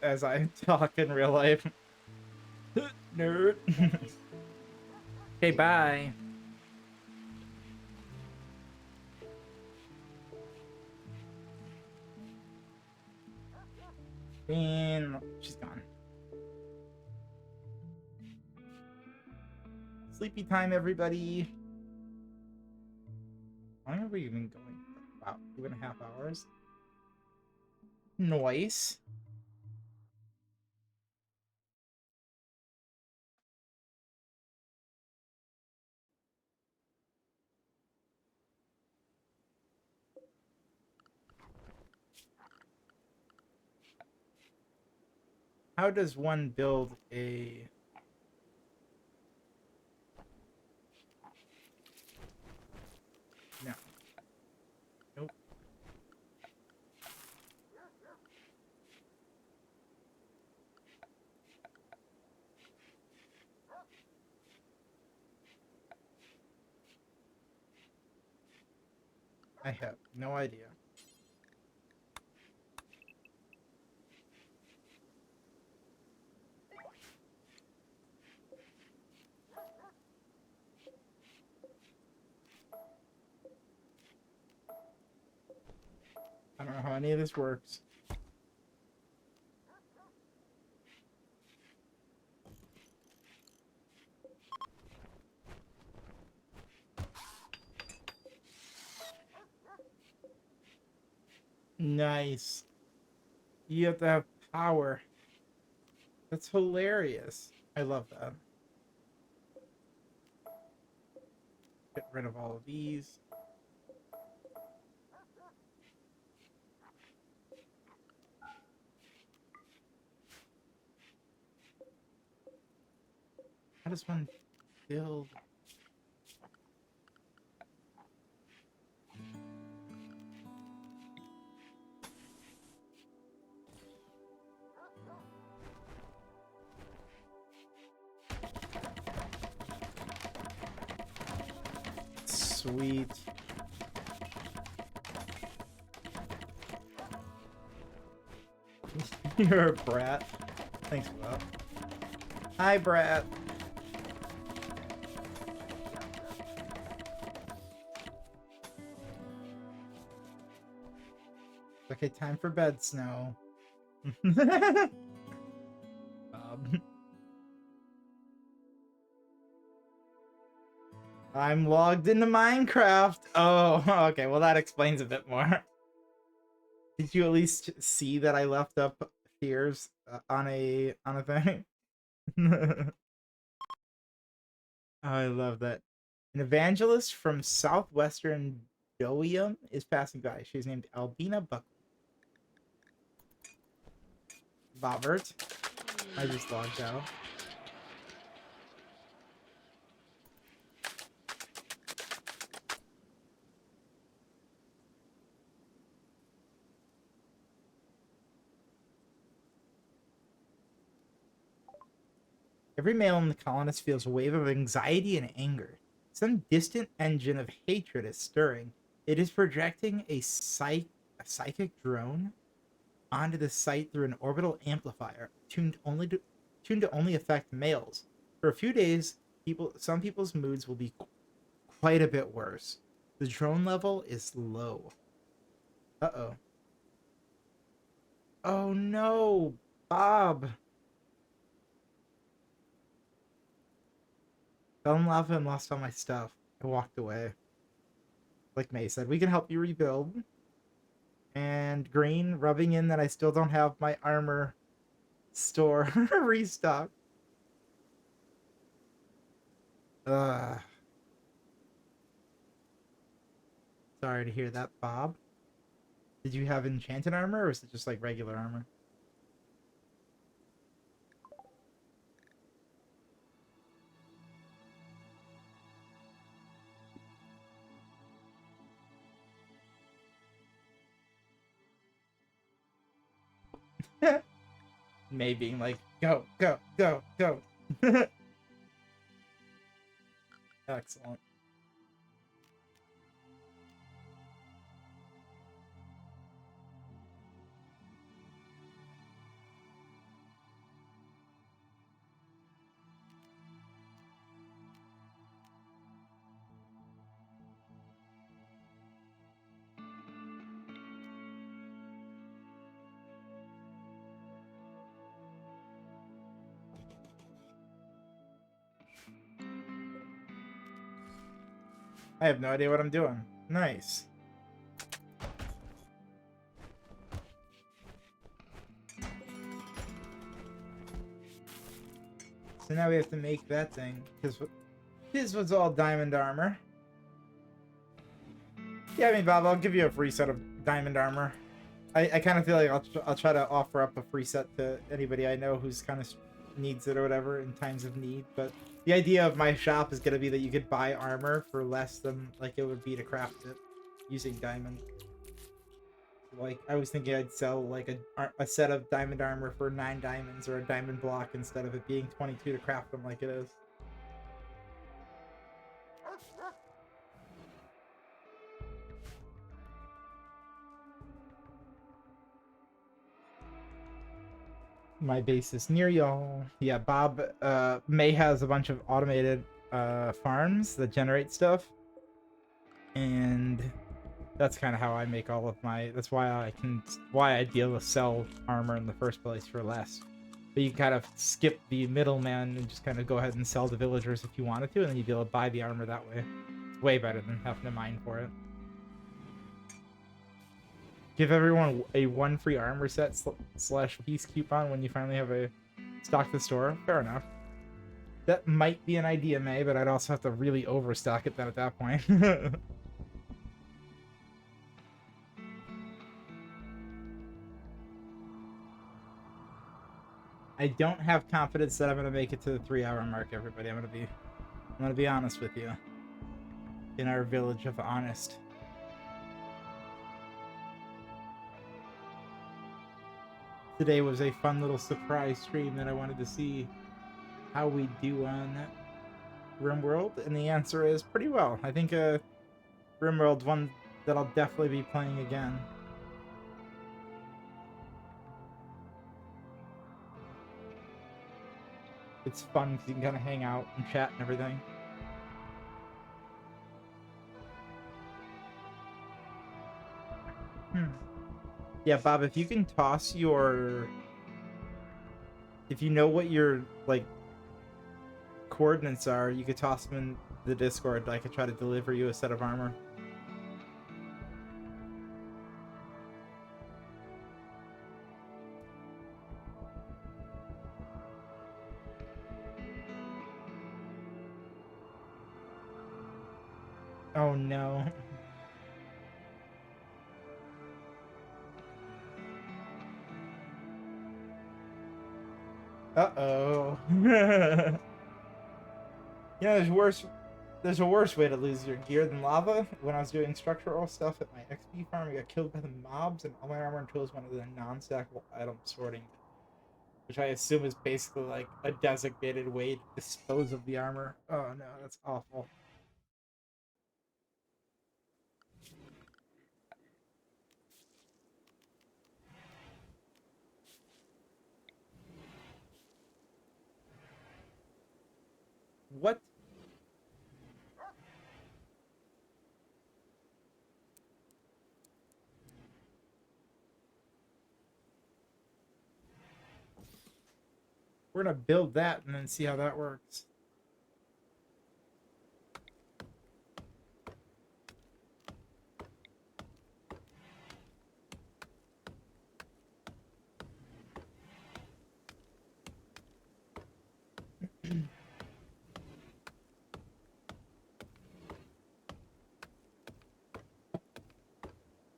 as I talk in real life. Nerd. Okay, bye. And she's gone. Sleepy time, everybody. How long have we been going? About 2.5 hours. Nice. How does one build a... No. Nope. I have no idea. I don't know how any of this works. Nice. You have to have power. That's hilarious. I love that. Get rid of all of these. How does one build? Sweet. You're a brat. Thanks for that. Hi, brat. Okay, time for bed, Snow. I'm logged into Minecraft. Oh, okay. Well, that explains a bit more. Did you at least see that I left up fears on a thing? I love that. An evangelist from southwestern Doium is passing by. She's named Albina Buckley. Bobbert. I just logged out. Every male in the colonist feels a wave of anxiety and anger. Some distant engine of hatred is stirring. It is projecting a psychic drone onto the site through an orbital amplifier tuned to only affect males. For a few days, some people's moods will be quite a bit worse. The drone level is low. Uh-oh. Oh no, Bob. Fell in lava and lost all my stuff. I walked away. Like May said, we can help you rebuild. And Green rubbing in that I still don't have my armor store restock. Ugh. Sorry to hear that, Bob. Did you have enchanted armor or is it just like regular armor? May being like, go, go, go, go. Excellent. I have no idea what I'm doing. Nice. So now we have to make that thing. Because this was all diamond armor. Yeah, I mean, Bob, I'll give you a free set of diamond armor. I kind of feel like I'll try to offer up a free set to anybody I know who's kind of needs it or whatever in times of need. But the idea of my shop is going to be that you could buy armor for less than like it would be to craft it using diamond. Like, I was thinking I'd sell like a set of diamond armor for 9 diamonds or a diamond block instead of it being 22 to craft them like it is. My base is near y'all. Yeah, Bob, May has a bunch of automated farms that generate stuff. And that's kind of how I make all of my, that's why I deal with sell armor in the first place for less. But you can kind of skip the middleman and just kind of go ahead and sell the villagers if you wanted to, and then you'd be able to buy the armor that way. It's way better than having to mine for it. Give everyone a 1 free armor set / peace coupon when you finally have a stock the store. Fair enough. That might be an idea, May, but I'd also have to really overstock it then at that point. I don't have confidence that I'm gonna make it to the 3-hour mark, everybody. I'm gonna be honest with you. In our village of honest. Today was a fun little surprise stream that I wanted to see how we do on Rimworld, and the answer is pretty well. I think Rimworld's one that I'll definitely be playing again. It's fun because you can kind of hang out and chat and everything. Yeah, Bob, if you can toss your... If you know what your, like, coordinates are, you could toss them in the Discord. I could try to deliver you a set of armor. Oh no. Uh-oh. Yeah, there's a worse way to lose your gear than lava. When I was doing structural stuff at my XP farm, I got killed by the mobs, and all my armor and tools went to the non-stackable item sorting, which I assume is basically like a designated way to dispose of the armor. Oh no, that's awful. What? We're gonna build that and then see how that works.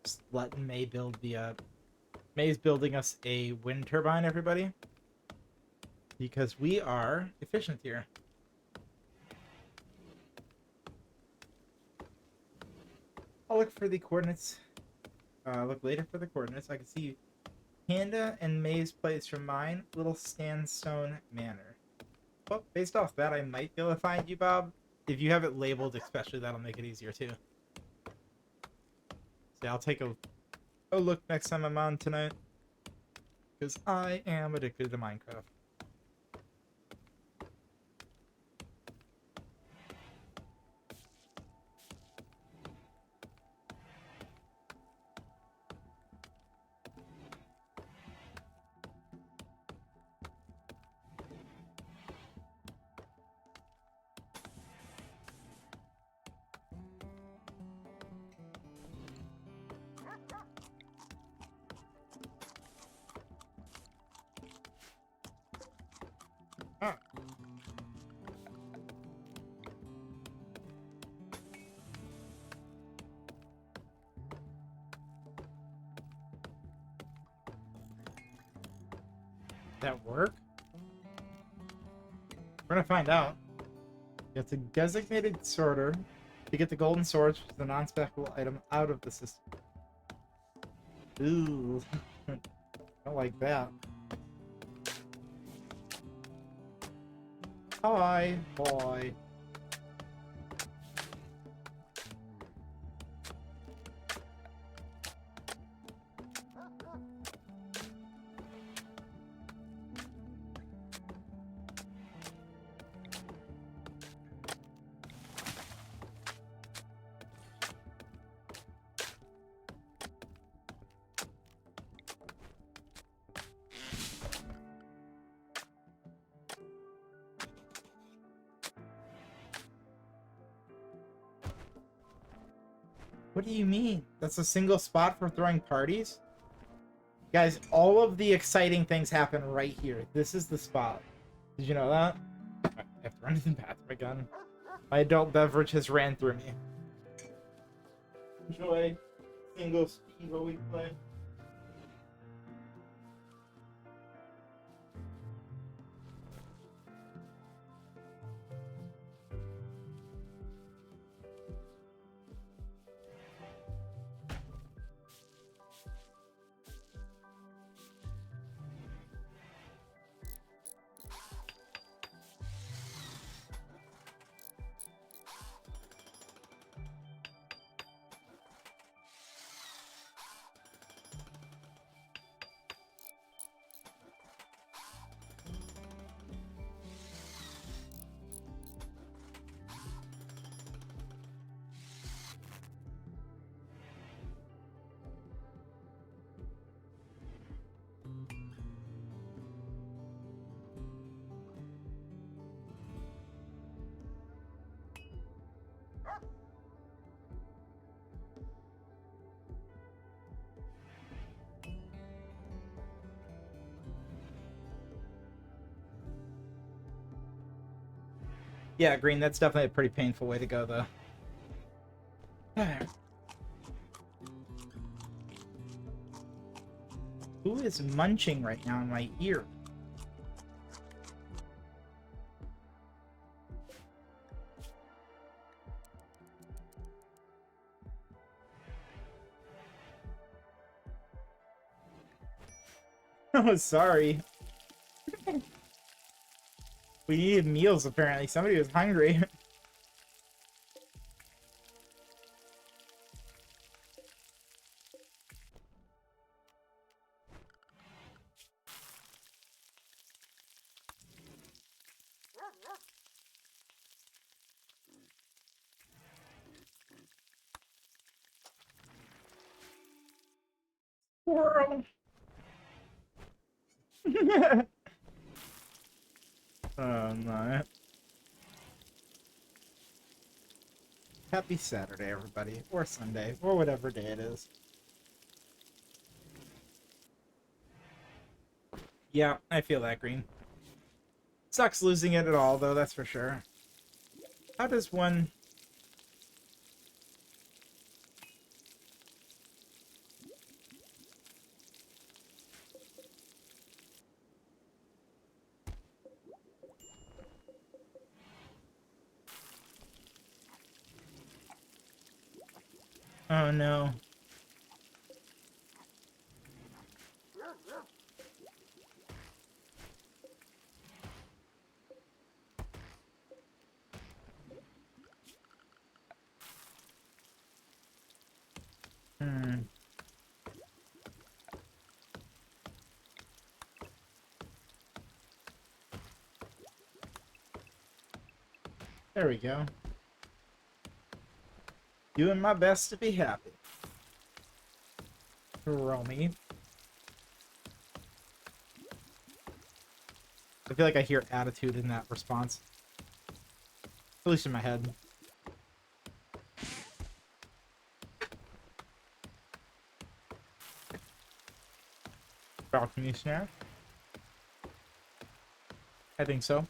Just letting May build the May's building us a wind turbine, everybody. Because we are efficient here. I'll look for the coordinates. Look later for the coordinates. I can see Panda and May's place from mine. Little Sandstone Manor. Well, based off that, I might be able to find you, Bob. If you have it labeled, especially, that'll make it easier too. So I'll take a look next time I'm on tonight. Because I am addicted to Minecraft. Ah. That work? We're gonna find out. It's a designated sorter to get the golden swords, which is the non-stackable item, out of the system. Ooh. Don't like that. Hi, boy. What do you mean? That's a single spot for throwing parties? Guys, all of the exciting things happen right here. This is the spot. Did you know that? I have to run to the bathroom again. My adult beverage has ran through me. Enjoy single speed while we play. Yeah, Green, that's definitely a pretty painful way to go, though. Who is munching right now in my ear? Oh, sorry. We needed meals, apparently. Somebody was hungry. Squirrel. Oh, no. Happy Saturday, everybody. Or Sunday. Or whatever day it is. Yeah, I feel that, Green. Sucks losing it at all, though, that's for sure. How does one... Oh, no. Hmm. There we go. Doing my best to be happy. Romy. I feel like I hear attitude in that response. At least in my head. Balcony snack? I think so.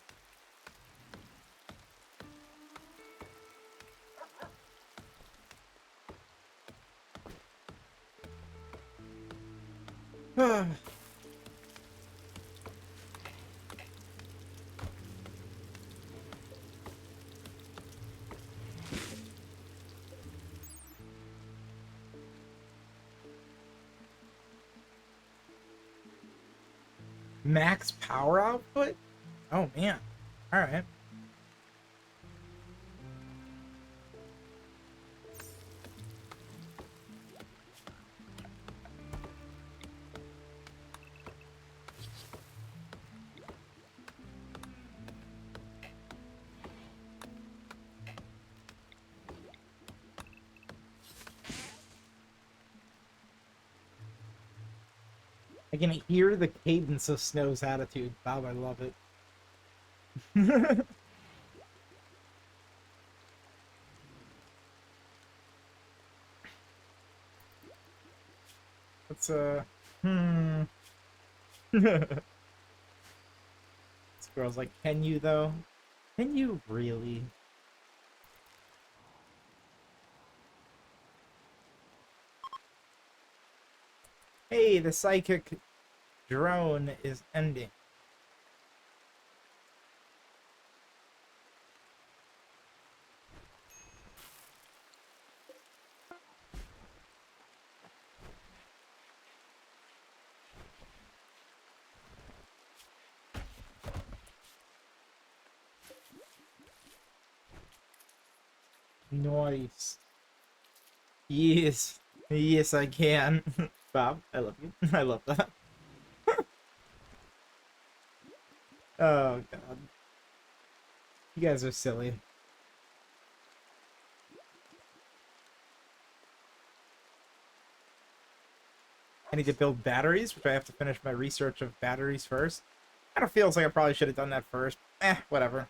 Max power output? Oh, man. Alright. I can hear the cadence of Snow's attitude. Bob, I love it. Let's, This girl's like, can you, though? Can you really? Hey, the psychic drone is ending. Nice. Yes. Yes, I can. Bob, I love you. I love that. Oh, God. You guys are silly. I need to build batteries, which I have to finish my research of batteries first. Kind of feels like I probably should have done that first. Whatever.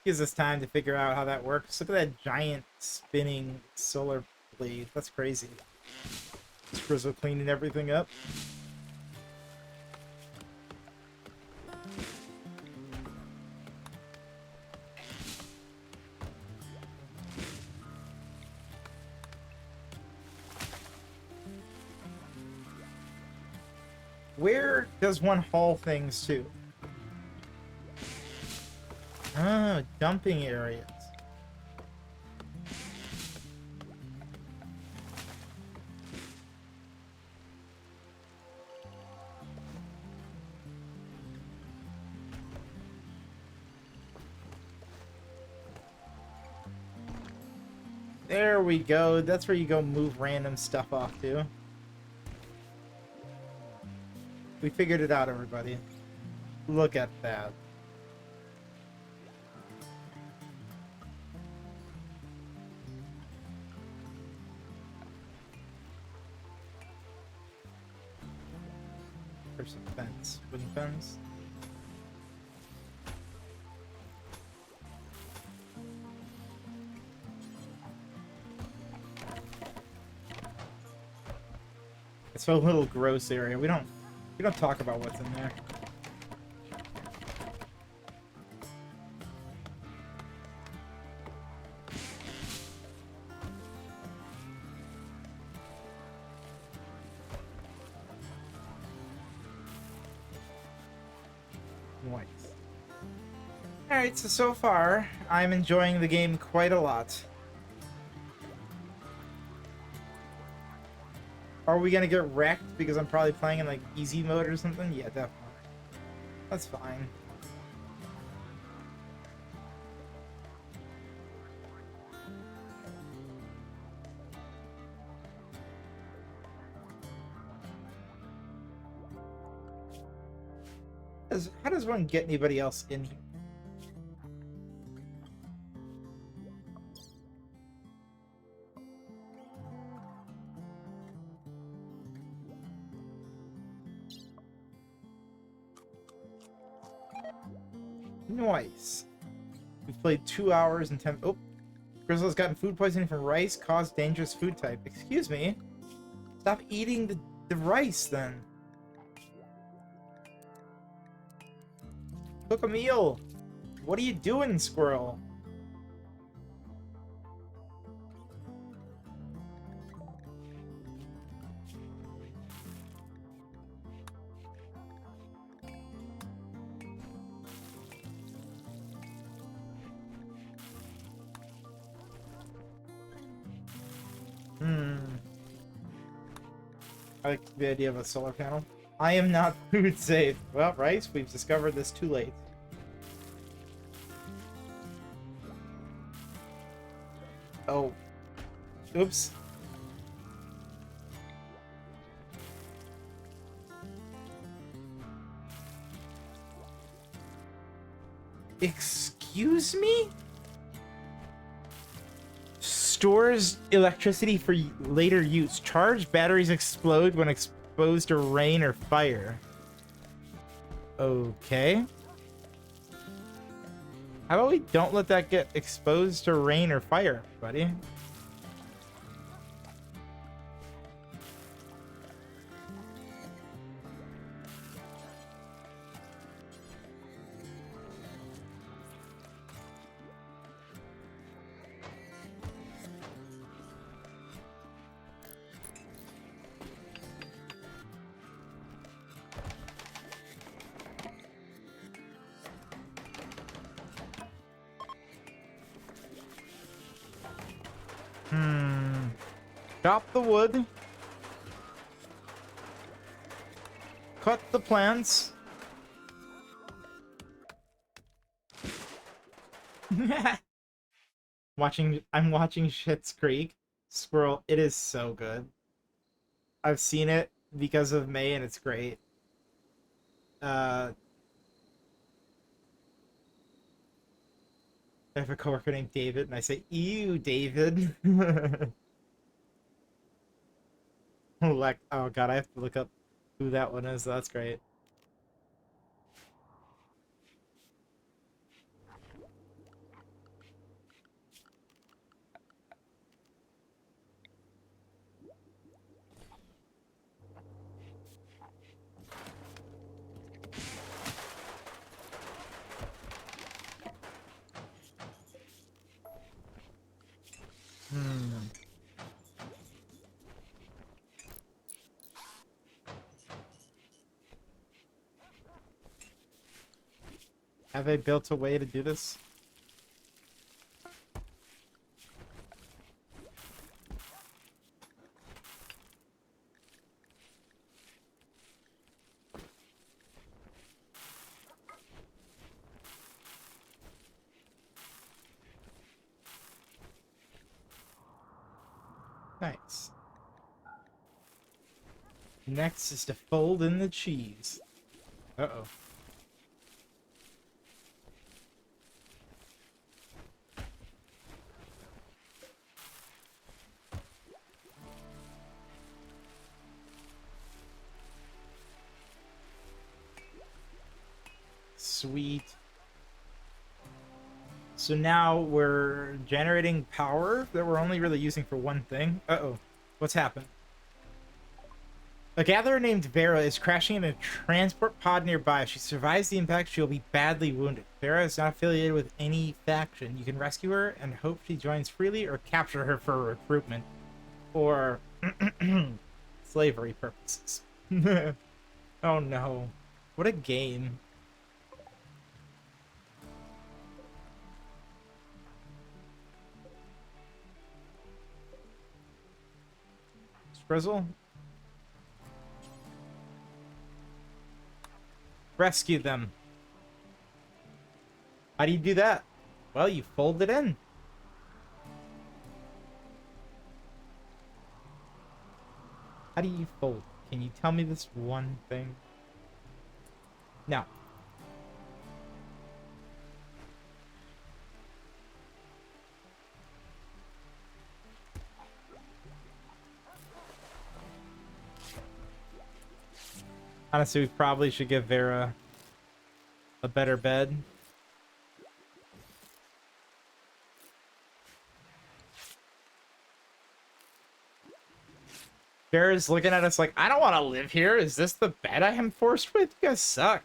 Gives us time to figure out how that works. Look at that giant spinning solar blade. That's crazy. Scrizzle cleaning everything up. Where does one haul things to? Oh, dumping areas. There we go. That's where you go move random stuff off to. We figured it out, everybody. Look at that. There's a fence. Wooden fence. It's a little gross area. We don't talk about what's in there. Nice. Alright, so far, I'm enjoying the game quite a lot. Are we gonna get wrecked because I'm probably playing in like easy mode or something? Yeah, definitely. That's fine. How does one get anybody else in here? Nice. We've played 2 hours and 10... Oh! Grizzle's gotten food poisoning from rice, caused dangerous food type. Excuse me? Stop eating the rice, then. Cook a meal! What are you doing, squirrel? I like the idea of a solar panel. I am not food safe. Well, rice, we've discovered this too late. Oh. Oops. Excuse me? Stores electricity for later use. Charged batteries explode when exposed to rain or fire. Okay. How about we don't let that get exposed to rain or fire, buddy? Chop the wood. Cut the plants. I'm watching Schitt's Creek. Squirrel, it is so good. I've seen it because of May and it's great. I have a coworker named David and I say, ew, David. Oh god, I have to look up who that one is. That's great. Have I built a way to do this? Nice. Next is to fold in the cheese. Uh-oh. Sweet. So now we're generating power that we're only really using for one thing. Uh-oh. What's happened? A gatherer named Vera is crashing in a transport pod nearby. If she survives the impact, she'll be badly wounded. Vera is not affiliated with any faction. You can rescue her and hope she joins freely or capture her for recruitment or slavery purposes. Oh no. What a game. Frizzle? Rescue them. How do you do that? Well, you fold it in. How do you fold? Can you tell me this one thing? No. Honestly, we probably should give Vera a better bed. Vera's looking at us like, I don't want to live here. Is this the bed I am forced with? You guys suck.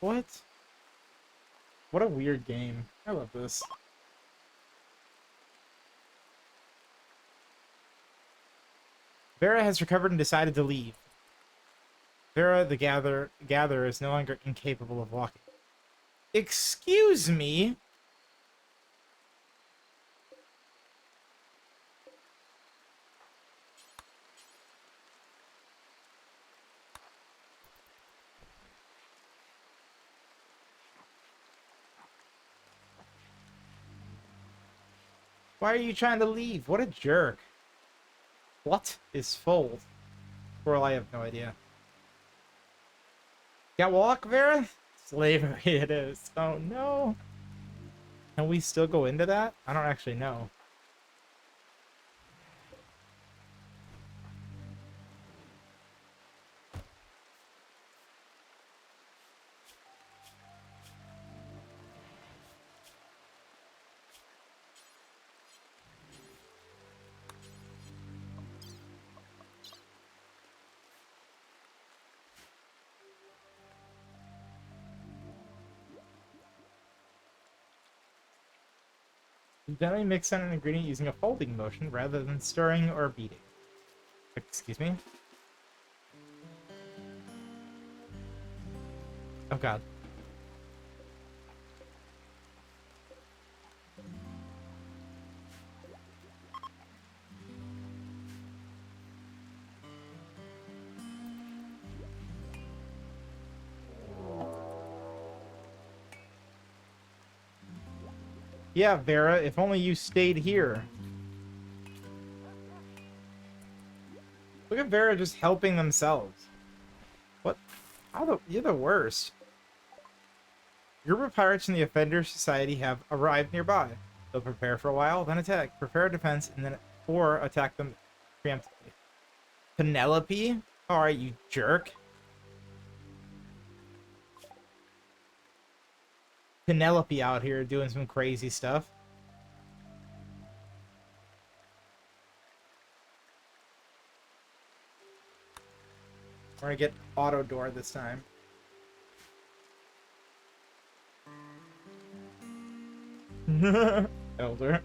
What? What a weird game. I love this. Vera has recovered and decided to leave. Vera, the gatherer, is no longer incapable of walking. Excuse me? Why are you trying to leave? What a jerk. What is fold? Well, I have no idea. Can't walk, Vera? Slavery it is. Oh no. Can we still go into that? I don't actually know. You generally mix in an ingredient using a folding motion rather than stirring or beating. Excuse me? Oh god. Yeah, Vera, if only you stayed here. Look at Vera just helping themselves. What? You're the worst. A group of pirates in the Offender Society have arrived nearby. They'll prepare for a while, then attack. Prepare a defense, and then or attack them preemptively. Penelope? Alright, you jerk. Penelope out here doing some crazy stuff. We're gonna get auto door this time. Elder.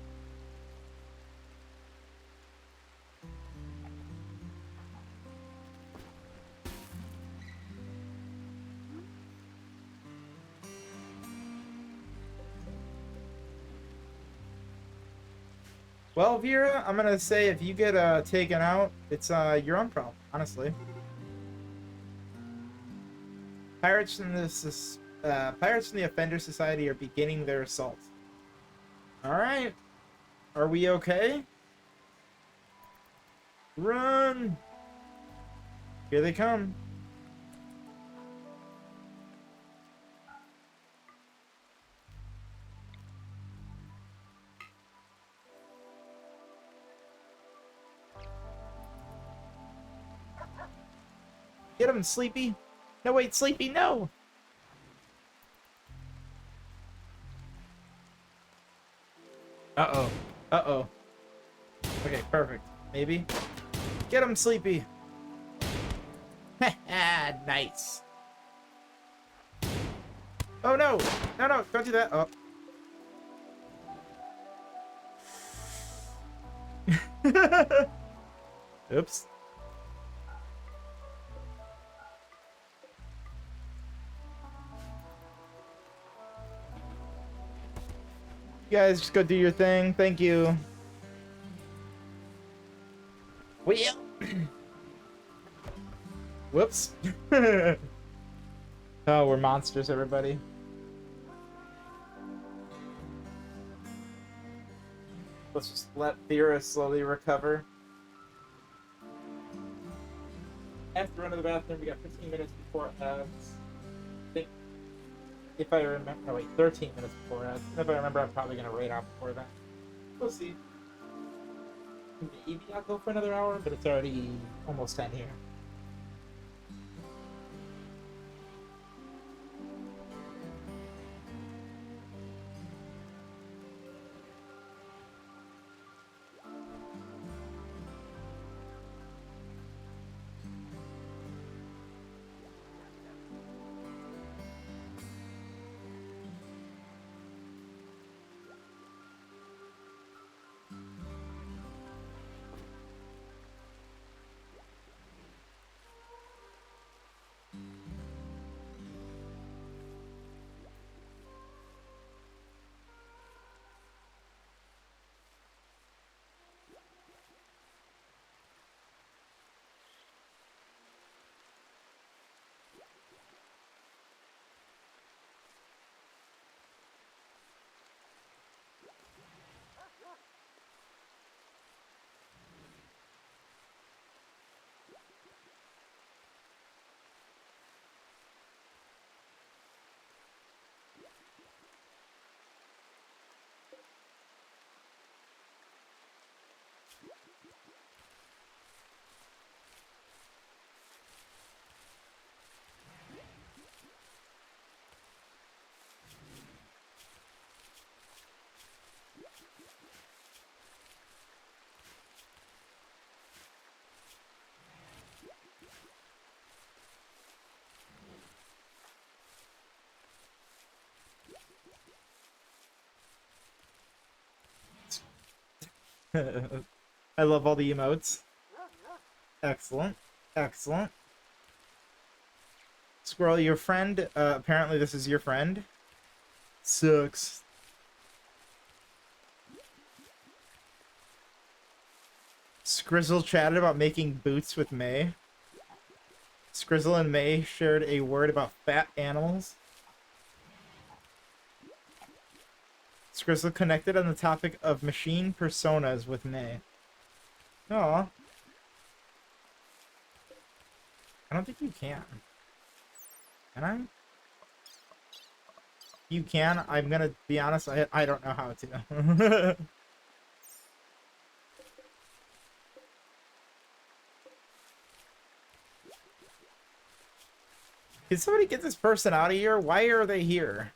Well, Vera, I'm gonna say if you get taken out, it's your own problem, honestly. Pirates in the Offender Society are beginning their assault. All right, are we okay? Run! Here they come. Get him, Sleepy. No, wait, Sleepy, no! Uh-oh. Uh-oh. Okay, perfect. Maybe. Get him, Sleepy. Nice. Oh, no. No, no, don't do that. Oh. Oops. You guys just go do your thing. Thank you. Well. Whoops. Oh, we're monsters, everybody. Let's just let Vera slowly recover. I have to run to the bathroom. We got 15 minutes before ads. I think, if I remember, no wait, 13 minutes before ads. If I remember, I'm probably gonna raid out before that. We'll see. Maybe I'll go for another hour, but it's already almost 10 here. I love all the emotes. Excellent. Excellent. Squirrel, your friend, apparently this is your friend. Sucks. Skrizzle chatted about making boots with May. Skrizzle and May shared a word about fat animals. Skrizzle connected on the topic of machine personas with May. Aw. I don't think you can. Can I? You can. I'm gonna be honest. I don't know how to. Can somebody get this person out of here? Why are they here?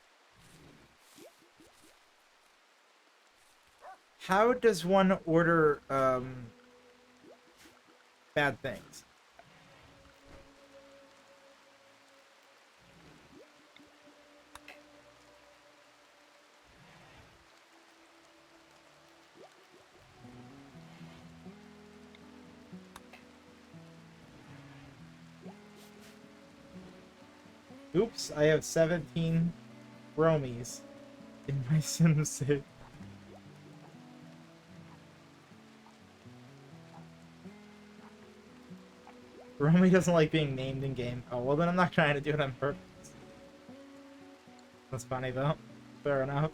How does one order bad things? Oops, I have 17 romies in my sim save. Romy doesn't like being named in game. Oh, well then I'm not trying to do it on purpose. That's funny though. Fair enough.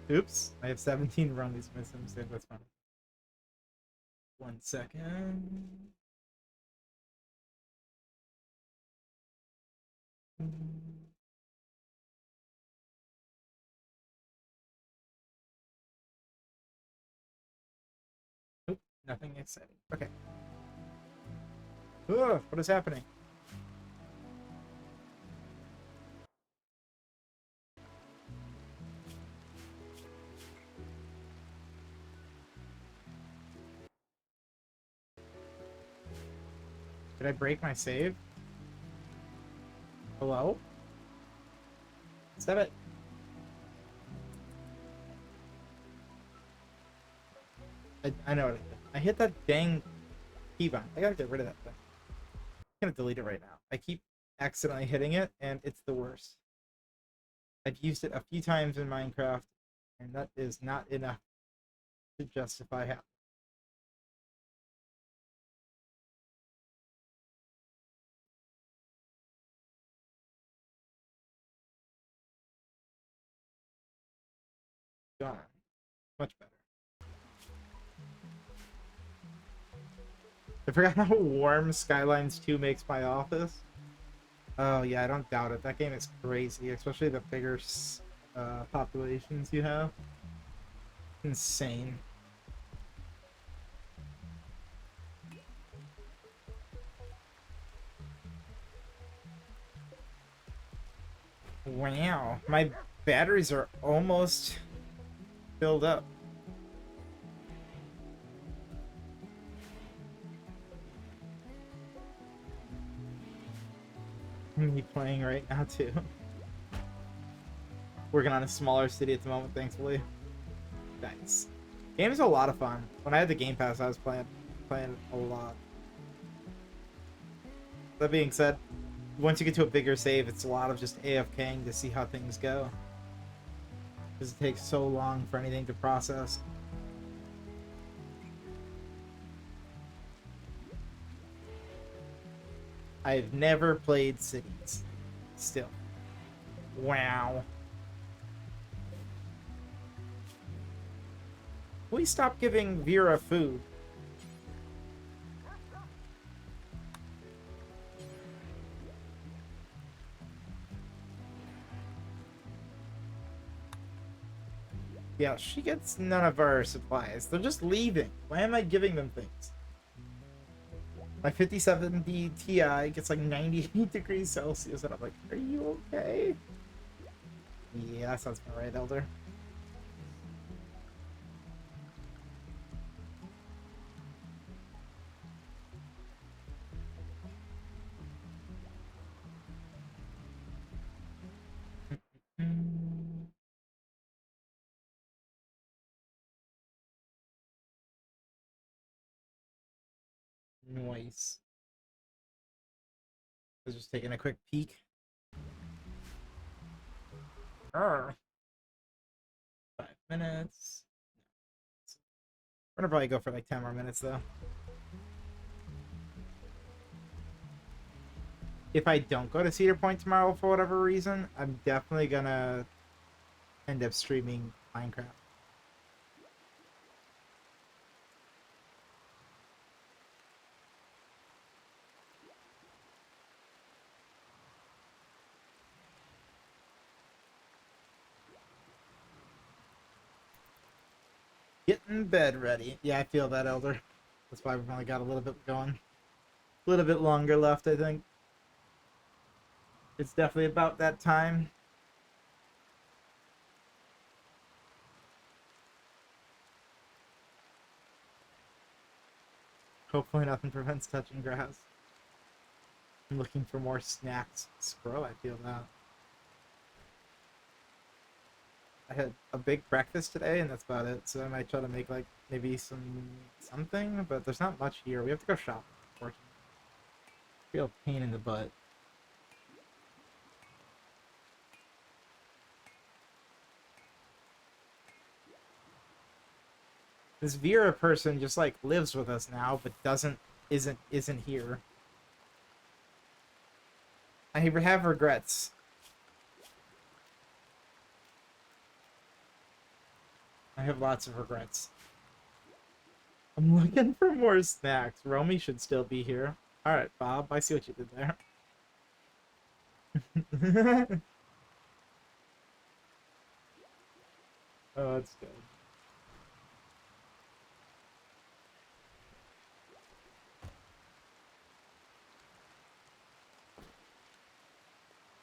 Oops, I have 17 Romies in my sim save. That's funny. 1 second. Oop, nothing exciting. Okay. Ugh, what is happening? Did I break my save? Hello? Stop it. I know what I did. I hit that dang keybind. I gotta get rid of that thing. I'm gonna delete it right now. I keep accidentally hitting it, and it's the worst. I've used it a few times in Minecraft, and that is not enough to justify how. Gone. Much better. I forgot how warm Skylines 2 makes my office. Oh yeah, I don't doubt it. That game is crazy, especially the bigger populations you have. Insane. Wow, my batteries are almost filled up. Me playing right now too. Working on a smaller city at the moment, thankfully. Nice. Game is a lot of fun. When I had the Game Pass, I was playing a lot. That being said, once you get to a bigger save, it's a lot of just AFKing to see how things go. Because it takes so long for anything to process. I've never played Cities. Still. Wow. We stopped giving Vera food. Yeah, she gets none of our supplies. They're just leaving. Why am I giving them things? My 5070 Ti gets like 98 degrees Celsius, and I'm like, are you okay? Yeah, that sounds about right, Elder. Nice. I was just taking a quick peek. Arr. 5 minutes. We're gonna probably go for like 10 more minutes though. if I don't go to Cedar Point tomorrow for whatever reason, I'm definitely gonna end up streaming Minecraft. Getting bed ready. Yeah, I feel that, Elder. That's why we've only got a little bit going. A little bit longer left, I think. It's definitely about that time. Hopefully nothing prevents touching grass. I'm looking for more snacks. Scroll, I feel that. I had a big breakfast today, and that's about it. So I might try to make, like, maybe something, but there's not much here. We have to go shopping, unfortunately. Real pain in the butt. This Vera person just, like, lives with us now, but isn't here. I have regrets. I have lots of regrets. I'm looking for more snacks. Romy should still be here. Alright, Bob, I see what you did there. Oh, that's good.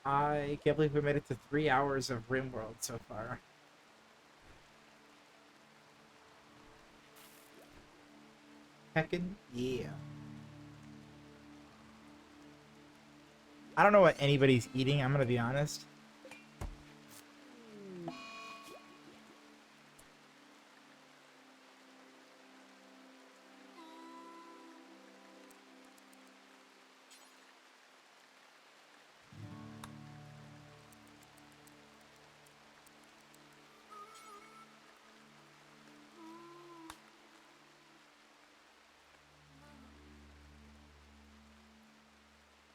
I can't believe we made it to 3 hours of Rimworld so far. Heckin' yeah. I don't know what anybody's eating, I'm gonna be honest.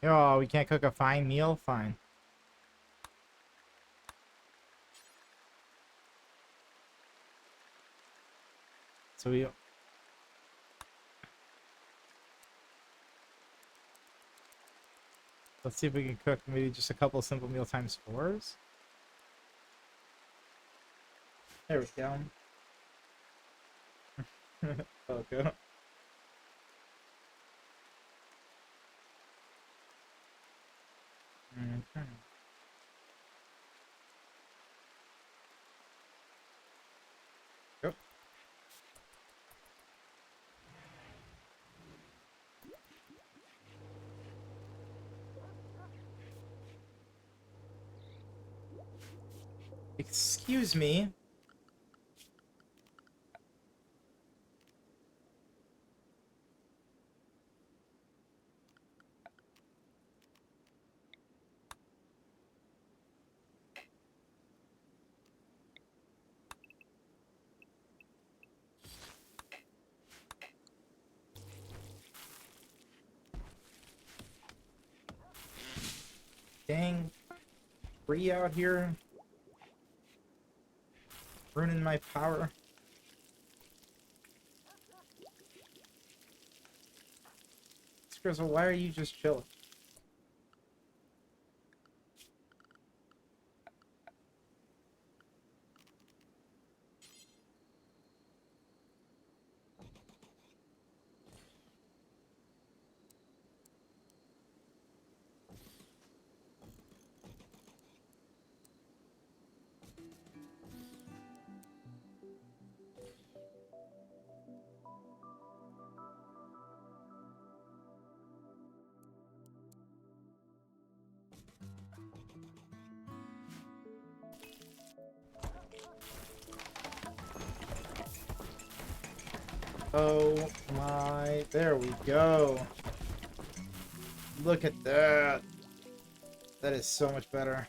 Oh, we can't cook a fine meal? Fine. So we... Let's see if we can cook maybe just a couple simple meal times 4s. There we go. Okay. Okay. Yep. Excuse me. Dang. Free out here. Ruining my power. Grizzle, why are you just chilling? Oh my, there we go. Look at that. That is so much better.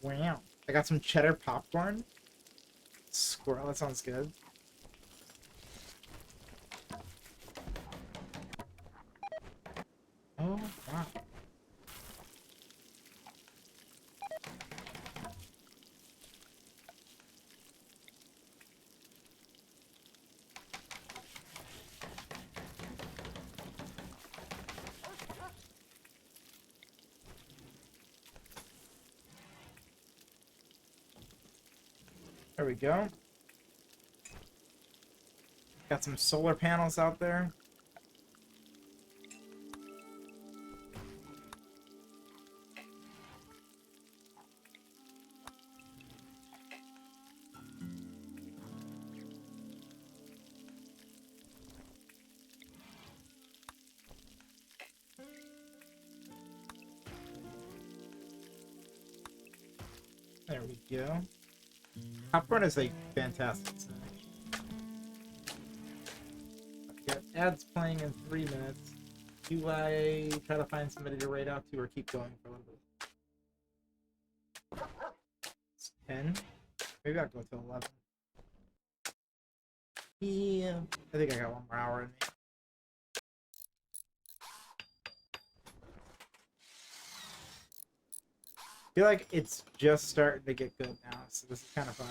Wow. I got some cheddar popcorn. Squirrel, that sounds good. Oh, wow. There we go. Got some solar panels out there. There we go. Popcorn is a fantastic snack. I've got ads playing in 3 minutes. Do I try to find somebody to raid out to or keep going for a little bit? It's 10. Maybe I'll go to 11. Yeah, I think I got 1 more hour in me. I feel like it's just starting to get good now, so this is kind of fun.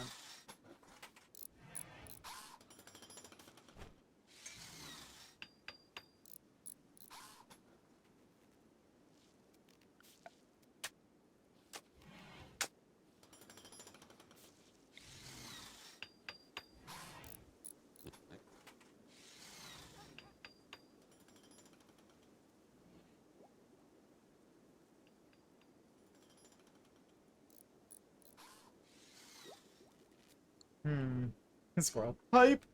Squirrel. Hype!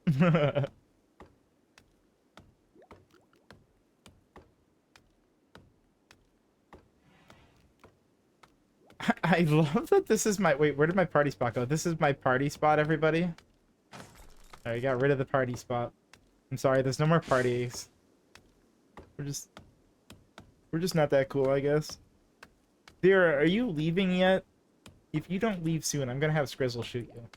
I love that this is my... Wait, where did my party spot go? This is my party spot, everybody. Alright, got rid of the party spot. I'm sorry, there's no more parties. We're just not that cool, I guess. Dear, are you leaving yet? If you don't leave soon, I'm gonna have Skrizzle shoot you.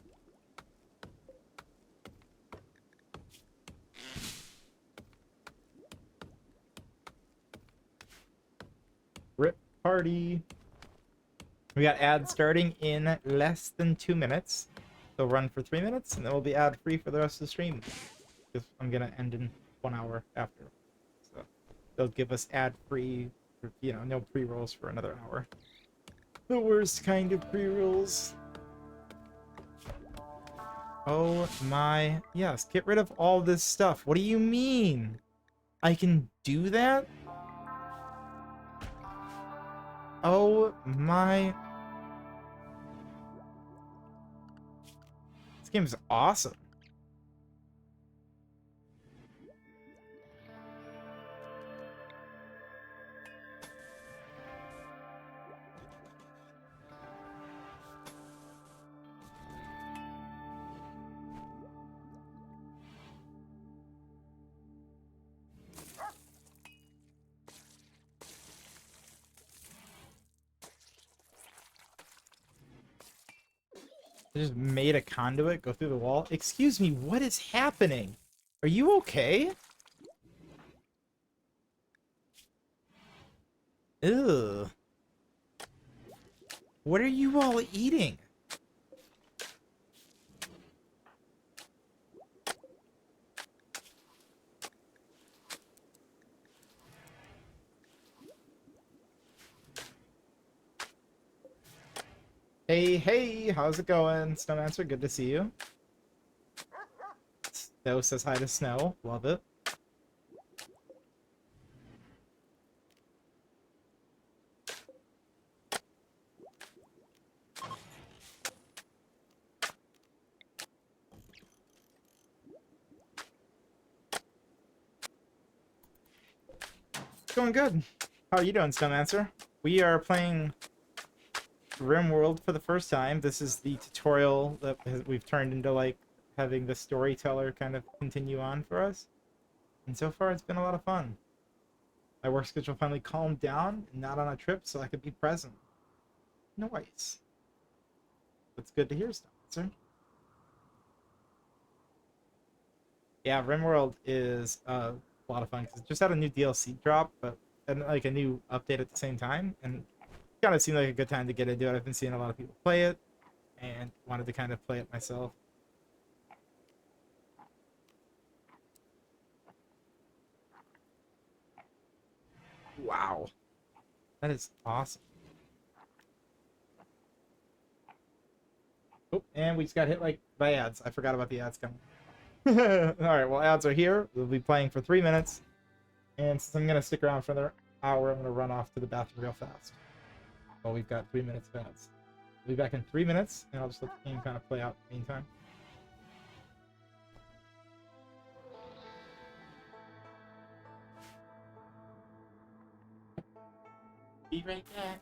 Rip party. We got ads starting in less than 2 minutes. They'll run for 3 minutes, and then we'll be ad-free for the rest of the stream. Because I'm gonna end in 1 hour after. So they'll give us ad-free, you know, no pre-rolls for another hour. The worst kind of pre-rolls. Oh my... Yes, get rid of all this stuff. What do you mean? I can do that? Oh my... This game is awesome. I just made a conduit go through the wall. Excuse me, what is happening? Are you okay? Ew. What are you all eating? Hey, hey, how's it going? Snowmancer, good to see you. Snow says hi to Snow. Love it. It's going good. How are you doing, Snowmancer? We are playing Rimworld for the first time. This is the tutorial that we've turned into, like, having the storyteller kind of continue on for us. And so far, it's been a lot of fun. My work schedule finally calmed down and not on a trip, so I could be present. Nice. That's good to hear, sir. Yeah, Rimworld is a lot of fun because it just had a new DLC drop, but and like a new update at the same time, and kind of seemed like a good time to get into it. I've been seeing a lot of people play it, and wanted to kind of play it myself. Wow, that is awesome. Oh, and we just got hit like by ads. I forgot about the ads coming. All right, well, ads are here. We'll be playing for 3 minutes, and since I'm gonna stick around for another hour, I'm gonna run off to the bathroom real fast. Well, we've got 3 minutes of ads. We'll be back in 3 minutes, and I'll just let the game kind of play out in the meantime. Be right back.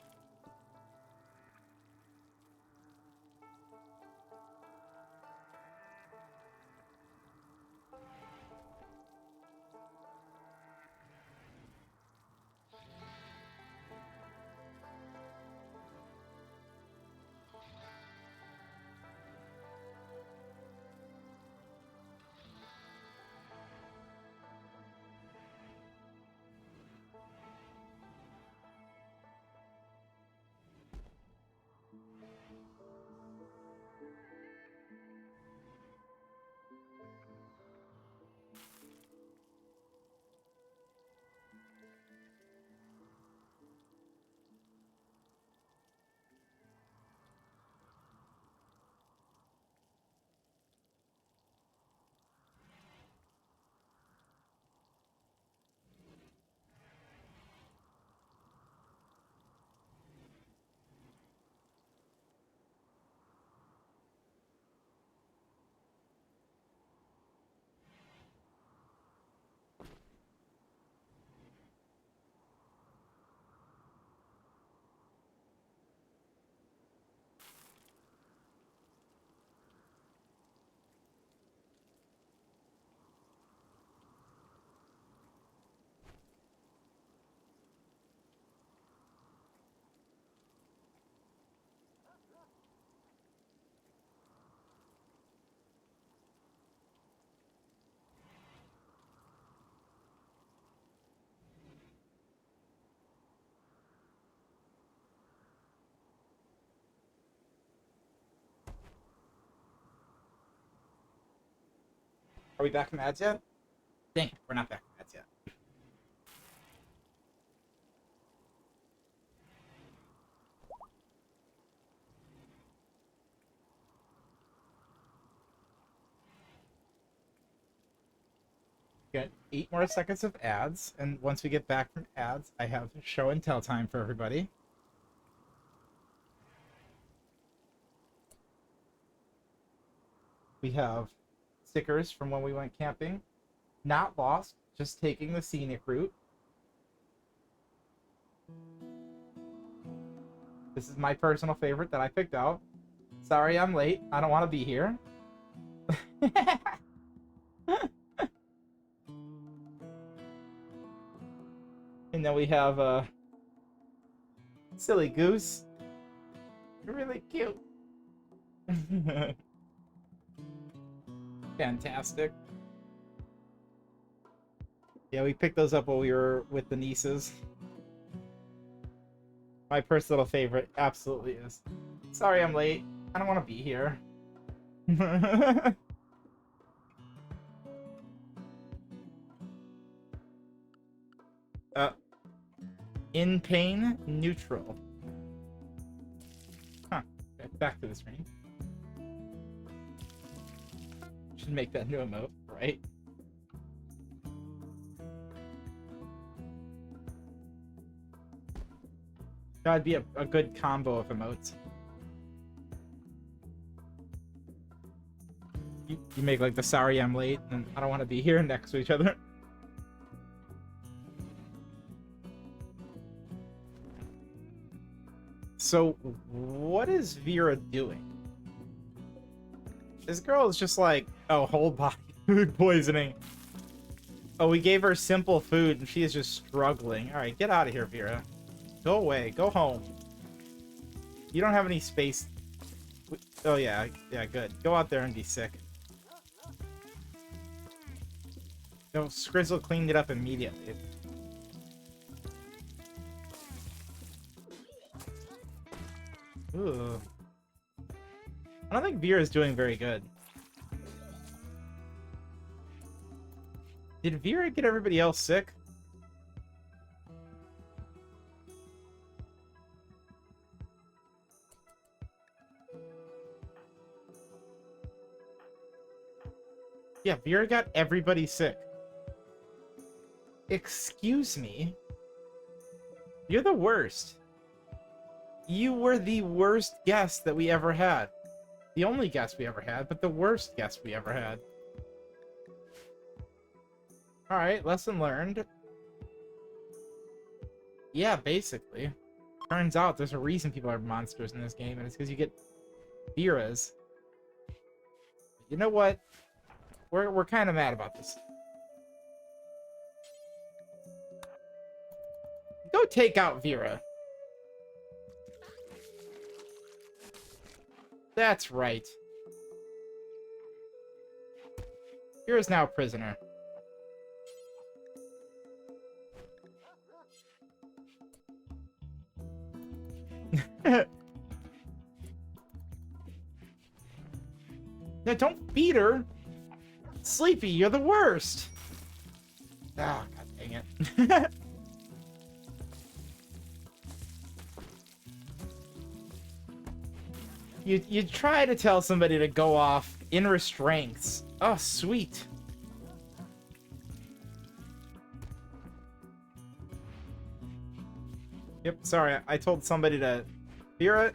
Are we back from ads yet? Dang it, we're not back from ads yet. Got 8 more seconds of ads, and once we get back from ads, I have show and tell time for everybody. We have stickers from when we went camping. Not lost, just taking the scenic route. This is my personal favorite that I picked out. Sorry I'm late. I don't want to be here. And then we have a silly goose. Really cute. Fantastic. Yeah, we picked those up while we were with the nieces. My personal favorite absolutely is. Sorry I'm late. I don't want to be here. In pain, neutral. Huh. Okay, back to the screen. Should make that new emote, right? That'd be a good combo of emotes. You make like the sorry I'm late and I don't want to be here next to each other. So, what is Vera doing? This girl is just like, oh, whole body food poisoning. Oh, we gave her simple food and she is just struggling. All right, get out of here, Vera. Go away. Go home. You don't have any space Oh yeah, yeah, good. Go out there and be sick. No, Skrizzle cleaned it up immediately. Ooh. I don't think Vera's doing very good. Did Vera get everybody else sick? Yeah, Vera got everybody sick. Excuse me? You're the worst. You were the worst guest that we ever had. The only guest we ever had, but the worst guest we ever had. Alright, lesson learned. Yeah, basically. Turns out there's a reason people are monsters in this game, and it's because you get Veras. You know what? We're kind of mad about this. Go take out Vera. That's right. Vera's now a prisoner. No, don't beat her. Sleepy, you're the worst. Ah, god dang it. You try to tell somebody to go off in restraints. Oh, sweet. Yep, sorry, I told somebody to... Vera,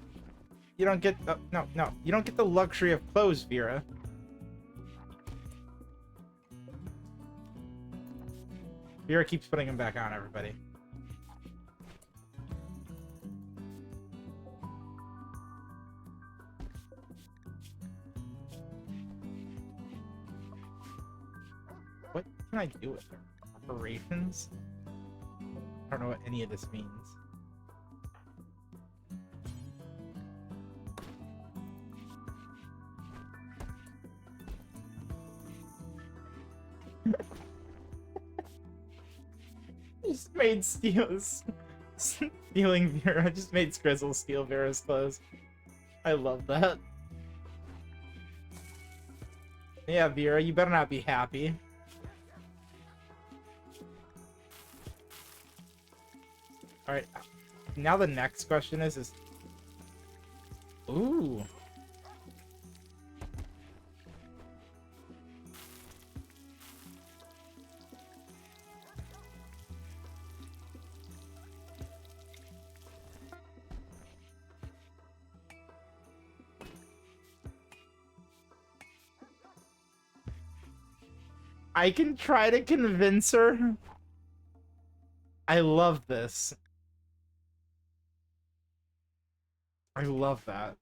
you don't get... no, you don't get the luxury of clothes, Vera. Vera keeps putting them back on, everybody. What can I do with her? Operations? I don't know what any of this means. Just made stealing Vera. I just made Skrizzle steal Vera's clothes. I love that. Yeah, Vera, you better not be happy. Alright, now the next question is... Ooh. I can try to convince her. I love this. I love that.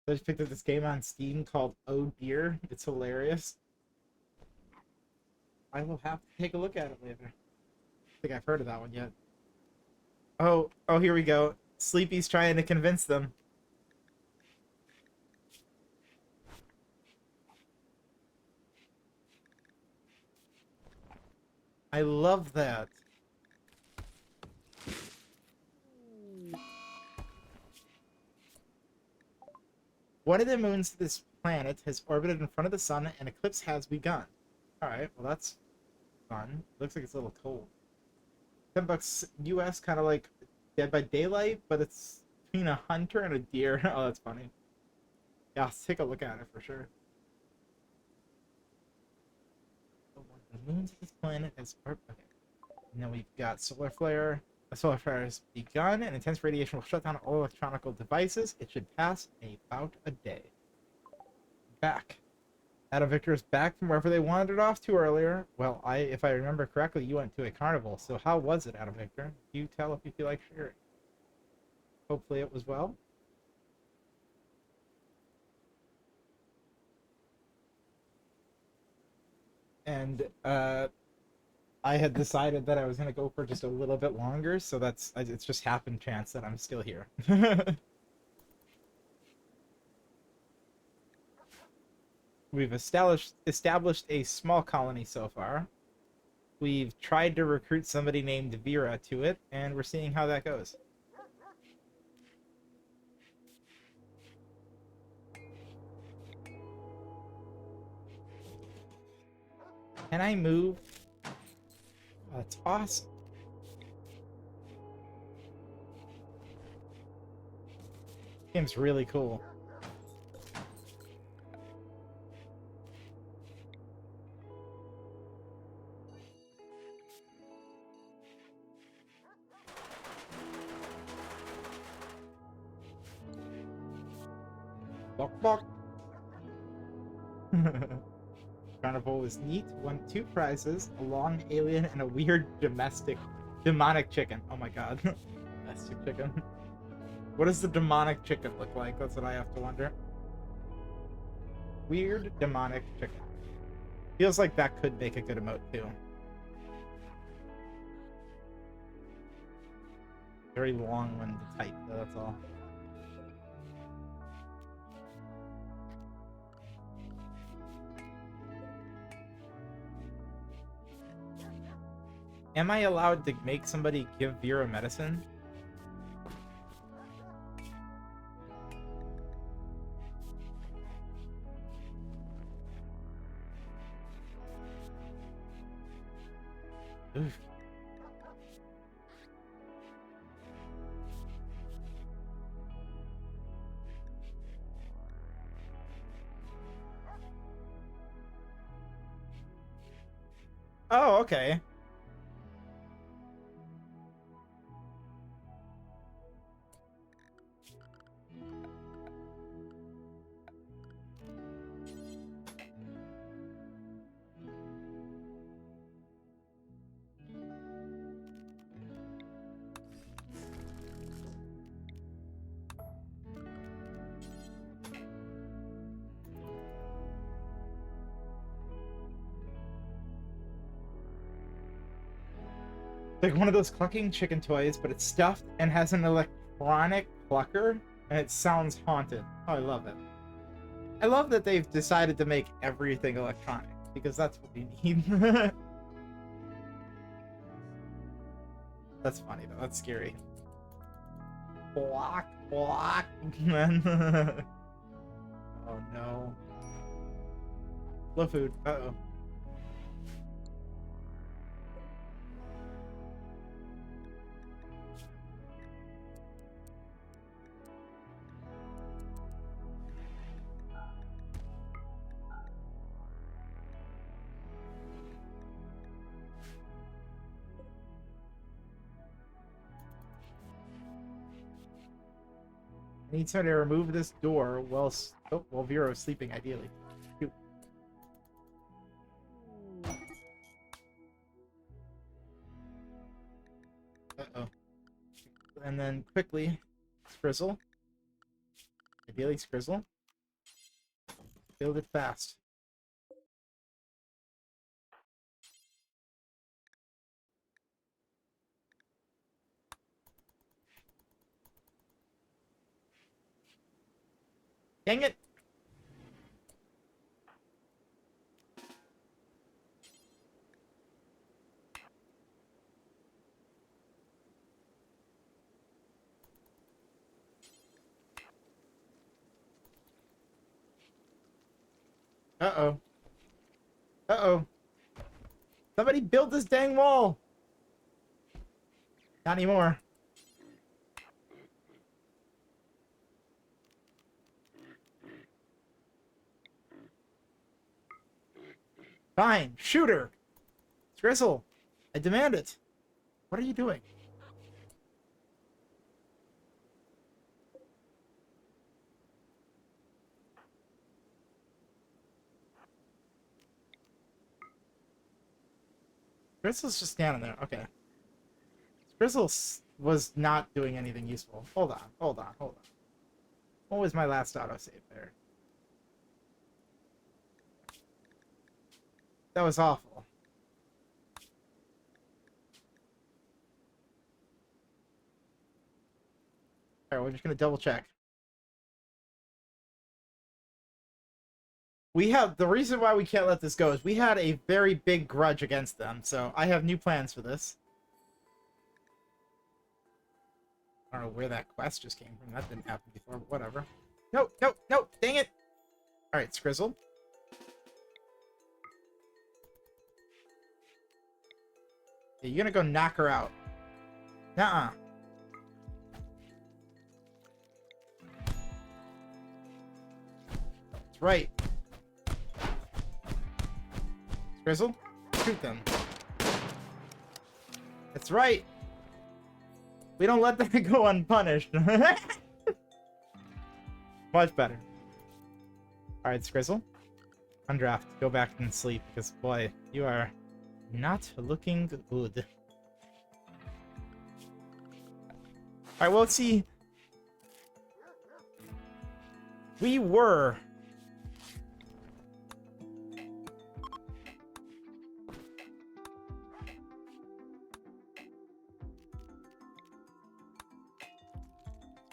I just picked up this game on Steam called Oh Dear. It's hilarious. I will have to take a look at it later. I think I've heard of that one yet. Oh, here we go. Sleepy's trying to convince them. I love that. One of the moons of this planet has orbited in front of the sun, and eclipse has begun. Alright, well that's fun. Looks like it's a little cold. $10 US, kind of like Dead by Daylight, but it's between a hunter and a deer. Oh, that's funny. Yeah, let's take a look at it for sure. The moons of this planet has... Okay. And then we've got solar flare. A solar flare has begun, and intense radiation will shut down all electronic devices. It should pass in about a day. Back. Adam Victor is back from wherever they wandered off to earlier. Well, if I remember correctly, you went to a carnival. So how was it, Adam Victor? You tell if you feel like sharing. Hopefully it was well. And I had decided that I was gonna go for just a little bit longer, so it's just happened chance that I'm still here. We've established a small colony so far. We've tried to recruit somebody named Vera to it, and we're seeing how that goes. Can I move? Oh, that's awesome. Game's really cool. Bok bok. Carnival was neat. Won 2 prizes: a long alien and a weird demonic chicken. Oh my god. Domestic chicken. What does the demonic chicken look like? That's what I have to wonder. Weird demonic chicken. Feels like that could make a good emote too. Very long one to type, though, that's all. Am I allowed to make somebody give Vera medicine? Oof. Oh, okay. Like one of those clucking chicken toys, but it's stuffed and has an electronic clucker, and it sounds haunted. Oh, I love it. I love that they've decided to make everything electronic, because that's what we need. That's funny, though. That's scary. Block, block. Oh, no. Low food. Uh-oh. I need somebody to remove this door while Vera is sleeping, ideally. Shoot. Uh-oh. And then quickly, Scrizzle. Ideally, Scrizzle. Build it fast. Dang it! Uh-oh. Uh-oh. Somebody build this dang wall! Not anymore. Fine, shoot her! Scrizzle, I demand it. What are you doing? Scrizzle's just standing there. Okay. Scrizzle was not doing anything useful. Hold on, hold on, hold on. What was my last autosave there? That was awful. Alright, we're just gonna double check. We have the reason why we can't let this go is we had a very big grudge against them, so I have new plans for this. I don't know where that quest just came from. That didn't happen before, but whatever. No, no, no, dang it! Alright, Skrizzle. Yeah, you're gonna go knock her out. Nuh-uh. That's right. Skrizzle, shoot them. That's right. We don't let that go unpunished. Much better. Alright, Skrizzle. Undraft. Go back and sleep, because, boy, you are not looking good. Alright, well, let's see. We were...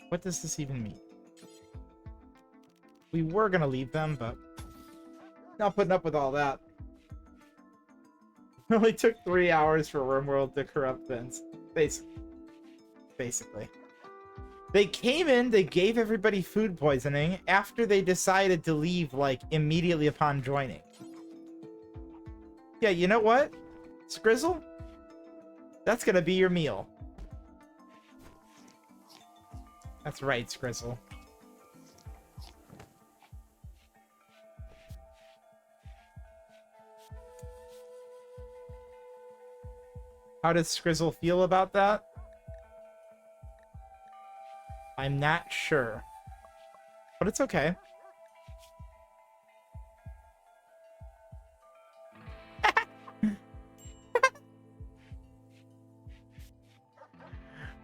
What does this even mean? We were gonna leave them, but not putting up with all that. It only took 3 hours for Rimworld to corrupt Vince. Basically. They came in, they gave everybody food poisoning after they decided to leave, like, immediately upon joining. Yeah, you know what? Skrizzle? That's gonna be your meal. That's right, Skrizzle. How does Skrizzle feel about that? I'm not sure. But it's okay.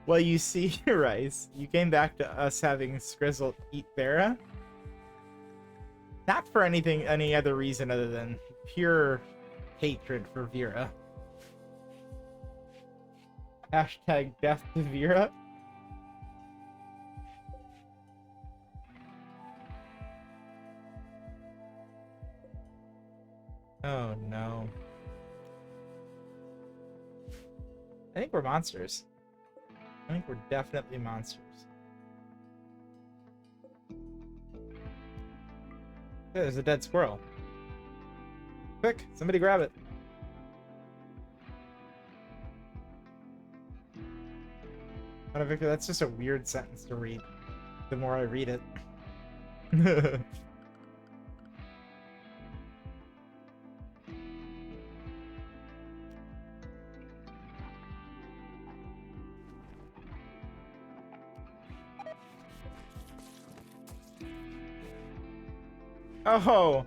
Well, you see, Rice, you came back to us having Skrizzle eat Vera. Not for any other reason other than pure hatred for Vera. Hashtag death to Vera. Oh no. I think we're monsters. I think we're definitely monsters. There's a dead squirrel. Quick, somebody grab it. Victor, that's just a weird sentence to read. The more I read it. Oh,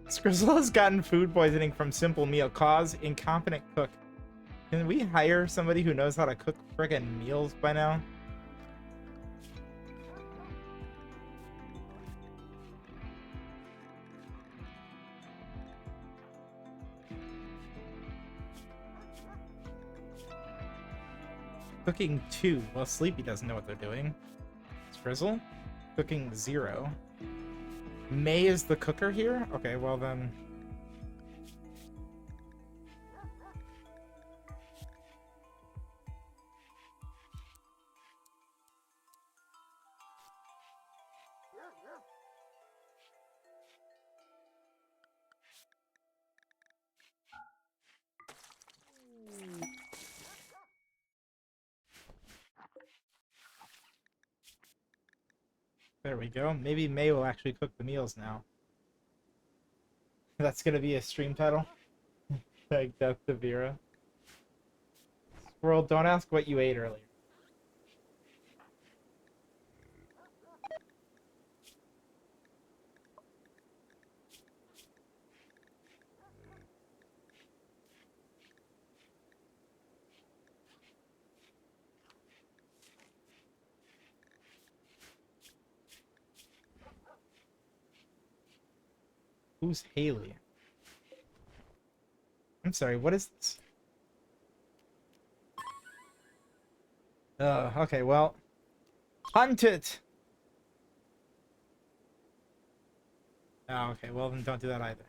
Skrizzle has gotten food poisoning from simple meal. Cause incompetent cook. Can we hire somebody who knows how to cook friggin' meals by now? Cooking 2. Well, Sleepy doesn't know what they're doing. Skrizzle? Cooking 0. May is the cooker here? Okay, well then... There we go. Maybe May will actually cook the meals now. That's gonna be a stream title. Like Death to Vera. Squirrel, don't ask what you ate earlier. Who's Haley? I'm sorry, what is this? Okay, well. Hunt it! Oh, okay. Well, then don't do that either.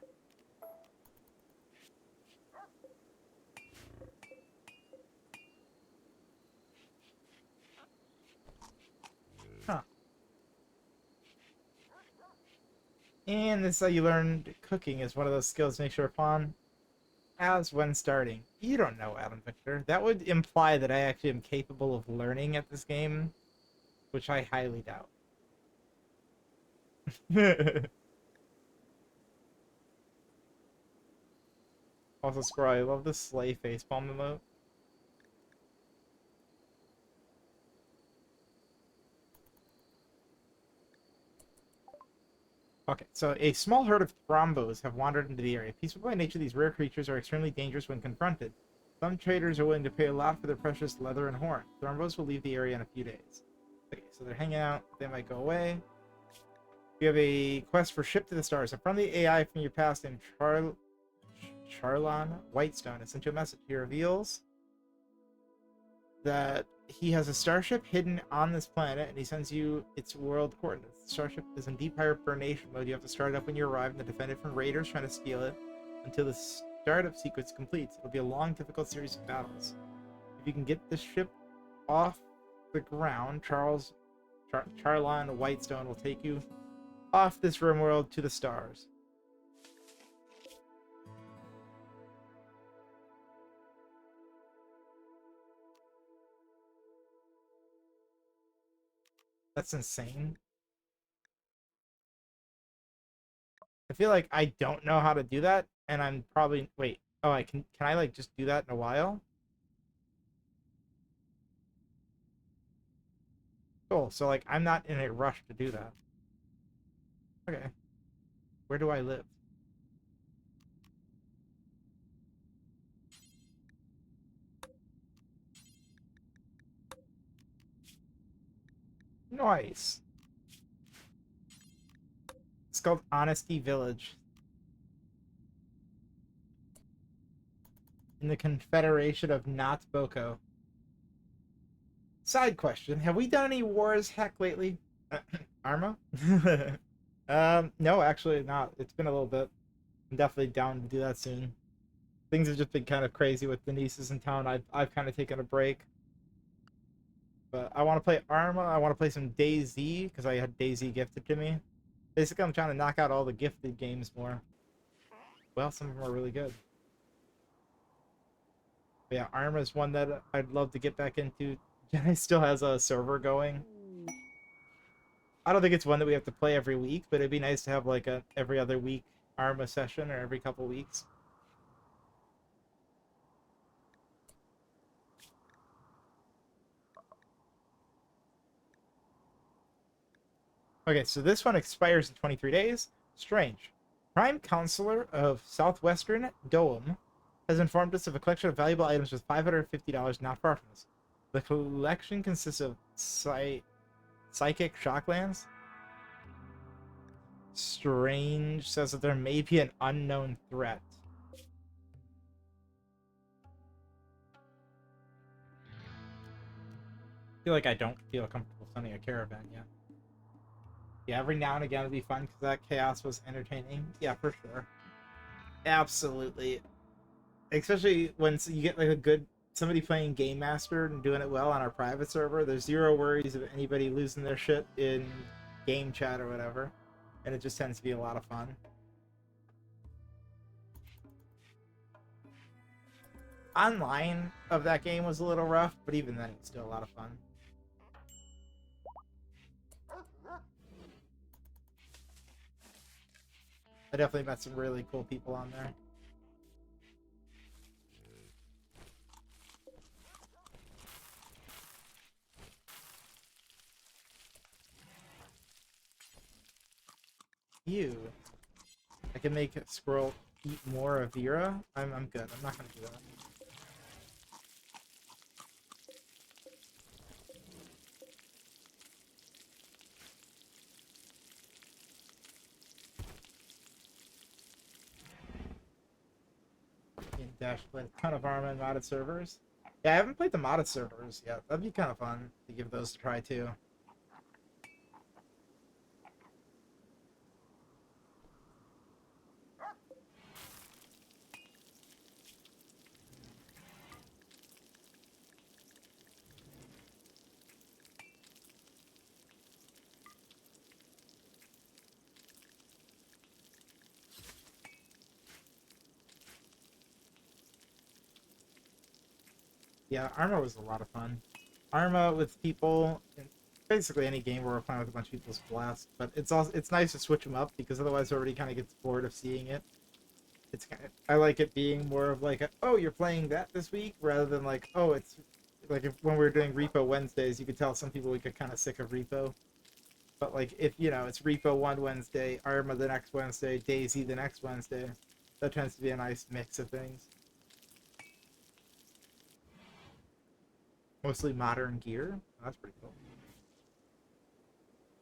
Huh. And this is how you learned cooking is one of those skills to make sure upon as when starting. You don't know, Adam Victor. That would imply that I actually am capable of learning at this game, which I highly doubt. Also, Squirrel, I love the sleigh facepalm emote. Okay, so a small herd of thrombos have wandered into the area. Peaceful by nature, these rare creatures are extremely dangerous when confronted. Some traders are willing to pay a lot for their precious leather and horn. Thrombos will leave the area in a few days. Okay, so they're hanging out. They might go away. We have a quest for Ship to the Stars. A friendly AI from your past named Charlon Whitestone has sent you a message. He reveals that he has a starship hidden on this planet, and he sends you its world coordinates. The starship is in deep hibernation mode. You have to start it up when you arrive and defend it from raiders trying to steal it until the startup sequence completes. It'll be a long, difficult series of battles. If you can get the ship off the ground, Charlon Whitestone will take you off this Rimworld to the stars. That's insane. I feel like I don't know how to do that, and I'm probably wait. Oh, I can I like just do that in a while? Cool. So like I'm not in a rush to do that. Okay. Where do I live? Nice. It's called Honesty Village. In the Confederation of Not Boko. Side question. Have we done any wars heck lately? Arma? No, actually not. It's been a little bit. I'm definitely down to do that soon. Things have just been kind of crazy with the nieces in town. I've kind of taken a break. But I want to play Arma. I want to play some DayZ because I had DayZ gifted to me. Basically, I'm trying to knock out all the gifted games more. Well, some of them are really good. But yeah, Arma is one that I'd love to get back into. Jedi still has a server going. I don't think it's one that we have to play every week, but it'd be nice to have like a every other week Arma session or every couple weeks. Okay, so this one expires in 23 days. Strange. Prime Counselor of Southwestern Doem has informed us of a collection of valuable items with $550 not far from us. The collection consists of psychic shocklands. Strange says that there may be an unknown threat. I feel like I don't feel comfortable sending a caravan yet. Yeah, every now and again it'd be fun because that chaos was entertaining. Yeah, for sure. Absolutely. Especially when you get like a good somebody playing Game Master and doing it well on our private server. There's zero worries of anybody losing their shit in game chat or whatever, and it just tends to be a lot of fun. Online of that game was a little rough, but even then it's still a lot of fun. I definitely met some really cool people on there. Ew. I can make a squirrel eat more of Vera. I'm good. I'm not gonna do that. In Dash played a ton of Arma and modded servers. Yeah, I haven't played the modded servers yet. That'd be kind of fun to give those a try too. Yeah, Arma was a lot of fun. Arma with people, basically any game where we're playing with a bunch of people is a blast. But it's nice to switch them up because otherwise everybody kind of gets bored of seeing it. I like it being more of like oh, you're playing that this week rather than like, oh, it's like when we were doing Repo Wednesdays, you could tell some people we get kind of sick of Repo. But like if it's Repo one Wednesday, Arma the next Wednesday, Daisy the next Wednesday, that tends to be a nice mix of things. Mostly modern gear. That's pretty cool.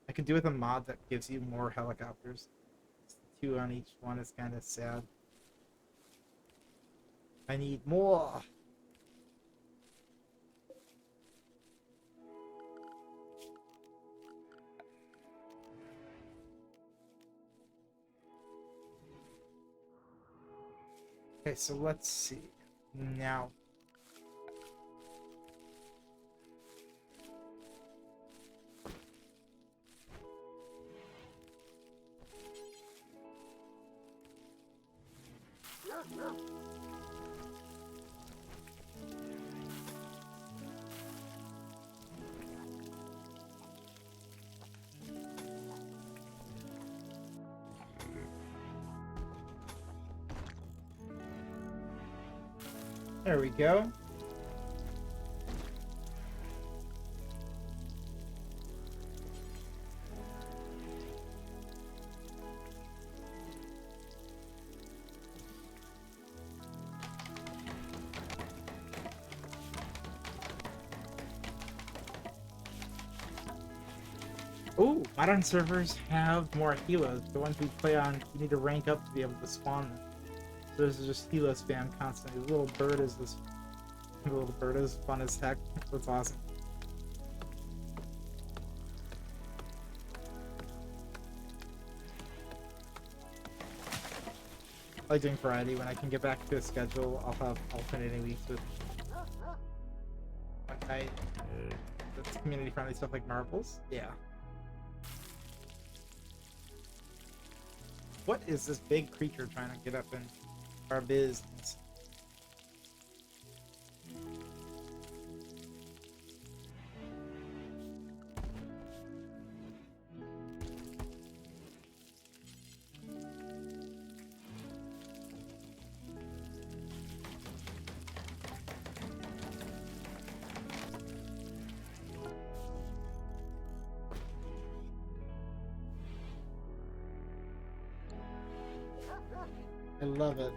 I could do with a mod that gives you more helicopters. Two on each one is kind of sad. I need more. Okay, so let's see. Now. There we go. Ooh, modern servers have more helos. The ones we play on, you need to rank up to be able to spawn them. So there's just helo spam constantly. The little bird is fun as heck. That's awesome. I like doing variety. When I can get back to a schedule, I'll have alternating weeks with one night. That's community friendly stuff like marbles. Yeah. What is this big creature trying to get up in our business? I love it.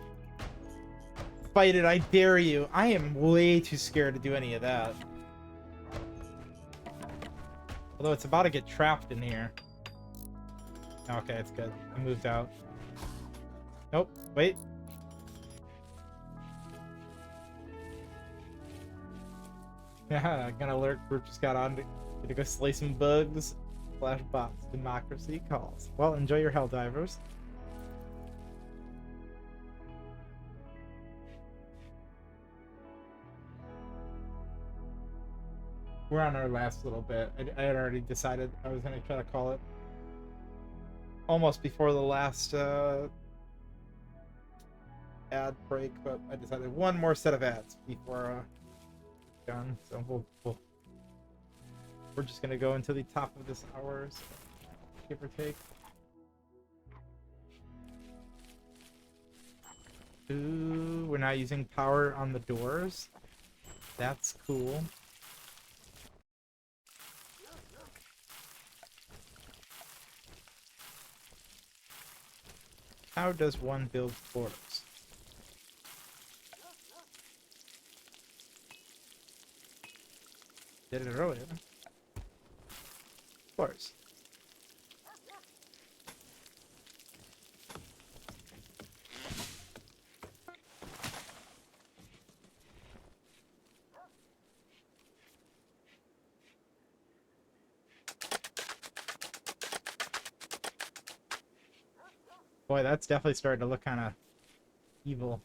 Fight it, I dare you. I am way too scared to do any of that. Although it's about to get trapped in here. Okay, it's good. I moved out. Nope, wait. Yeah, gonna alert group just got on to go slay some bugs. Flash bots. Democracy calls. Well, enjoy your hell divers. We're on our last little bit. I had already decided I was going to try to call it almost before the last ad break, but I decided one more set of ads before done. So we're just going to go until the top of this hour, so give or take. Ooh, we're not using power on the doors. That's cool. How does one build floors? Did it earlier. Floors. Boy, that's definitely starting to look kind of evil.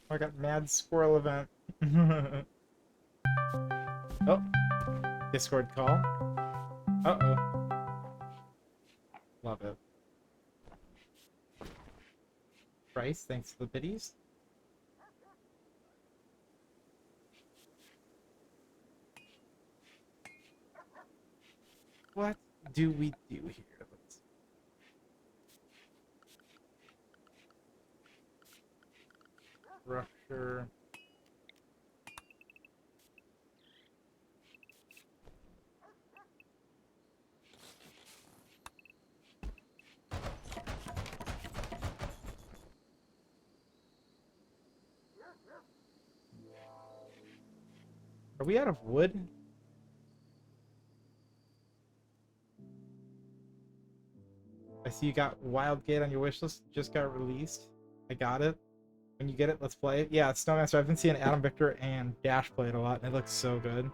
I got mad squirrel event. Oh, Discord call. Uh-oh. Love it. Bryce, thanks for the biddies. What do we do here? Let's... Structure. Are we out of wood? I see you got Wildgate on your wish list. Just got released. I got it. When you get it, let's play it. Yeah, Snowmaster. I've been seeing Adam Victor and Dash play it a lot, and it looks so good.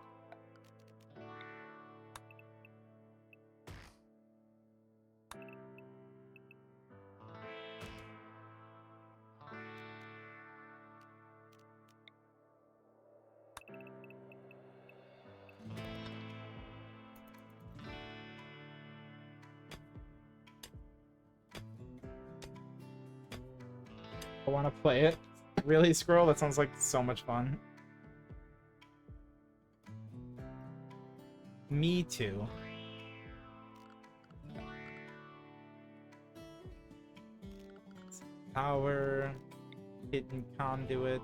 I want to play it. Really, Squirrel? That sounds like so much fun. Me too. Power, hidden conduit.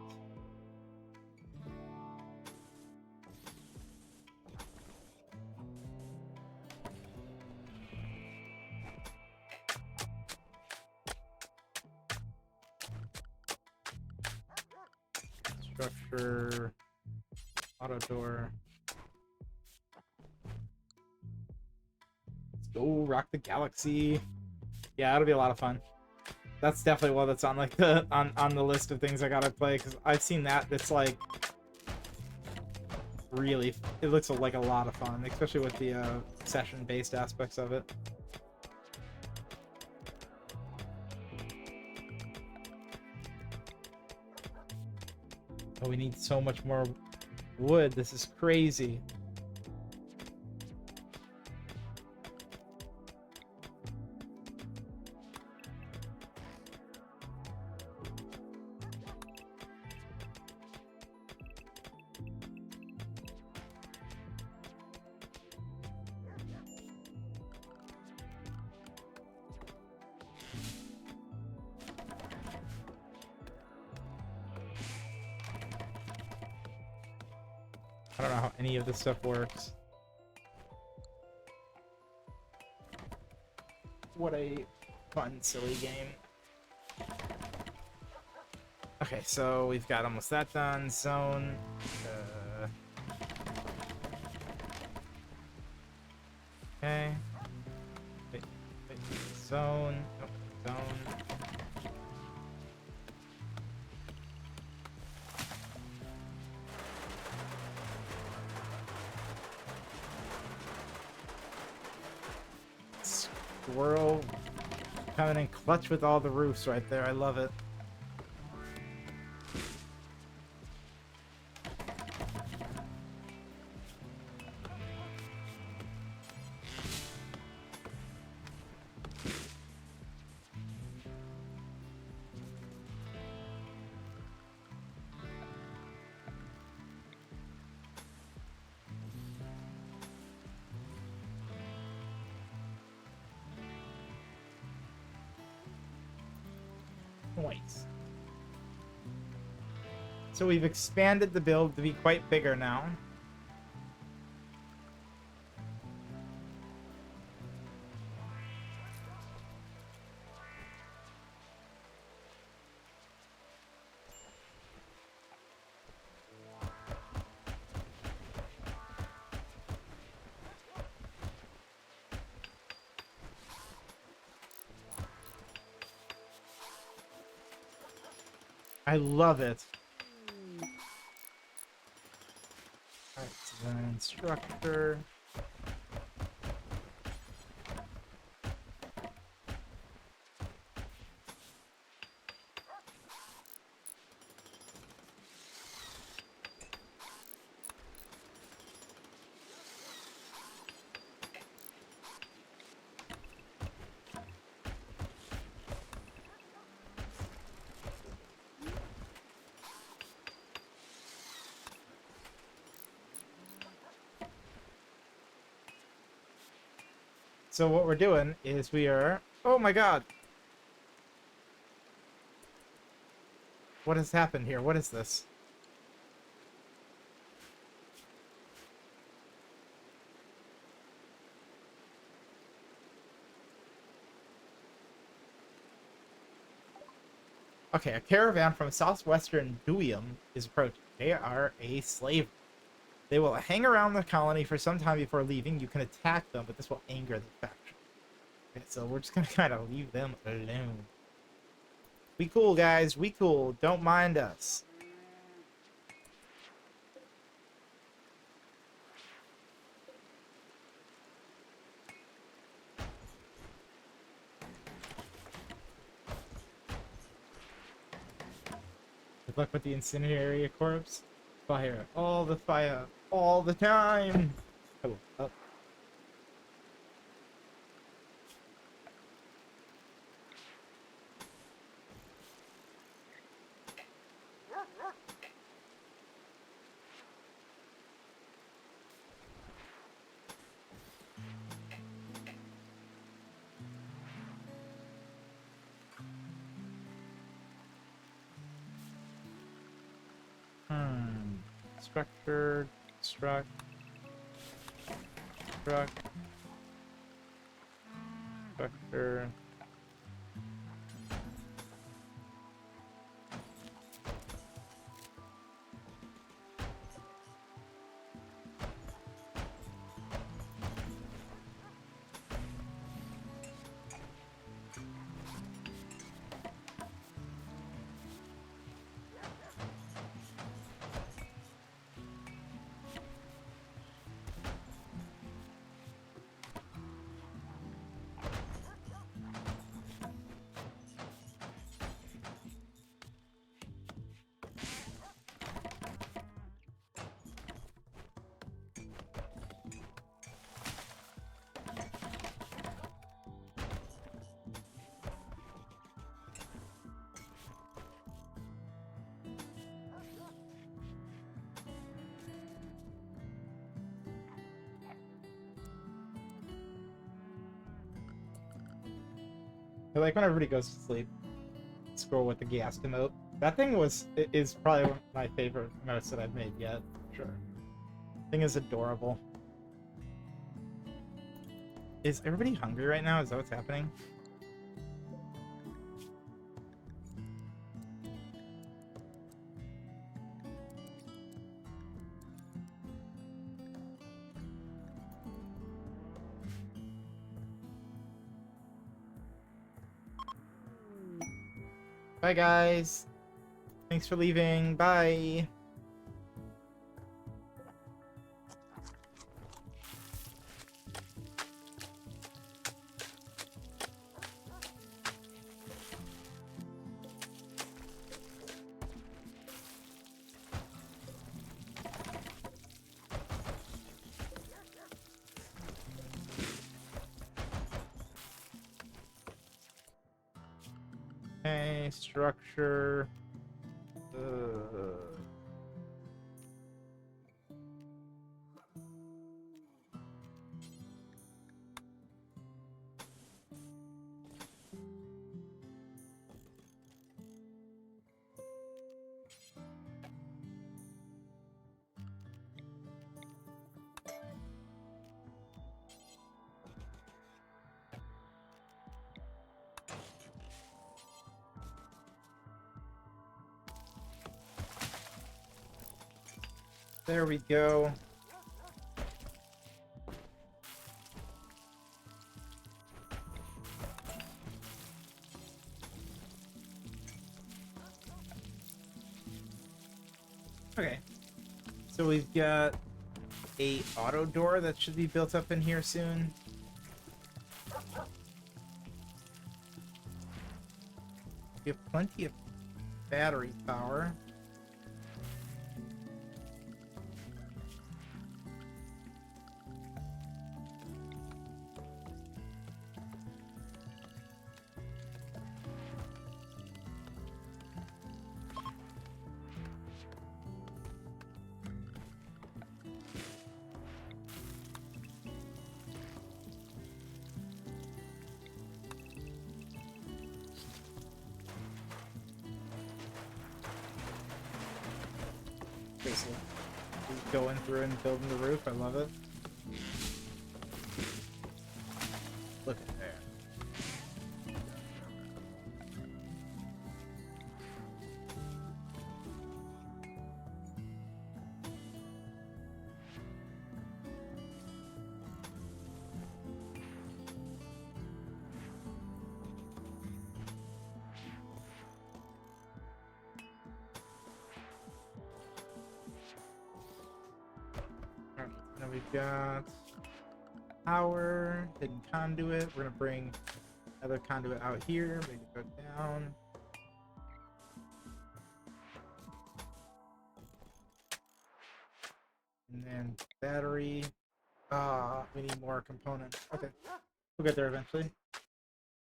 Structure, auto door. Let's go rock the galaxy. Yeah, it'll be a lot of fun. That's definitely one that's on like the on the list of things I gotta play, because I've seen that. It's like really, it looks like a lot of fun, especially with the session-based aspects of it. Oh, we need so much more wood. This is crazy. I don't know how any of this stuff works. What a fun, silly game. Okay, so we've got almost that done. Zone. Okay. Wait, zone. Nope, zone. Squirrel coming in clutch with all the roofs right there. I love it. Nice. So we've expanded the build to be quite bigger now. I love it. Alright, design instructor. So what we're doing is we are... Oh my god! What has happened here? What is this? Okay, a caravan from southwestern Duium is approaching. They are a slave. They will hang around the colony for some time before leaving. You can attack them, but this will anger the faction. Okay, so we're just gonna kind of leave them alone. We cool, guys. We cool. Don't mind us. Good luck with the incendiary corpse. Fire. All the fire. All the time. Oh, oh. Structure, struct, structure. I like when everybody goes to sleep. Scroll with the gas emote. That thing is probably one of my favorite emotes that I've made yet. Sure. Thing is adorable. Is everybody hungry right now? Is that what's happening? Bye, guys. Thanks for leaving. Bye. Okay, structure. There we go. Okay. So we've got a auto door that should be built up in here soon. We have plenty of battery power. basically. Just going through and building the roof. I love it. Look at there. Alright, now we've got power, hidden conduit. We're gonna bring another conduit out here, make it go down. And then battery. We need more components. Okay, we'll get there eventually.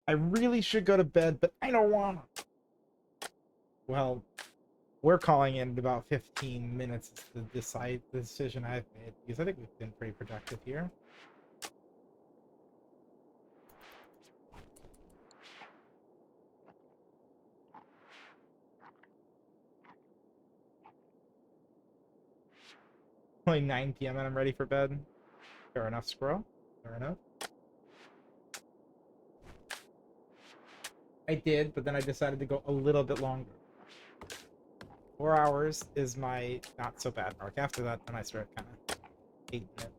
I really should go to bed, but I don't want to. Well, we're calling it in about 15 minutes to decide the decision I've made, because I think we've been pretty productive here. Only 9 p.m. and I'm ready for bed. Fair enough, squirrel. Fair enough. I did, but then I decided to go a little bit longer. 4 hours is my not so bad mark. After that, then I start kind of hating it.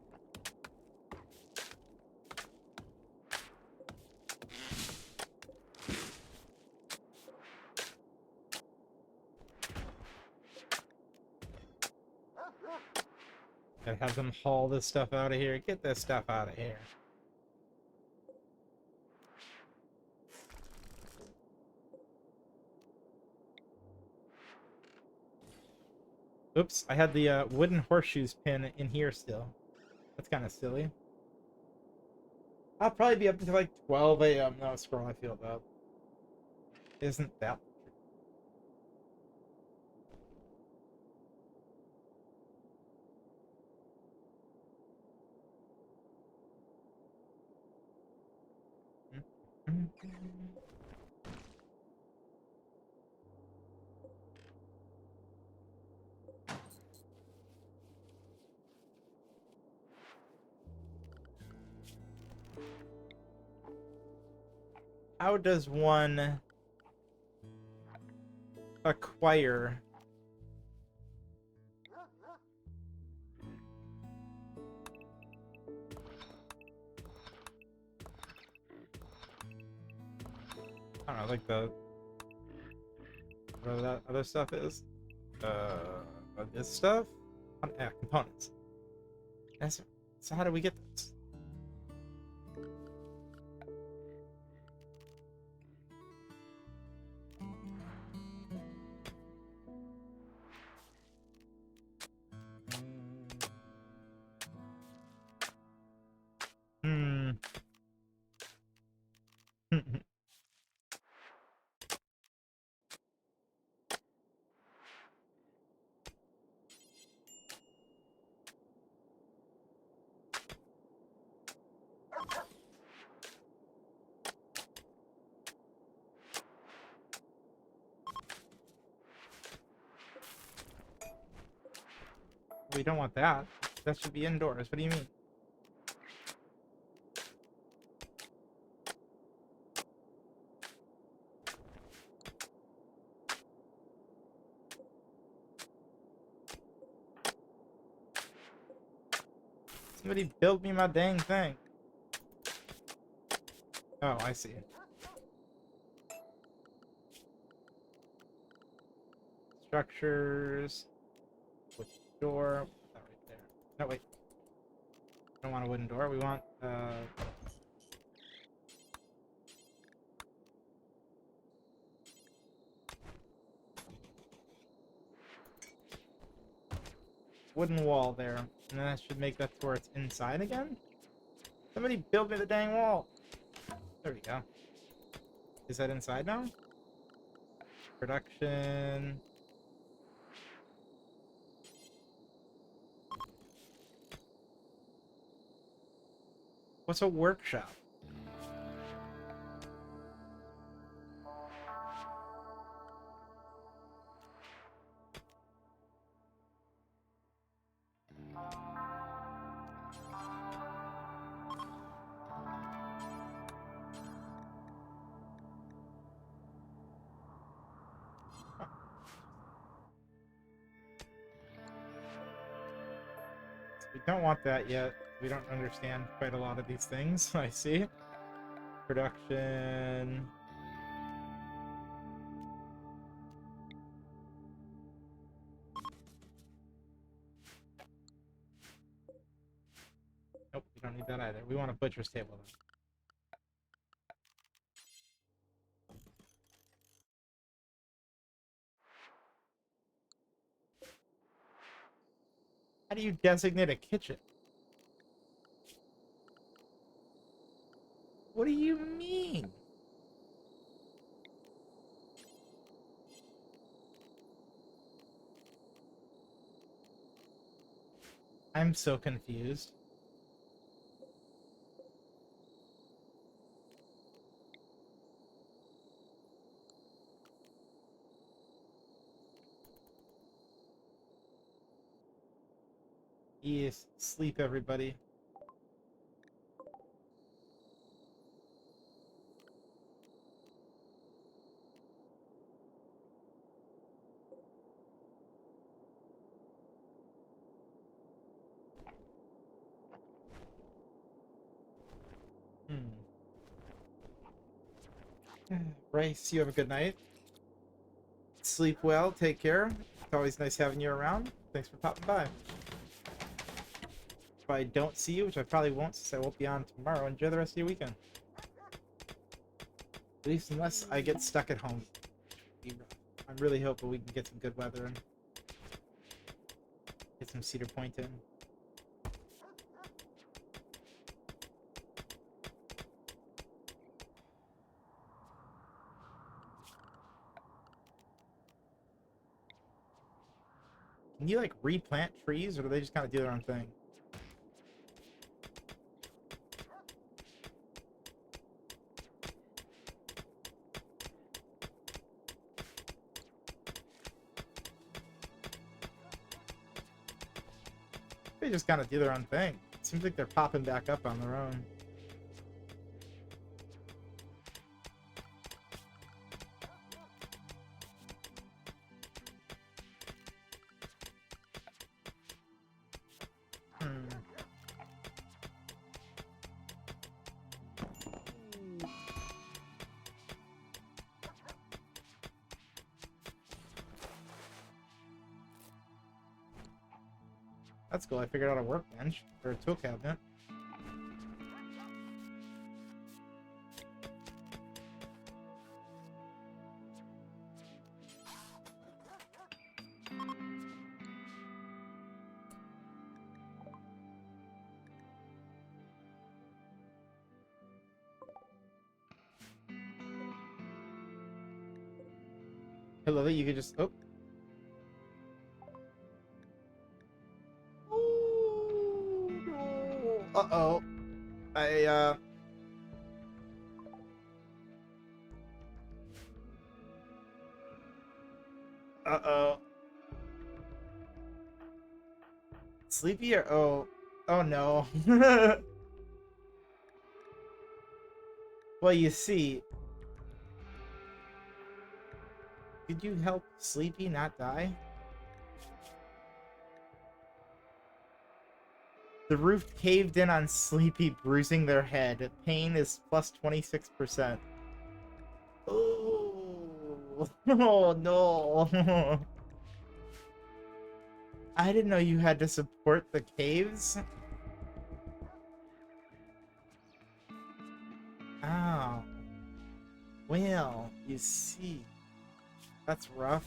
Gotta have them haul this stuff out of here. Get this stuff out of here. Oops, I had the wooden horseshoes pin in here still. That's kind of silly. I'll probably be up until like 12 a.m. No, scroll, I feel bad. Isn't that... How does one acquire I don't know, like the whatever that other stuff is? This stuff? Yeah, components. So how do we get this? We don't want that. That should be indoors. What do you mean? Somebody build me my dang thing. Oh, I see. Structures. With door. That right there. No, wait. We don't want a wooden door. We want, wooden wall there. And then that should make that to where it's inside again? Somebody build me the dang wall! There we go. Is that inside now? Production... What's a workshop? We don't want that yet. We don't understand quite a lot of these things. I see. Production. Nope, we don't need that either. We want a butcher's table though. How do you designate a kitchen? What do you mean? I'm so confused. Yes, sleep everybody. Bryce, you have a good night. Sleep well, take care. It's always nice having you around. Thanks for popping by. If I don't see you, which I probably won't since I won't be on tomorrow, enjoy the rest of your weekend. At least unless I get stuck at home. I'm really hoping we can get some good weather and get some Cedar Point in. Can you, like, replant trees, or do they just kind of do their own thing? They just kind of do their own thing. It seems like they're popping back up on their own. That's cool. I figured out a workbench or a tool cabinet. I love it. You could just... Oh. Uh-oh. Uh-oh. Sleepy or... Oh. Oh, no. Well, you see... Could you help Sleepy not die? The roof caved in on Sleepy, bruising their head. Pain is plus 26%. Oh, oh no. I didn't know you had to support the caves. Oh. Well, you see. That's rough.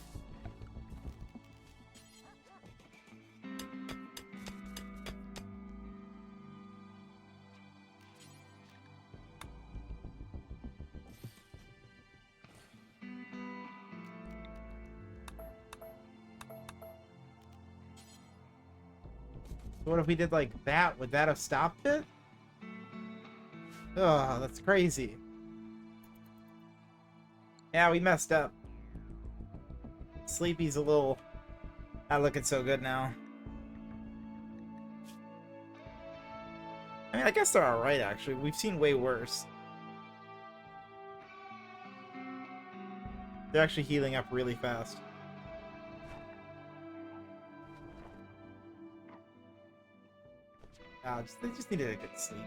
What if we did like that? Would that have stopped it? Oh, that's crazy. Yeah, we messed up. Sleepy's a little not looking so good now. I mean, I guess they're alright, actually. We've seen way worse. They're actually healing up really fast. They just needed a good sleep.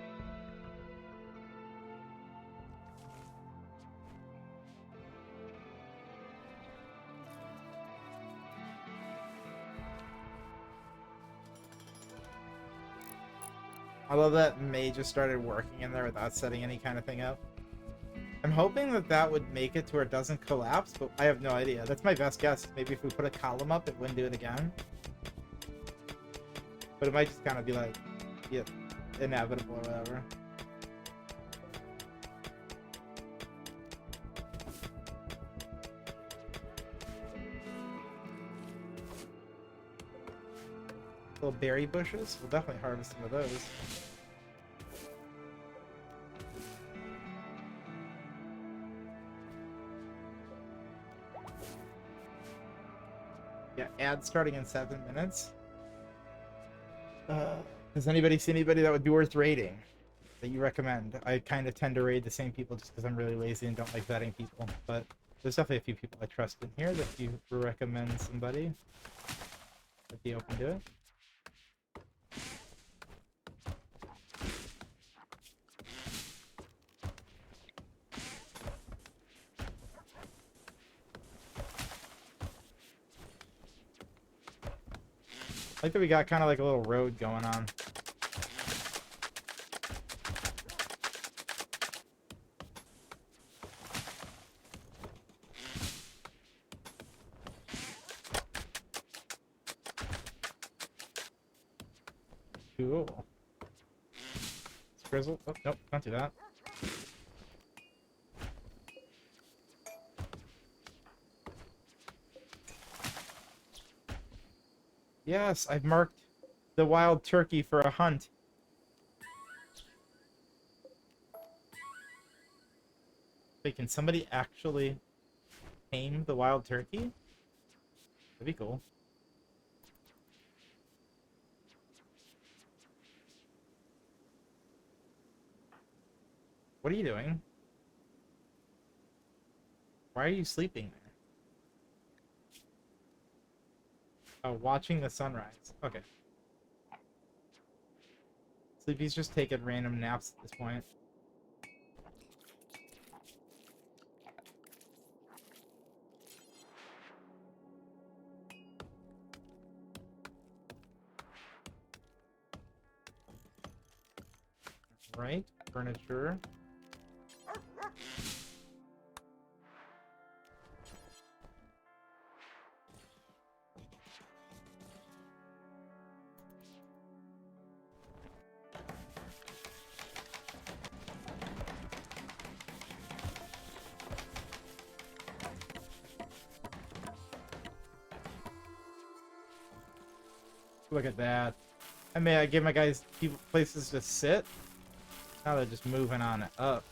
I love that May just started working in there without setting any kind of thing up. I'm hoping that that would make it to where it doesn't collapse, but I have no idea. That's my best guess. Maybe if we put a column up, it wouldn't do it again. But it might just kind of be like, yeah, inevitable or whatever. Little berry bushes. We'll definitely harvest some of those. Yeah, ad starting in 7 minutes. Has anybody seen anybody that would be worth raiding that you recommend? I kind of tend to raid the same people just because I'm really lazy and don't like vetting people. But there's definitely a few people I trust in here that if you recommend somebody, I'd be open to it. I like that we got kind of like a little road going on. Cool. Scrizzle. Oh, nope, don't do that. Yes, I've marked the wild turkey for a hunt. Wait, can somebody actually tame the wild turkey? That'd be cool. What are you doing? Why are you sleeping there? Oh, watching the sunrise. Okay. Sleepy's just taking random naps at this point. Right, furniture. Look at that. I give my guys places to sit. Now they're just moving on up.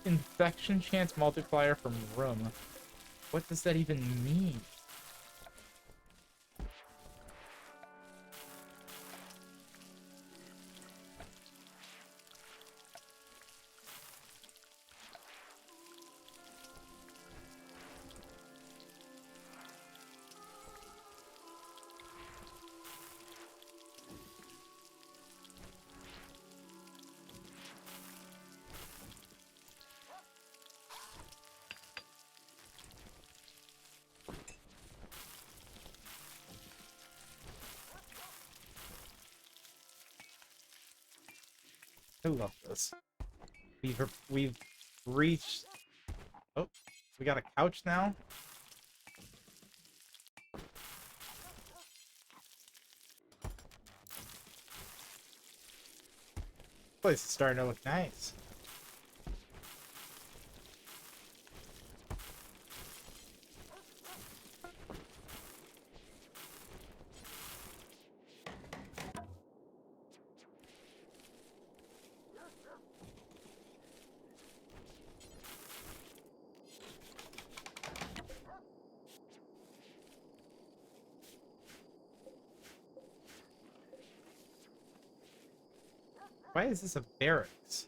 Infection chance multiplier from room. What does that even mean? I love this. We've reached. Oh, we got a couch now. This place is starting to look nice. Why is this a barracks?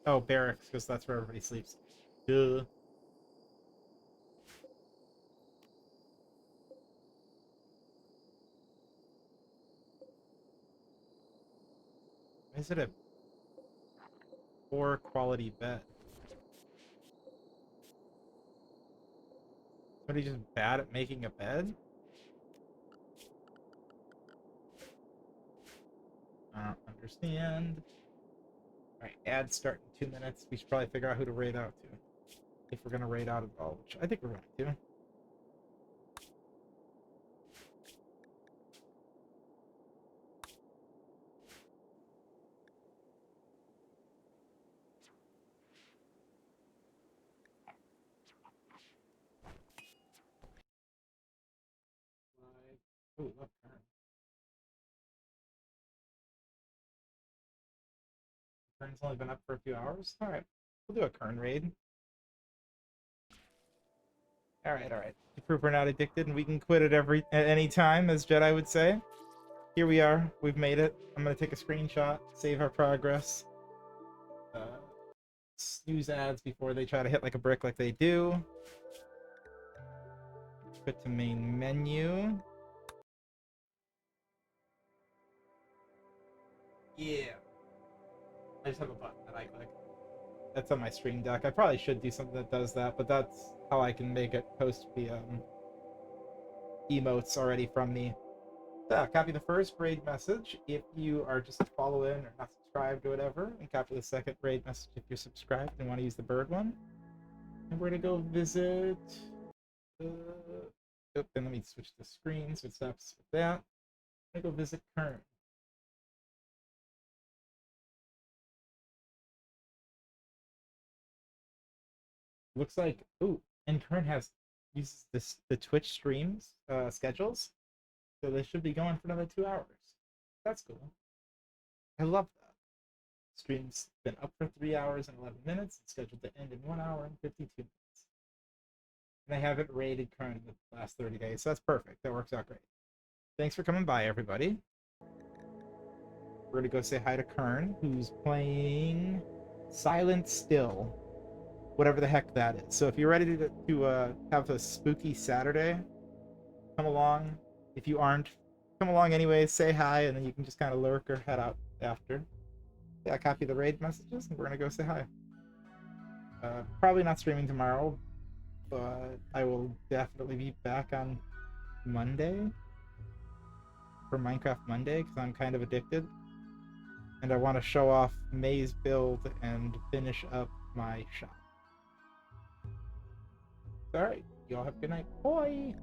Oh, barracks, because that's where everybody sleeps. Duh. Why is it a poor quality bed? Somebody just bad at making a bed? I don't understand. Alright, ads start in 2 minutes. We should probably figure out who to raid out to. If we're gonna raid out at all, which I think we're going to. Ooh, look, Kern. Kern's only been up for a few hours. Alright, we'll do a Kern raid. Alright. To prove we're not addicted and we can quit at any time, as Jedi would say. Here we are. We've made it. I'm gonna take a screenshot, save our progress. Snooze ads before they try to hit like a brick like they do. Quit to main menu. Yeah. I just have a button that I click. That's on my stream deck. I probably should do something that does that, but that's how I can make it post the emotes already from me. Yeah, copy the first raid message if you are just following or not subscribed or whatever, and copy the second raid message if you're subscribed and want to use the bird one. And we're gonna go visit. Then let me switch the screen so it stops with that. I'm gonna go visit Kern. Looks like and Kern uses the Twitch streams schedules, so they should be going for another 2 hours. That's cool. I love that. Stream's been up for 3 hours and 11 minutes. It's scheduled to end in 1 hour and 52 minutes. And I haven't raided Kern in the last 30 days, so that's perfect. That works out great. Thanks for coming by, everybody. We're gonna go say hi to Kern, who's playing Silent Still. Whatever the heck that is. So if you're ready to have a spooky Saturday, come along. If you aren't, come along anyways, say hi, and then you can just kind of lurk or head out after. Yeah, copy the raid messages, and we're gonna go say hi. Probably not streaming tomorrow, but I will definitely be back on Monday for Minecraft Monday, because I'm kind of addicted. And I want to show off May's build and finish up my shop. Alright, y'all have a good night. Bye!